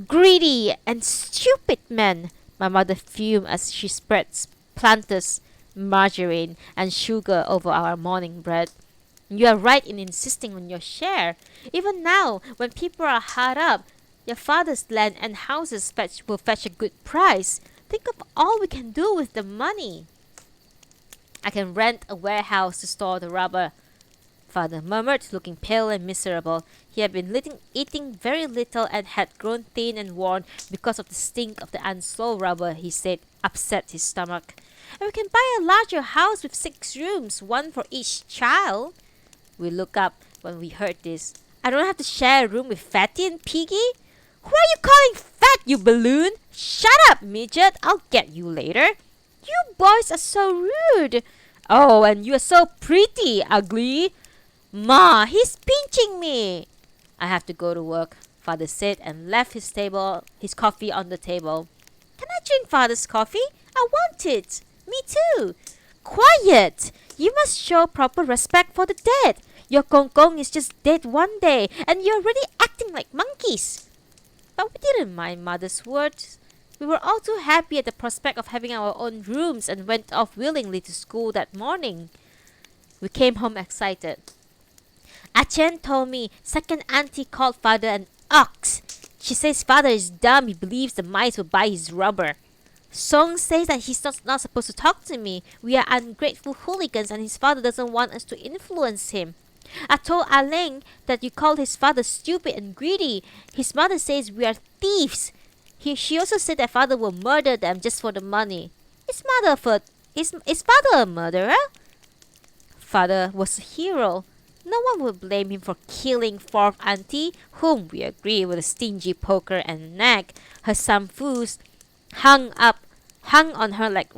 Greedy and stupid men, my mother fumed as she spread planters, margarine, and sugar over our morning bread. You are right in insisting on your share. Even now, when people are hard up, your father's land and houses will fetch a good price. Think of all we can do with the money. I can rent a warehouse to store the rubber, father murmured, looking pale and miserable. He had been eating very little and had grown thin and worn because of the stink of the unsold rubber, he said, upset his stomach. And we can buy a larger house with 6 rooms, one for each child. We looked up when we heard this. I don't have to share a room with Fatty and Piggy. Who are you calling fat, you balloon? Shut up, midget. I'll get you later. You boys are so rude. Oh, and you are so pretty, ugly. Ma, he's pinching me. I have to go to work, father said and left his coffee on the table. Can I drink father's coffee? I want it. Me too. Quiet! You must show proper respect for the dead. Your Kong Kong is just dead one day, and you're already acting like monkeys. But we didn't mind mother's words. We were all too happy at the prospect of having our own rooms and went off willingly to school that morning. We came home excited. Achen told me second auntie called father an ox. She says father is dumb. He believes the mice will buy his rubber. Song says that he's not supposed to talk to me. We are ungrateful hooligans and his father doesn't want us to influence him. I told Aleng that you called his father stupid and greedy. His mother says we are thieves. She also said that father will murder them just for the money. Is father a murderer? Father was a hero. No one would blame him for killing fourth auntie, whom we agree was a stingy poker and nag. Her some fools hung on her like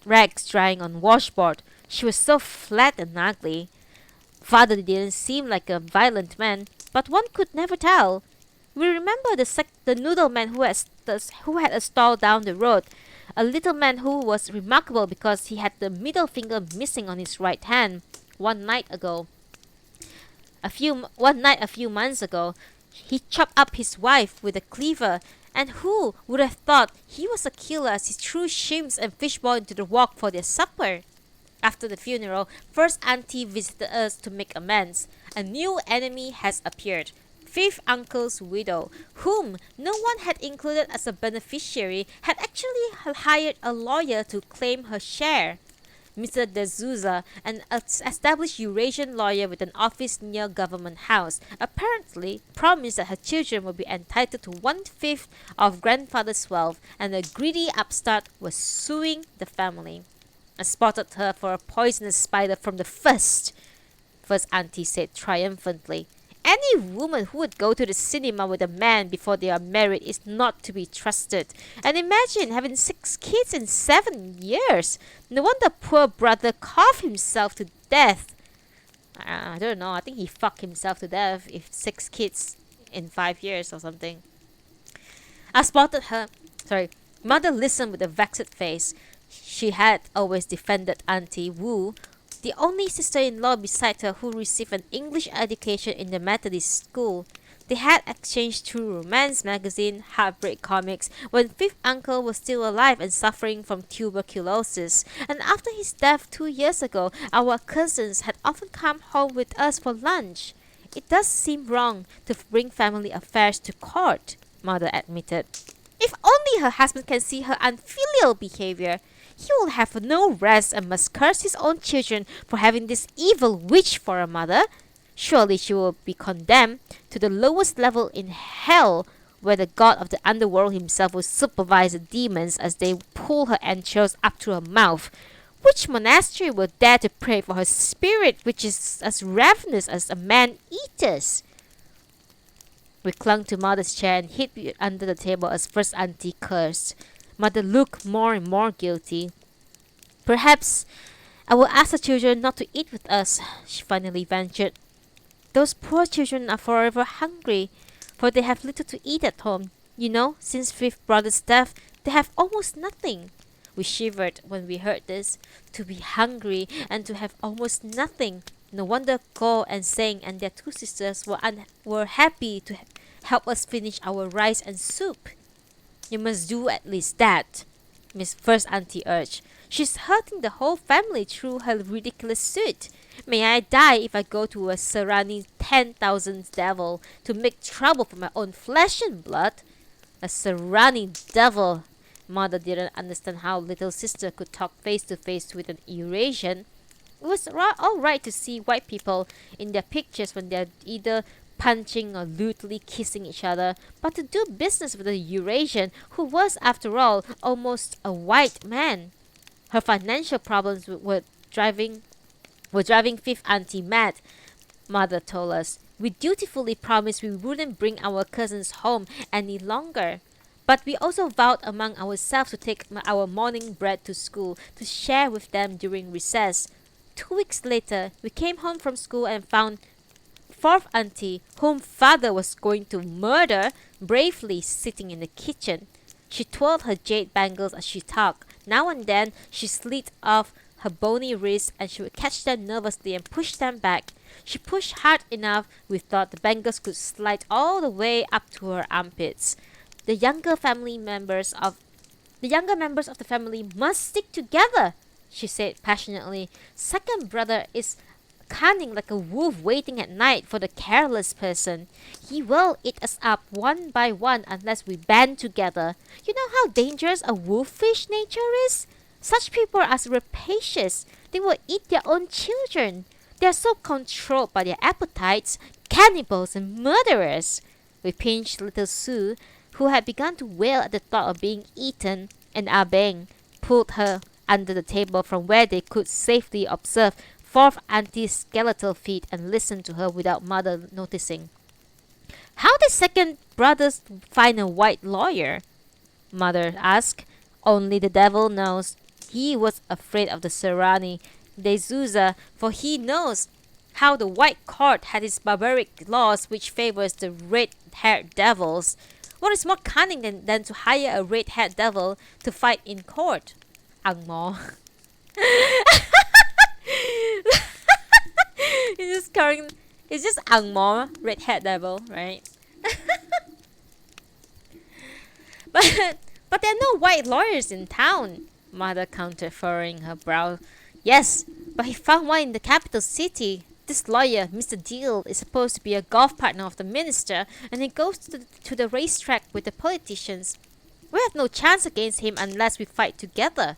rags drying on washboard. She was so flat and ugly. Father didn't seem like a violent man, but one could never tell. We remember the noodle man who had a stall down the road, a little man who was remarkable because he had the middle finger missing on his right hand. One night a few months ago, he chopped up his wife with a cleaver, and who would have thought he was a killer as he threw shrimps and fishball into the wok for their supper? After the funeral, first auntie visited us to make amends. A new enemy has appeared. Fifth uncle's widow, whom no one had included as a beneficiary, had actually hired a lawyer to claim her share. Mr. D'Souza, an established Eurasian lawyer with an office near Government House, apparently promised that her children would be entitled to 1/5 of grandfather's wealth, and the greedy upstart was suing the family. I spotted her for a poisonous spider from the first auntie said triumphantly. Any woman who would go to the cinema with a man before they are married is not to be trusted. And imagine having 6 kids in 7 years. No wonder poor brother coughed himself to death. I don't know. I think he fucked himself to death if 6 kids in 5 years or something. I spotted her. Mother listened with a vexed face. She had always defended Auntie Wu, the only sister-in-law beside her who received an English education in the Methodist school. They had exchanged through romance magazine, heartbreak comics, when fifth uncle was still alive and suffering from tuberculosis. And after his death 2 years ago, our cousins had often come home with us for lunch. It does seem wrong to bring family affairs to court, Mother admitted. If only her husband can see her unfilial behavior, he will have no rest and must curse his own children for having this evil witch for a mother. Surely she will be condemned to the lowest level in hell, where the god of the underworld himself will supervise the demons as they pull her entrails up to her mouth. Which monastery will dare to pray for her spirit, which is as ravenous as a man-eater's? We clung to Mother's chair and hid under the table as first auntie cursed. Mother looked more and more guilty. Perhaps I will ask the children not to eat with us, she finally ventured. Those poor children are forever hungry, for they have little to eat at home. You know, since fifth brother's death, they have almost nothing. We shivered when we heard this. To be hungry and to have almost nothing. No wonder Ko and Seng and their 2 sisters were happy to help us finish our rice and soup. You must do at least that, Miss First Auntie urged. She's hurting the whole family through her ridiculous suit. May I die if I go to a Serani 10,000 devil to make trouble for my own flesh and blood. A Serani devil. Mother didn't understand how little sister could talk face to face with an Eurasian. It was all right to see white people in their pictures when they're either punching or lewdly kissing each other, but to do business with a Eurasian who was, after all, almost a white man. Her financial problems were driving fifth auntie mad, Mother told us. We dutifully promised we wouldn't bring our cousins home any longer. But we also vowed among ourselves to take our morning bread to school to share with them during recess. 2 weeks later, we came home from school and found fourth auntie, whom father was going to murder, bravely sitting in the kitchen. She twirled her jade bangles as she talked. Now and then, she slid off her bony wrists and she would catch them nervously and push them back. She pushed hard enough, we thought the bangles could slide all the way up to her armpits. The younger members of the family must stick together, she said passionately. Second brother is cunning like a wolf waiting at night for the careless person. He will eat us up one by one unless we band together. You know how dangerous a wolfish nature is? Such people are rapacious. They will eat their own children. They are so controlled by their appetites, cannibals and murderers. We pinched little Sue, who had begun to wail at the thought of being eaten, and Ah Beng pulled her under the table from where they could safely observe fourth auntie's skeletal feet and listen to her without mother noticing. How did second brothers find a white lawyer? Mother asked. Only the devil knows. He was afraid of the Serrani de Souza, for he knows how the white court had its barbaric laws which favors the red-haired devils. What is more cunning than to hire a red-haired devil to fight in court? Ang mo. It's just Ang mo, red-haired devil, right? but but there are no white lawyers in town. Mother countered, furrowing her brow. Yes, but he found one in the capital city. This lawyer, Mr. Deal, is supposed to be a golf partner of the minister, and he goes to the racetrack with the politicians. We have no chance against him unless we fight together.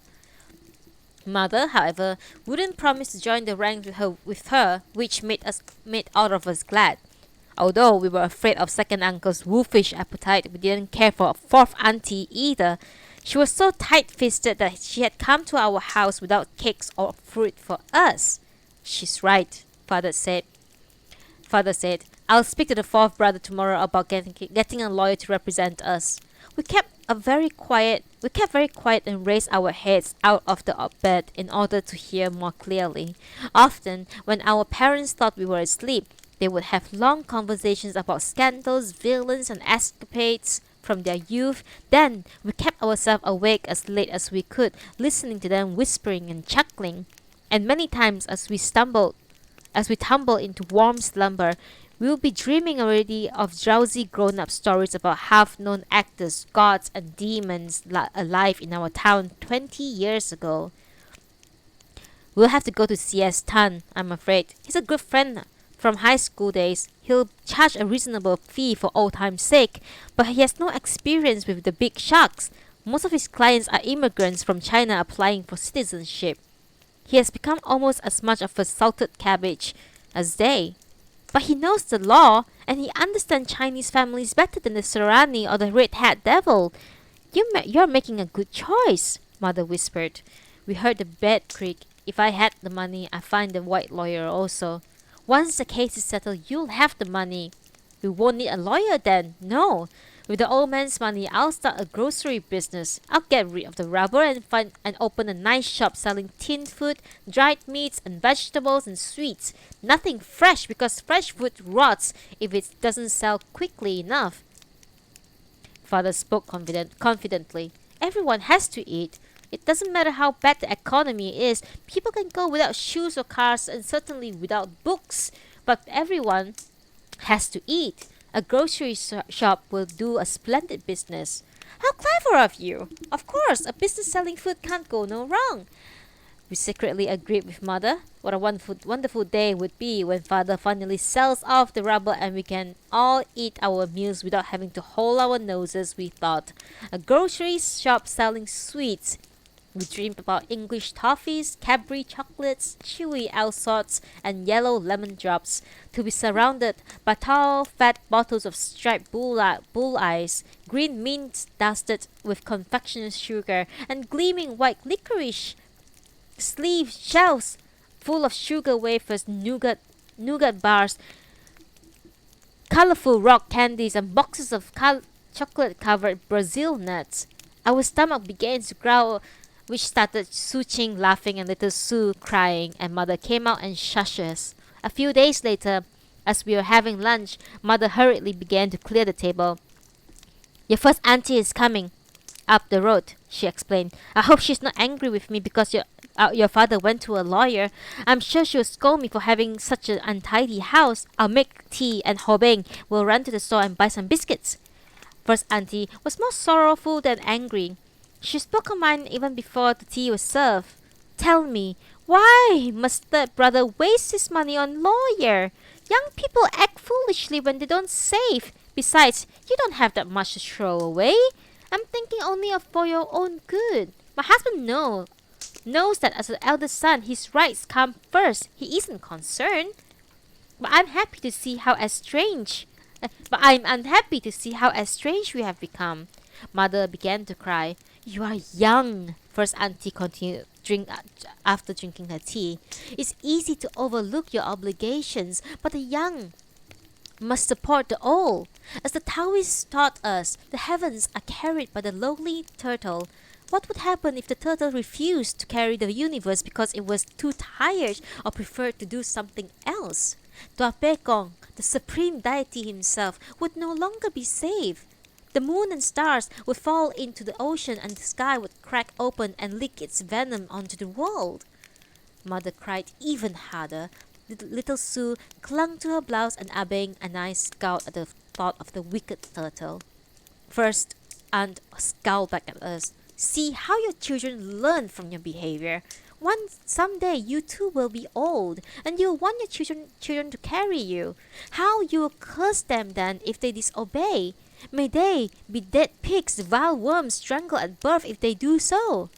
Mother, however, wouldn't promise to join the ranks with her, which made all of us glad. Although we were afraid of second uncle's wolfish appetite, we didn't care for fourth auntie either. She was so tight-fisted that she had come to our house without cakes or fruit for us. She's right, Father said. I'll speak to the fourth brother tomorrow about getting a lawyer to represent us. We kept very quiet and raised our heads out of the bed in order to hear more clearly. Often, when our parents thought we were asleep, they would have long conversations about scandals, villains, and escapades from their youth. Then we kept ourselves awake as late as we could, listening to them whispering and chuckling. And many times as we tumbled into warm slumber, we would be dreaming already of drowsy grown-up stories about half-known actors, gods, and demons alive in our town 20 years ago. We'll have to go to C.S. Tan, I'm afraid. He's a good friend from high school days. He'll charge a reasonable fee for old time's sake, but he has no experience with the big sharks. Most of his clients are immigrants from China applying for citizenship. He has become almost as much of a salted cabbage as they. But he knows the law, and he understands Chinese families better than the Serrani or the red-hat devil. You're making a good choice, Mother whispered. We heard the bed creak. If I had the money, I'd find the white lawyer also. Once the case is settled, you'll have the money. We won't need a lawyer then, no. With the old man's money, I'll start a grocery business. I'll get rid of the rubber and open a nice shop selling tinned food, dried meats and vegetables and sweets. Nothing fresh because fresh food rots if it doesn't sell quickly enough. Father spoke confidently. Everyone has to eat. It doesn't matter how bad the economy is. People can go without shoes or cars and certainly without books. But everyone has to eat. A grocery shop will do a splendid business. How clever of you! Of course, a business selling food can't go no wrong. We secretly agreed with Mother. What a wonderful day would be when Father finally sells off the rubber and we can all eat our meals without having to hold our noses, we thought. A grocery shop selling sweets. We dreamed about English toffees, Cadbury chocolates, chewy Alsots, and yellow lemon drops, to be surrounded by tall, fat bottles of striped bull eyes, green mint dusted with confectioner's sugar, and gleaming white licorice sleeve shelves full of sugar wafers, nougat bars, colorful rock candies, and boxes of chocolate-covered Brazil nuts. Our stomach began to growl, which started Suching laughing and little Sue crying, and Mother came out and shushed us. A few days later, as we were having lunch, Mother hurriedly began to clear the table. Your first auntie is coming up the road, she explained. I hope she's not angry with me because your father went to a lawyer. I'm sure she'll scold me for having such an untidy house. I'll make tea and Ho Beng will run to the store and buy some biscuits. First auntie was more sorrowful than angry. She spoke her mind even before the tea was served. Tell me, Why must the brother waste his money on lawyer? Young people act foolishly when they don't save. Besides, you don't have that much to throw away. I'm thinking only of for your own good. My husband knows that as the eldest son, his rights come first. He isn't concerned. But I'm happy to see how estranged. But I'm unhappy to see how estranged we have become. Mother began to cry. You are young, first auntie continued after drinking her tea. It's easy to overlook your obligations, but the young must support the old. As the Taoists taught us, the heavens are carried by the lowly turtle. What would happen if the turtle refused to carry the universe because it was too tired or preferred to do something else? Tua Pekong, the supreme deity himself, would no longer be saved. The moon and stars would fall into the ocean and the sky would crack open and leak its venom onto the world. Mother cried even harder. Little Sue clung to her blouse and Abeng and I scowled at the thought of the wicked turtle. First, Aunt scowled back at us. See how your children learn from your behavior. Someday you too will be old, and you'll want your children to carry you. How you'll curse them then if they disobey. May they be dead pigs, vile worms, strangled at birth if they do so.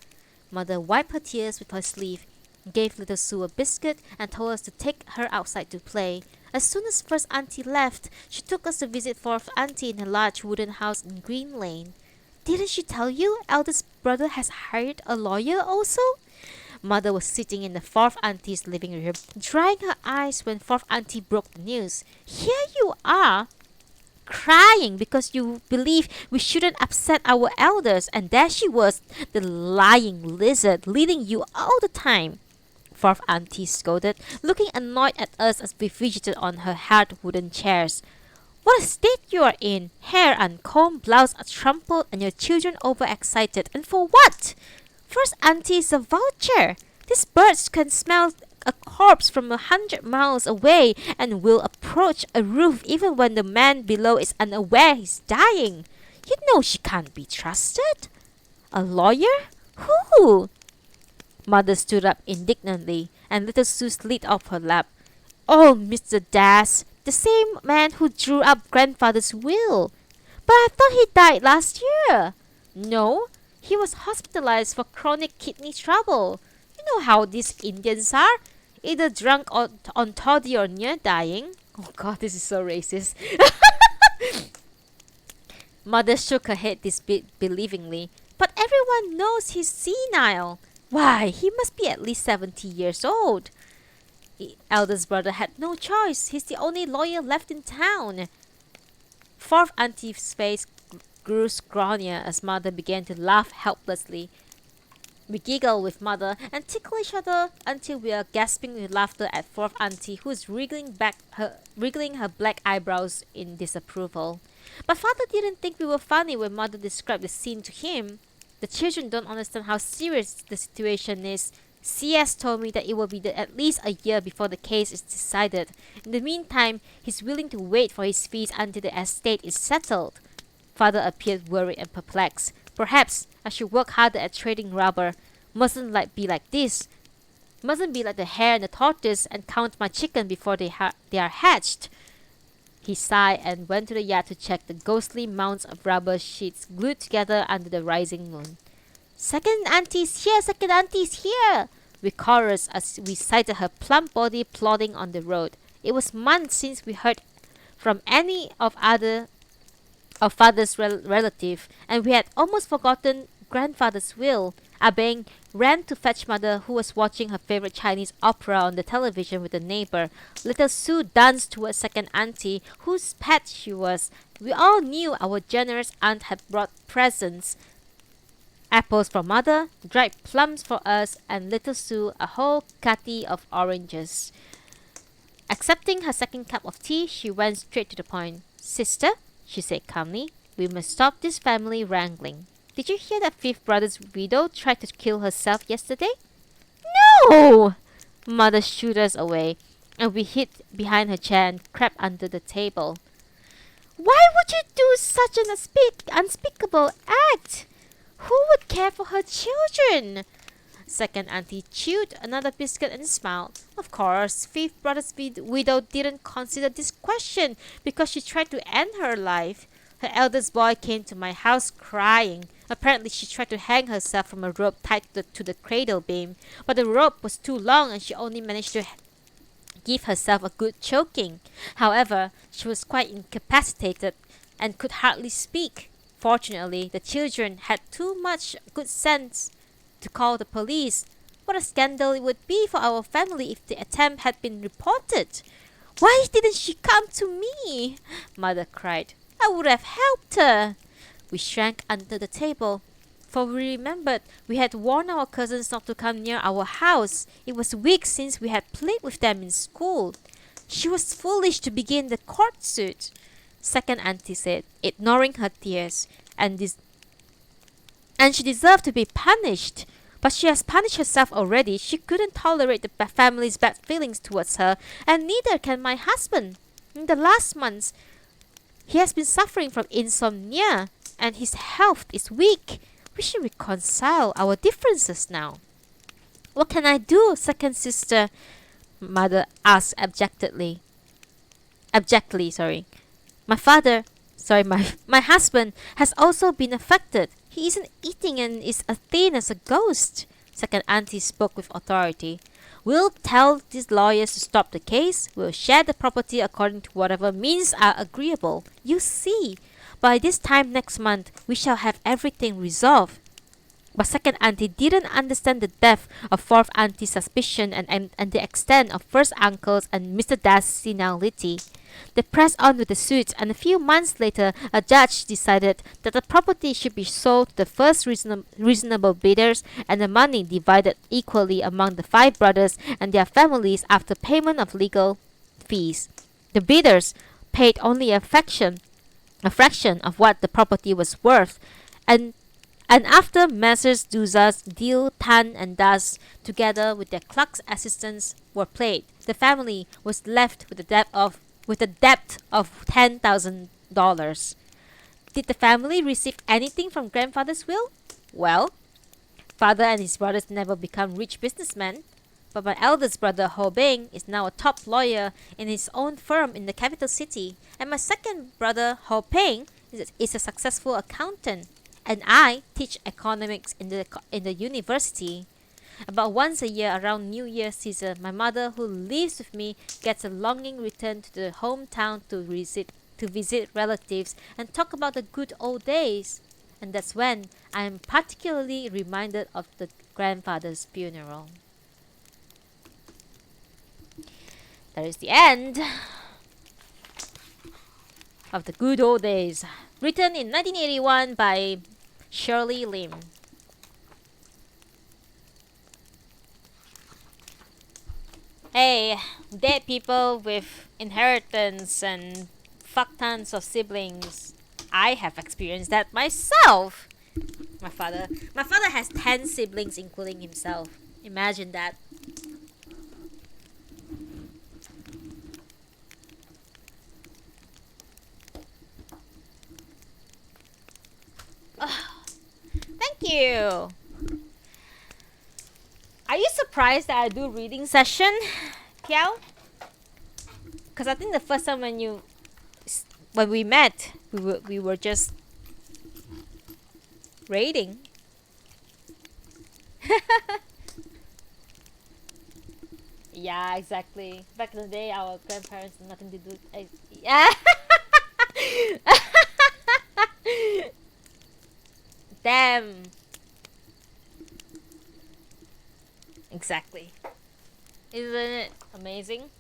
Mother wiped her tears with her sleeve, gave little Sue a biscuit, and told us to take her outside to play. As soon as first auntie left, she took us to visit fourth auntie in her large wooden house in Green Lane. Didn't she tell you eldest brother has hired a lawyer also? Mother was sitting in the fourth auntie's living room, drying her eyes when fourth auntie broke the news. Here you are, crying because you believe we shouldn't upset our elders, and there she was, the lying lizard, leading you all the time. Fourth auntie scolded, looking annoyed at us as we fidgeted on her hard wooden chairs. What a state you are in! Hair uncombed, blouse untrampled, and your children overexcited. And for what? First auntie is a vulture. These birds can smell a corpse from 100 miles away and will approach a roof even when the man below is unaware he's dying. You know she can't be trusted. A lawyer? Who? Mother stood up indignantly, and little Sue slid off her lap. Oh, Mr. Das, the same man who drew up grandfather's will. But I thought he died last year. No, he was hospitalized for chronic kidney trouble. You know how these Indians are, either drunk or on toddy or near dying. Oh God, this is so racist. Mother shook her head disbelievingly. But everyone knows he's senile. Why, he must be at least 70 years old. The eldest brother had no choice. He's the only lawyer left in town. Fourth auntie's face grew scrawnier as Mother began to laugh helplessly. We giggle with Mother and tickle each other until we are gasping with laughter at fourth auntie, who is wriggling her black eyebrows in disapproval. But Father didn't think we were funny when Mother described the scene to him. The children don't understand how serious the situation is. CS told me that it will be at least a year before the case is decided. In the meantime, he's willing to wait for his fees until the estate is settled. Father appeared worried and perplexed. Perhaps I should work harder at trading rubber. Mustn't be like this. Mustn't be like the hare and the tortoise and count my chicken before they are hatched. He sighed and went to the yard to check the ghostly mounds of rubber sheets glued together under the rising moon. Second auntie's here! Second auntie's here! We chorused as we sighted her plump body plodding on the road. It was months since we heard from any of Father's relative, and we had almost forgotten grandfather's will. Abeng ran to fetch Mother, who was watching her favorite Chinese opera on the television with a neighbor. Little Sue danced towards second auntie, whose pet she was. We all knew our generous aunt had brought presents. Apples for Mother, dried plums for us, and little Sue a whole cutty of oranges. Accepting her second cup of tea, she went straight to the point. Sister, she said calmly, we must stop this family wrangling. Did you hear that fifth brother's widow tried to kill herself yesterday? No! Mother shooed us away, and we hid behind her chair and crept under the table. Why would you do such an unspeakable act? Who would care for her children? Second auntie chewed another biscuit and smiled. Of course, fifth brother's widow didn't consider this question because she tried to end her life. Her eldest boy came to my house crying. Apparently, she tried to hang herself from a rope tied to the cradle beam, but the rope was too long and she only managed to give herself a good choking. However, she was quite incapacitated and could hardly speak. Fortunately, the children had too much good sense to call the police. What a scandal it would be for our family if the attempt had been reported. Why didn't she come to me? Mother cried. I would have helped her. We shrank under the table, for we remembered we had warned our cousins not to come near our house. It was weeks since we had played with them in school. She was foolish to begin the court suit, second auntie said, ignoring her tears, and she deserved to be punished. But she has punished herself already. She couldn't tolerate the family's bad feelings towards her, and neither can my husband. In the last months, he has been suffering from insomnia, and his health is weak. We should reconcile our differences now. What can I do, second sister? Mother asked abjectly, sorry. My husband has also been affected. He isn't eating and is as thin as a ghost. Second auntie spoke with authority. We'll tell these lawyers to stop the case. We'll share the property according to whatever means are agreeable. You see, by this time next month, we shall have everything resolved. But second auntie didn't understand the depth of fourth auntie's suspicion and the extent of first uncle's and Mr. Da's senility. They pressed on with the suit, and a few months later, a judge decided that the property should be sold to the first reasonable bidders and the money divided equally among the five brothers and their families after payment of legal fees. The bidders paid only a fraction of what the property was worth, and after Messrs. Duzas, Deal, Tan, and Das, together with their clerk's assistants, were paid, the family was left with a debt of $10,000. Did the family receive anything from grandfather's will? Well, father and his brothers never become rich businessmen, but my eldest brother Ho Bing is now a top lawyer in his own firm in the capital city, and my second brother Ho Peng is a successful accountant, and I teach economics in the university. About once a year around New Year's season, my mother, who lives with me, gets a longing return to the hometown to visit relatives and talk about the good old days. And that's when I am particularly reminded of the grandfather's funeral. That is the end of the good old days, written in 1981 by Shirley Lim. Hey, dead people with inheritance and fuck tons of siblings. I have experienced that myself. My father has 10 siblings including himself. Imagine that. Thank you. Are you surprised that I do reading session, Piao? Because I think the first time when we met, we were just reading. Yeah, exactly. Back in the day, our grandparents had nothing to do. Yeah. Damn. Exactly. Isn't it amazing?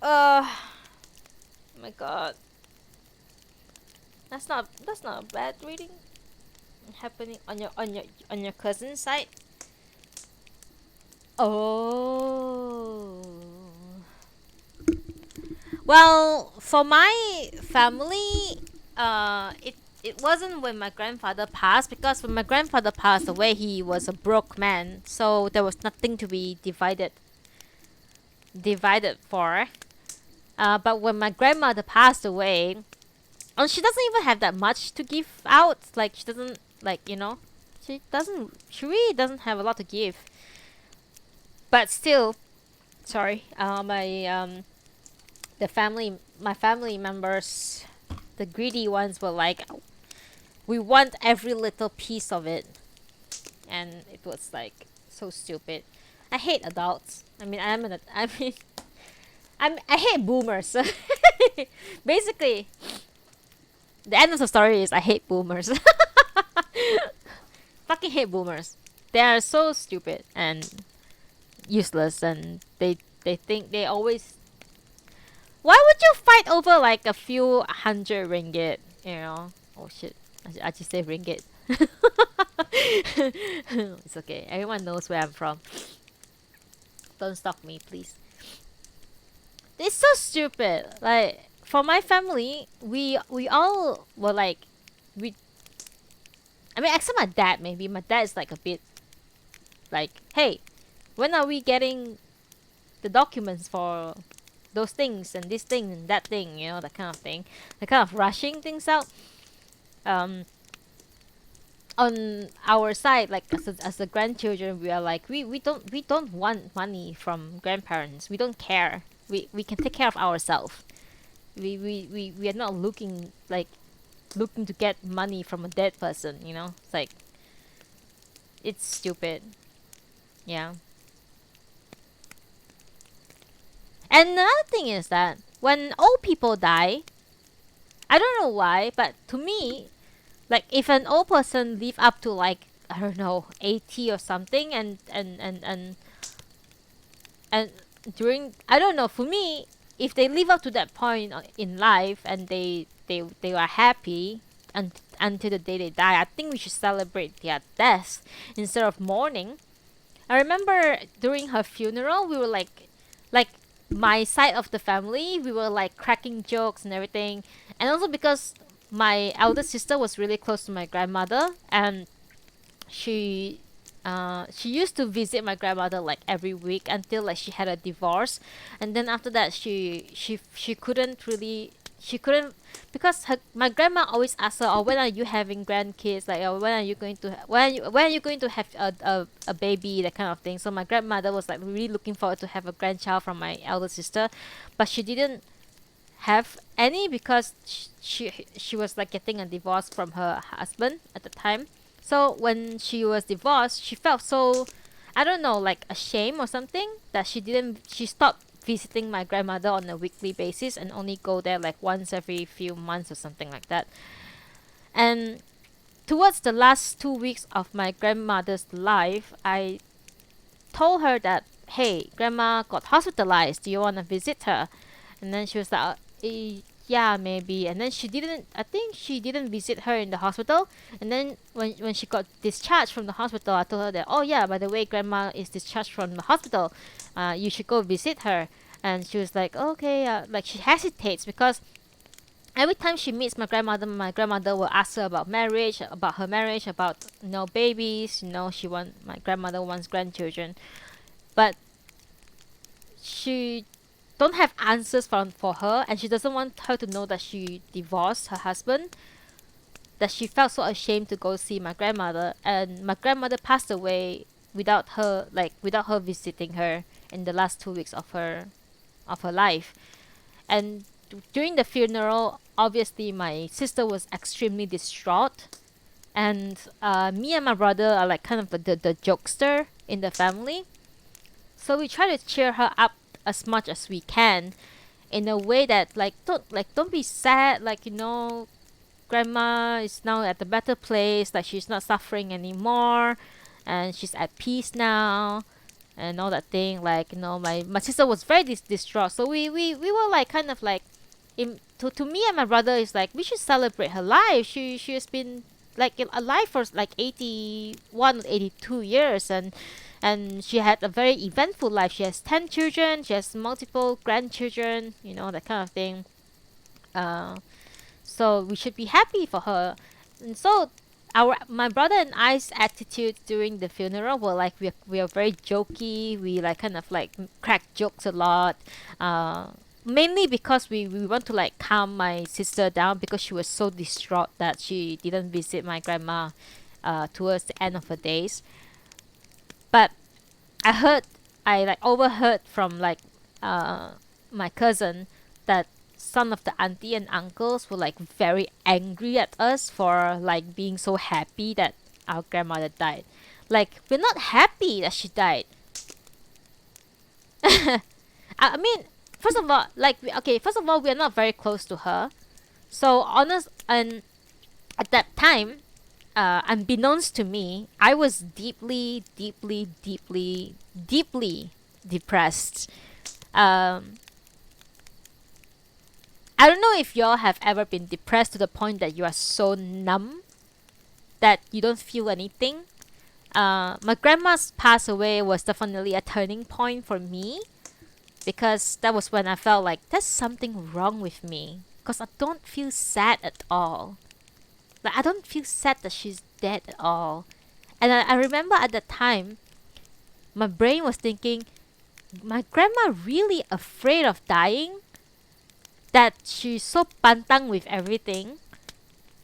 Oh my god. That's not a bad reading happening on your cousin's side. Oh. Well, for my family, it wasn't when my grandfather passed, because when my grandfather passed away, he was a broke man, so there was nothing to be divided for. But when my grandmother passed away, and she doesn't even have that much to give out. Like she doesn't like she doesn't. She really doesn't have a lot to give. But still, sorry. My family members, the greedy ones, were like, we want every little piece of it, and it was like so stupid. I hate adults. I mean, I hate boomers. Basically, the end of the story is I hate boomers. Fucking hate boomers. They are so stupid and useless, and they think they always. Why would you fight over like a few hundred ringgit? You know? Oh shit! I just say ringgit. It's okay. Everyone knows where I'm from. Don't stalk me, please. It's so stupid. Like for my family, we all were like, we. I mean, except my dad. Maybe my dad is like a bit like, hey, when are we getting the documents for those things and this thing and that thing? You know, that kind of thing. The kind of rushing things out. Um, on our side, like as the grandchildren, we are like we don't want money from grandparents. We don't care. We can take care of ourselves. We are not looking to get money from a dead person. You know, it's like it's stupid. Yeah. And another thing is that when old people die, I don't know why, but to me, like if an old person live up to like I don't know 80 or something, and during I don't know, for me, if they live up to that point in life and they are happy until the day they die, I think we should celebrate their death instead of mourning. I remember during her funeral, we were like my side of the family, we were like cracking jokes and everything, and also because my elder sister was really close to my grandmother, and she she used to visit my grandmother like every week until like she had a divorce, and then after that she couldn't really she couldn't because my grandma always asked her, oh, when are you having grandkids, like, oh, when are you going to when are you going to have a baby, that kind of thing. So my grandmother was like really looking forward to have a grandchild from my elder sister, but she didn't have any because she was like getting a divorce from her husband at the time. So when she was divorced, she felt so, I don't know, like ashamed or something, that she stopped visiting my grandmother on a weekly basis and only go there like once every few months or something like that. And towards the last 2 weeks of my grandmother's life, I told her that, hey, grandma got hospitalized. Do you want to visit her? And then she was like, yeah, maybe. And then I think she didn't visit her in the hospital. And then when she got discharged from the hospital, I told her that, oh yeah, by the way, grandma is discharged from the hospital. You should go visit her. And she was like, okay, like she hesitates because every time she meets my grandmother will ask her about marriage, about her marriage, about babies. My grandmother wants grandchildren, but she don't have answers for her, and she doesn't want her to know that she divorced her husband, that she felt so ashamed to go see my grandmother, and my grandmother passed away without her visiting her in the last 2 weeks of her life. And during the funeral, obviously my sister was extremely distraught, and me and my brother are like kind of the jokester in the family, so we try to cheer her up as much as we can in a way that don't be sad, grandma is now at a better place, like she's not suffering anymore and she's at peace now and all that thing. My sister was very distraught, so we were like kind of like to me and my brother is like, we should celebrate her life. She has been like alive for like 81 or 82 years, and she had a very eventful life. She has 10 children, she has multiple grandchildren, that kind of thing. So we should be happy for her. And so my brother and I's attitude during the funeral were like, we are very jokey. We like kind of like crack jokes a lot. mainly because we want to like calm my sister down because she was so distraught that she didn't visit my grandma towards the end of her days. But I heard, I like overheard from like uh, my cousin that some of the auntie and uncles were like very angry at us for like being so happy that our grandmother died. Like, we're not happy that she died. I mean, first of all, like, okay, first of all, we're not very close to her. So, honest, and at that time, unbeknownst to me, I was deeply, deeply, deeply, deeply depressed. Um, I don't know if y'all have ever been depressed to the point that you are so numb that you don't feel anything. My grandma's pass away was definitely a turning point for me because that was when I felt like there's something wrong with me because I don't feel sad at all. Like, I don't feel sad that she's dead at all. And I remember at the time, my brain was thinking, my grandma really afraid of dying? That she's so pantang with everything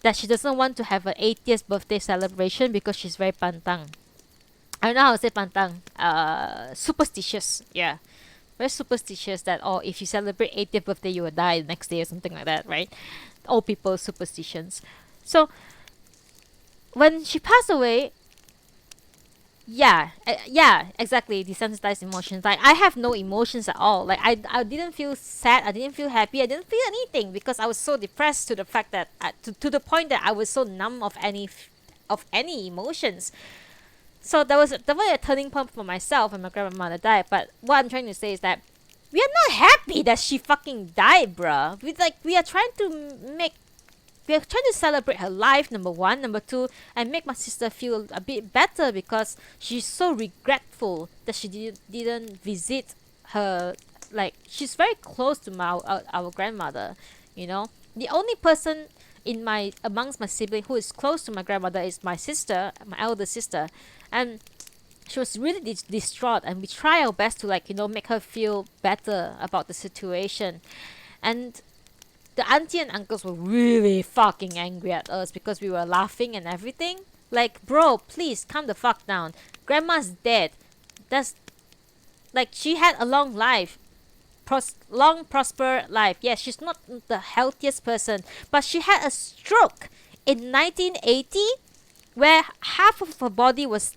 that she doesn't want to have an 80th birthday celebration because she's very pantang. I don't know how to say pantang. Superstitious. Yeah. Very superstitious that, oh, if you celebrate 80th birthday, you will die the next day or something like that, right? Old people superstitions. So when she passed away, yeah, exactly, desensitized emotions. Like, I have no emotions at all. Like, I didn't feel sad, I didn't feel happy, I didn't feel anything because I was so depressed to the fact that to the point that I was so numb of any emotions. So that was definitely a turning point for myself when my grandmother died. But what I'm trying to say is that we are not happy that she fucking died, bruh. We are trying to make, we are trying to celebrate her life, number one. Number two, and make my sister feel a bit better because she's so regretful that she didn't visit her. Like, she's very close to our grandmother, you know. The only person in my amongst my sibling who is close to my grandmother is my sister, my elder sister, and she was really distraught, and we try our best to, like, make her feel better about the situation. And the auntie and uncles were really fucking angry at us because we were laughing and everything. Like, bro, please calm the fuck down. Grandma's dead. That's like, she had a long life. Long prosper life. Yes, she's not the healthiest person, but she had a stroke in 1980 where half of her body was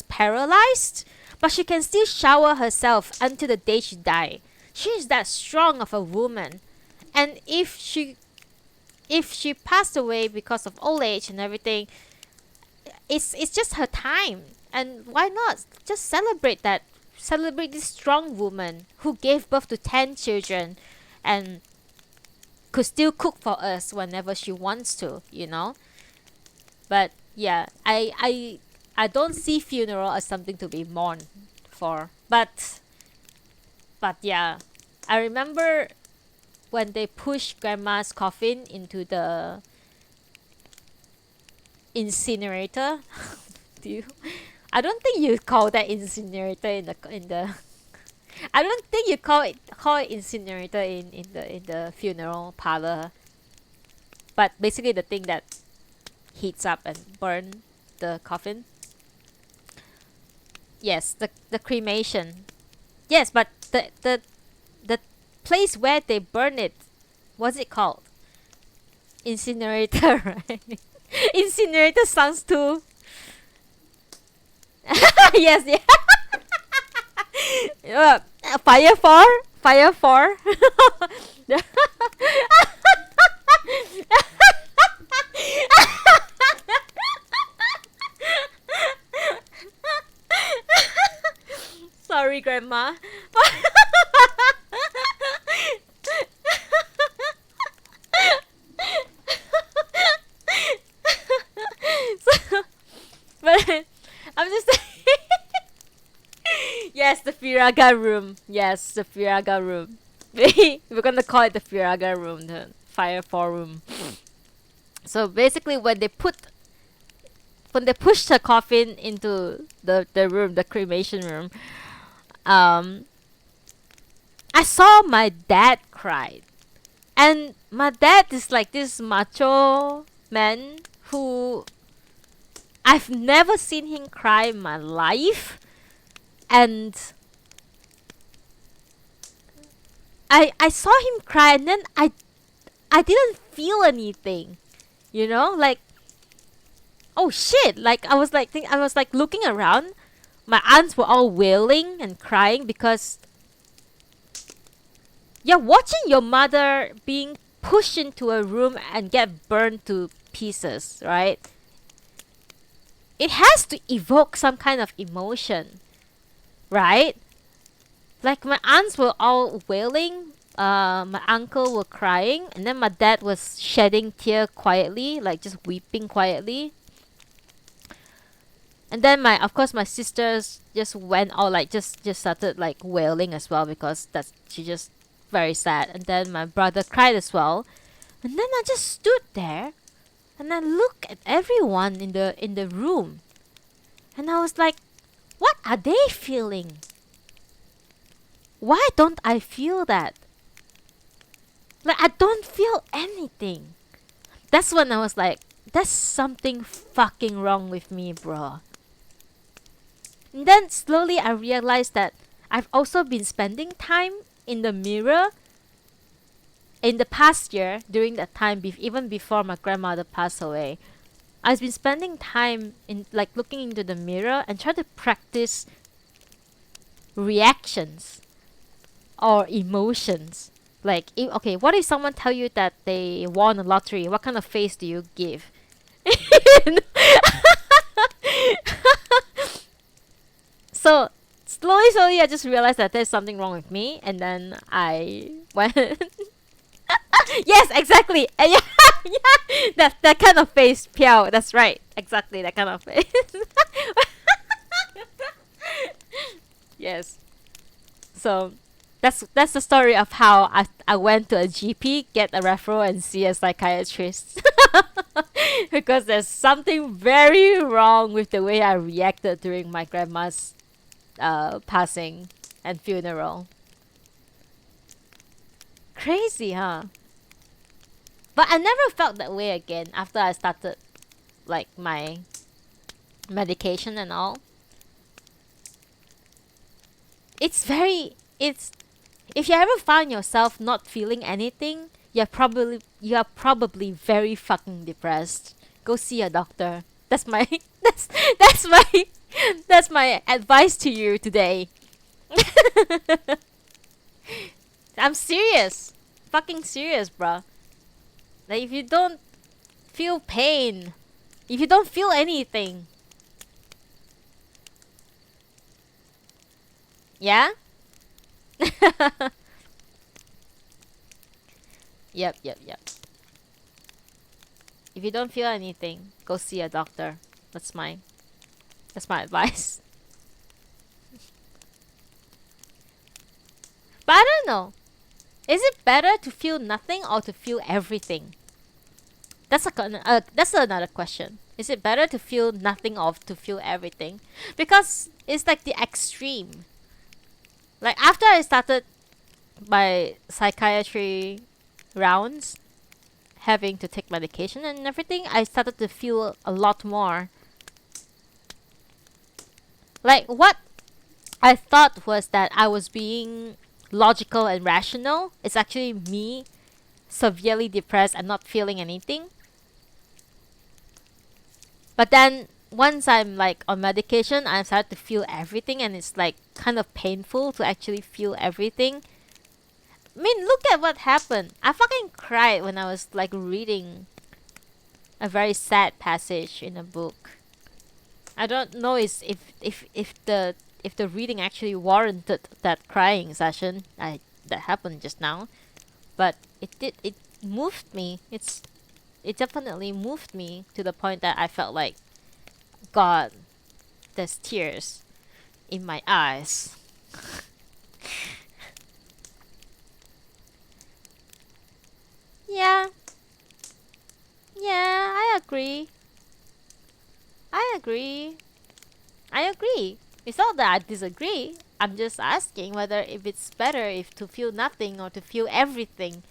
paralyzed, but she can still shower herself until the day she died. She is that strong of a woman. And if she passed away because of old age and everything, it's just her time. And why not just celebrate that? Celebrate this strong woman who gave birth to 10 children and could still cook for us whenever she wants to. But yeah, I don't see funeral as something to be mourned for. But yeah, I remember when they pushed grandma's coffin into the incinerator. Do you? I don't think you call that incinerator in the. I don't think you call it incinerator in the funeral parlor. But basically, the thing that heats up and burn the coffin. Yes, the cremation. Yes, but the place where they burn it, what's it called? Incinerator, right? Incinerator sounds too. Yes, yeah. Fire for. Sorry, grandma. So, but I'm just saying. Yes, the Firaga room. Yes, the Firaga room. We're gonna call it the Firaga room, the fire forum. So basically, when they pushed her coffin into the room, the cremation room, um, I saw my dad cry. And my dad is like this macho man who I've never seen him cry in my life. And I saw him cry, and then I didn't feel anything. You know, like, oh shit, like I was like looking around. My aunts were all wailing and crying because you're watching your mother being pushed into a room and get burned to pieces, right? It has to evoke some kind of emotion, right? Like my aunts were all wailing, my uncle were crying, and then my dad was shedding tear quietly, like just weeping quietly. And then my of course my sisters just went all like just started like wailing as well because that's she just very sad. And then my brother cried as well. And then I just stood there and I looked at everyone in the room. And I was like, what are they feeling? Why don't I feel that? Like I don't feel anything. That's when I was like, there's something fucking wrong with me, bro. And then slowly I realized that I've also been spending time in the mirror in the past year during that time even before my grandmother passed away. I've been spending time in like looking into the mirror and try to practice reactions or emotions. Like, okay, what if someone tell you that they won a lottery? What kind of face do you give? So slowly, I just realized that there's something wrong with me, and then I went. Yes, exactly. Yeah, yeah. That kind of face, Piao. That's right. Exactly that kind of face. Yes. So that's the story of how I went to a GP, get a referral, and see a psychiatrist. Because there's something very wrong with the way I reacted during my grandma's passing and funeral. Crazy, huh? But I never felt that way again after I started like my medication and all. It's if you ever find yourself not feeling anything, you are probably very fucking depressed. Go see a doctor. That's my that's my that's my advice to you today. I'm serious. Fucking serious, bruh. Like if you don't feel pain, if you don't feel anything. Yeah? Yep. If you don't feel anything, go see a doctor. That's my advice. But I don't know. Is it better to feel nothing or to feel everything? That's another question. Is it better to feel nothing or to feel everything? Because it's like the extreme. Like after I started my psychiatry rounds, having to take medication and everything, I started to feel a lot more. Like what I thought was that I was being logical and rational. It's actually me severely depressed and not feeling anything. But then once I'm like on medication, I start to feel everything, and it's like kind of painful to actually feel everything. I mean, look at what happened. I fucking cried when I was like reading a very sad passage in a book. I don't know if the reading actually warranted that crying session that happened just now, but it moved me. It definitely moved me to the point that I felt like, God, there's tears in my eyes. Yeah, yeah, I agree. I agree. I agree. It's not that I disagree. I'm just asking whether if it's better if to feel nothing or to feel everything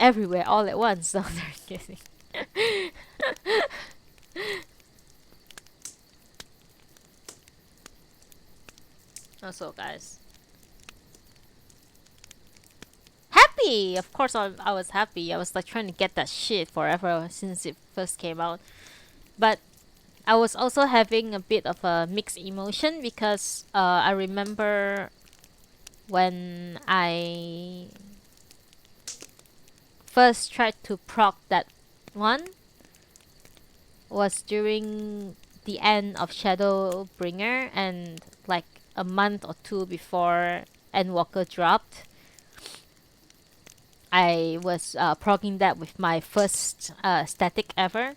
everywhere all at once. No, they're kidding. Also, guys, happy. Of course, I was happy. I was like trying to get that shit forever since it first came out. But I was also having a bit of a mixed emotion because I remember when I first tried to proc that one was during the end of Shadowbringer and like a month or two before Endwalker dropped. I was progging that with my first static ever,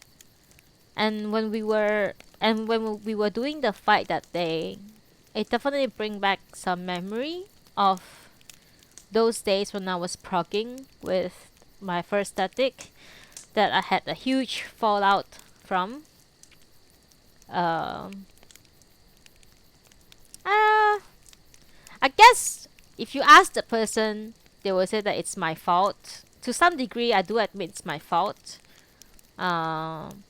and when we were doing the fight that day, it definitely bring back some memory of those days when I was progging with my first static that I had a huge fallout from. Um, uh, I guess if you ask the person, they will say that it's my fault. To some degree, I do admit it's my fault. Um,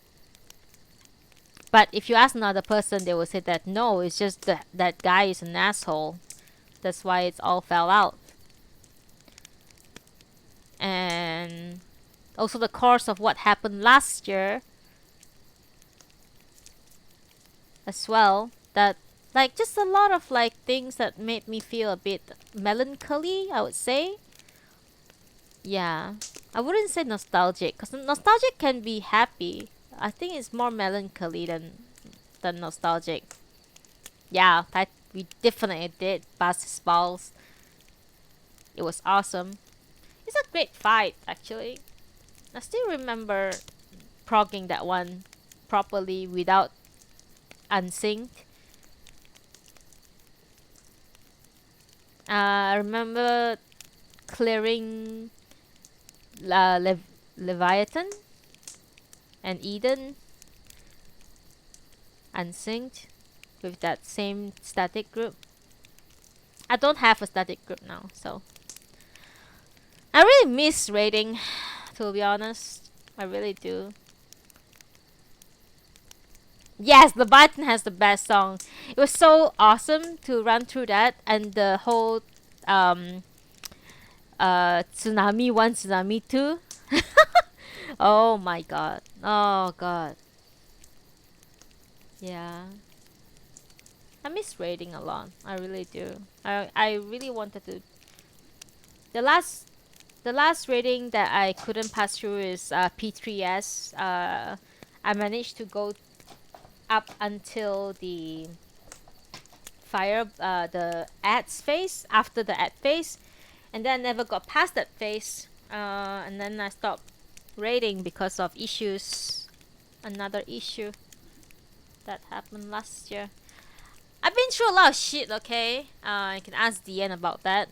but if you ask another person, they will say that no, it's just that guy is an asshole. That's why it's all fell out. And also the course of what happened last year as well. That like just a lot of like things that made me feel a bit melancholy, I would say. Yeah, I wouldn't say nostalgic because nostalgic can be happy. I think it's more melancholy than nostalgic. Yeah, that we definitely did bust his balls. It was awesome. It's a great fight actually. I still remember progging that one properly without unsynced. I remember clearing Leviathan and Eden unsynced with that same static group. I don't have a static group now, so I really miss raiding, to be honest. I really do. Yes, the button has the best song. It was so awesome to run through that and the whole um Tsunami 1, Tsunami 2. Oh my god. Oh god. Yeah. I miss raiding a lot. I really do. I really wanted to. The last raiding that I couldn't pass through is P3S. I managed to go up until the the ads phase, after the ad phase, and then I never got past that phase. And then I stopped raiding because of issues. Another issue that happened last year. I've been through a lot of shit, okay? You can ask Deanne about that.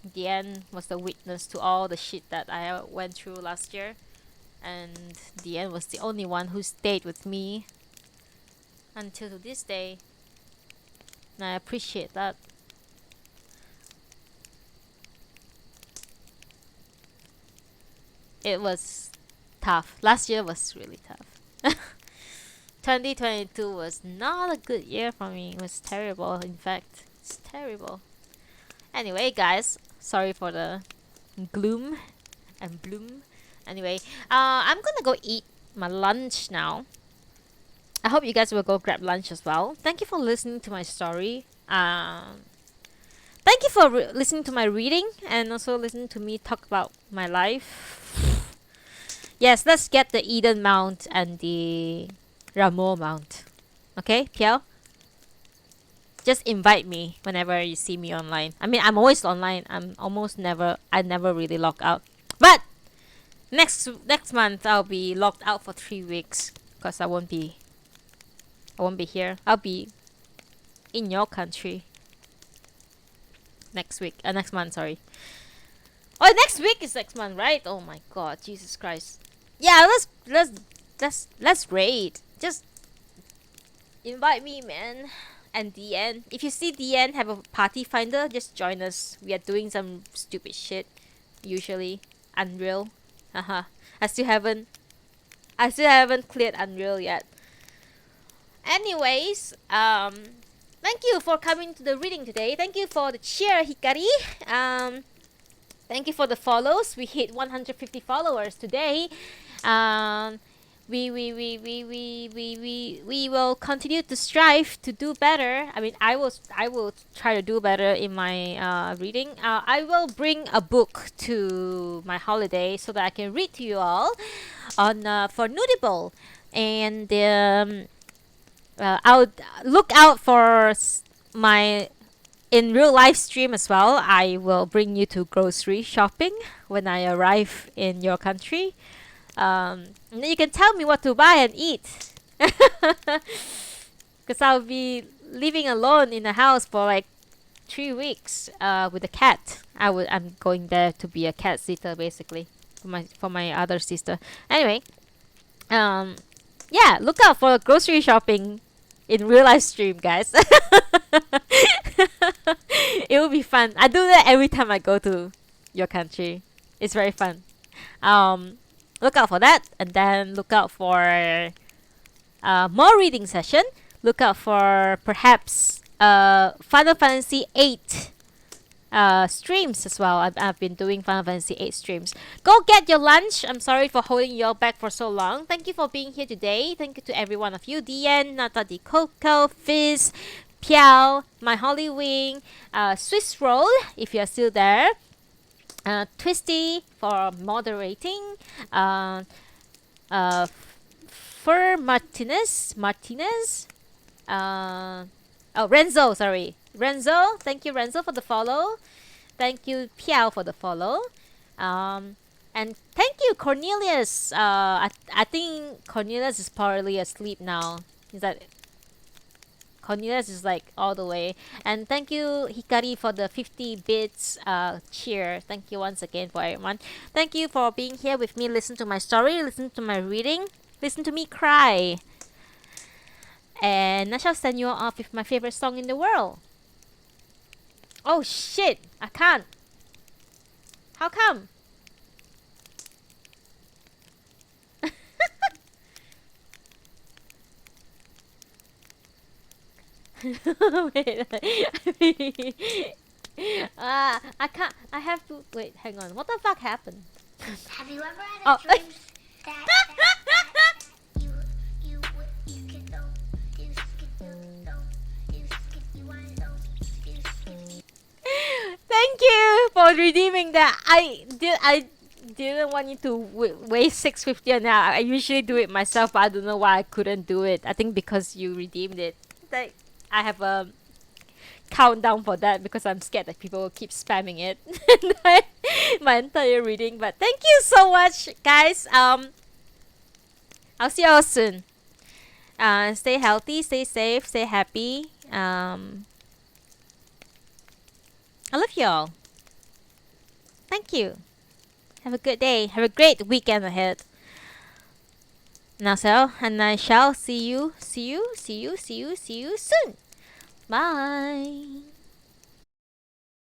Deanne was the witness to all the shit that I went through last year. And Deanne was the only one who stayed with me until to this day. And I appreciate that. It was tough. Last year was really tough. 2022 was not a good year for me. It was terrible, in fact. It's terrible. Anyway, guys, sorry for the gloom and bloom. Anyway, I'm gonna go eat my lunch now. I hope you guys will go grab lunch as well. Thank you for listening to my story. Thank you for listening to my reading and also listening to me talk about my life. Yes, let's get the Eden mount and the Rameau mount. Okay, Piao? Just invite me whenever you see me online. I mean, I'm always online. I never really log out. But next month I'll be logged out for 3 weeks because I won't be here. I'll be in your country next month, sorry. Oh, next week is next month, right? Oh my god, Jesus Christ. Yeah, let's raid. Just invite me, man. and DN. If you see DN have a party finder, just join us. We are doing some stupid shit. Usually. Unreal. Uh-huh. I still haven't cleared Unreal yet. Anyways, thank you for coming to the reading today. Thank you for the cheer, Hikari. Thank you for the follows. We hit 150 followers today. We will continue to strive to do better. I mean, I will try to do better in my reading. I will bring a book to my holiday so that I can read to you all on for Noodable, and I'll look out for my in real live stream as well. I will bring you to grocery shopping when I arrive in your country. And then you can tell me what to buy and eat. Because I'll be living alone in the house for like 3 weeks with a cat. I'm going there to be a cat sitter basically for my other sister. Anyway, yeah, look out for grocery shopping in real live stream, guys. It will be fun. I do that every time I go to your country. It's very fun. Look out for that, and then look out for more reading session. Look out for perhaps Final Fantasy 8 streams as well. I've been doing Final Fantasy 8 streams. Go get your lunch. I'm sorry for holding you all back for so long. Thank you for being here today. Thank you to every one of you. DN, Nata Di Coco, Fizz, Piao, My Holly Wing, Swiss Roll, if you're still there. Twisty for moderating. Fur Martinez. Renzo, sorry. Renzo, thank you, Renzo, for the follow. Thank you, Piao, for the follow. And thank you, Cornelius. I think Cornelius is probably asleep now. Is that Cornelius is like all the way. And thank you, Hikari, for the 50 bits cheer. Thank you once again for everyone. Thank you for being here with me. Listen to my story, listen to my reading, listen to me cry. And I shall send you off with my favorite song in the world. Oh shit, I can't. How come? Wait, I can't. I have to wait. Hang on. What the fuck happened? Have you ever had a dream that you could do skip do skip you want do skip. Thank you for redeeming that. I didn't want you to waste 650 an hour. I usually do it myself, but I don't know why I couldn't do it. I think because you redeemed it. Like, I have a countdown for that because I'm scared that people will keep spamming it my entire reading. But thank you so much, guys. I'll see you all soon. Stay healthy, stay safe, stay happy. I love you all. Thank you. Have a good day. Have a great weekend ahead. Now so, and I shall see you soon. Bye.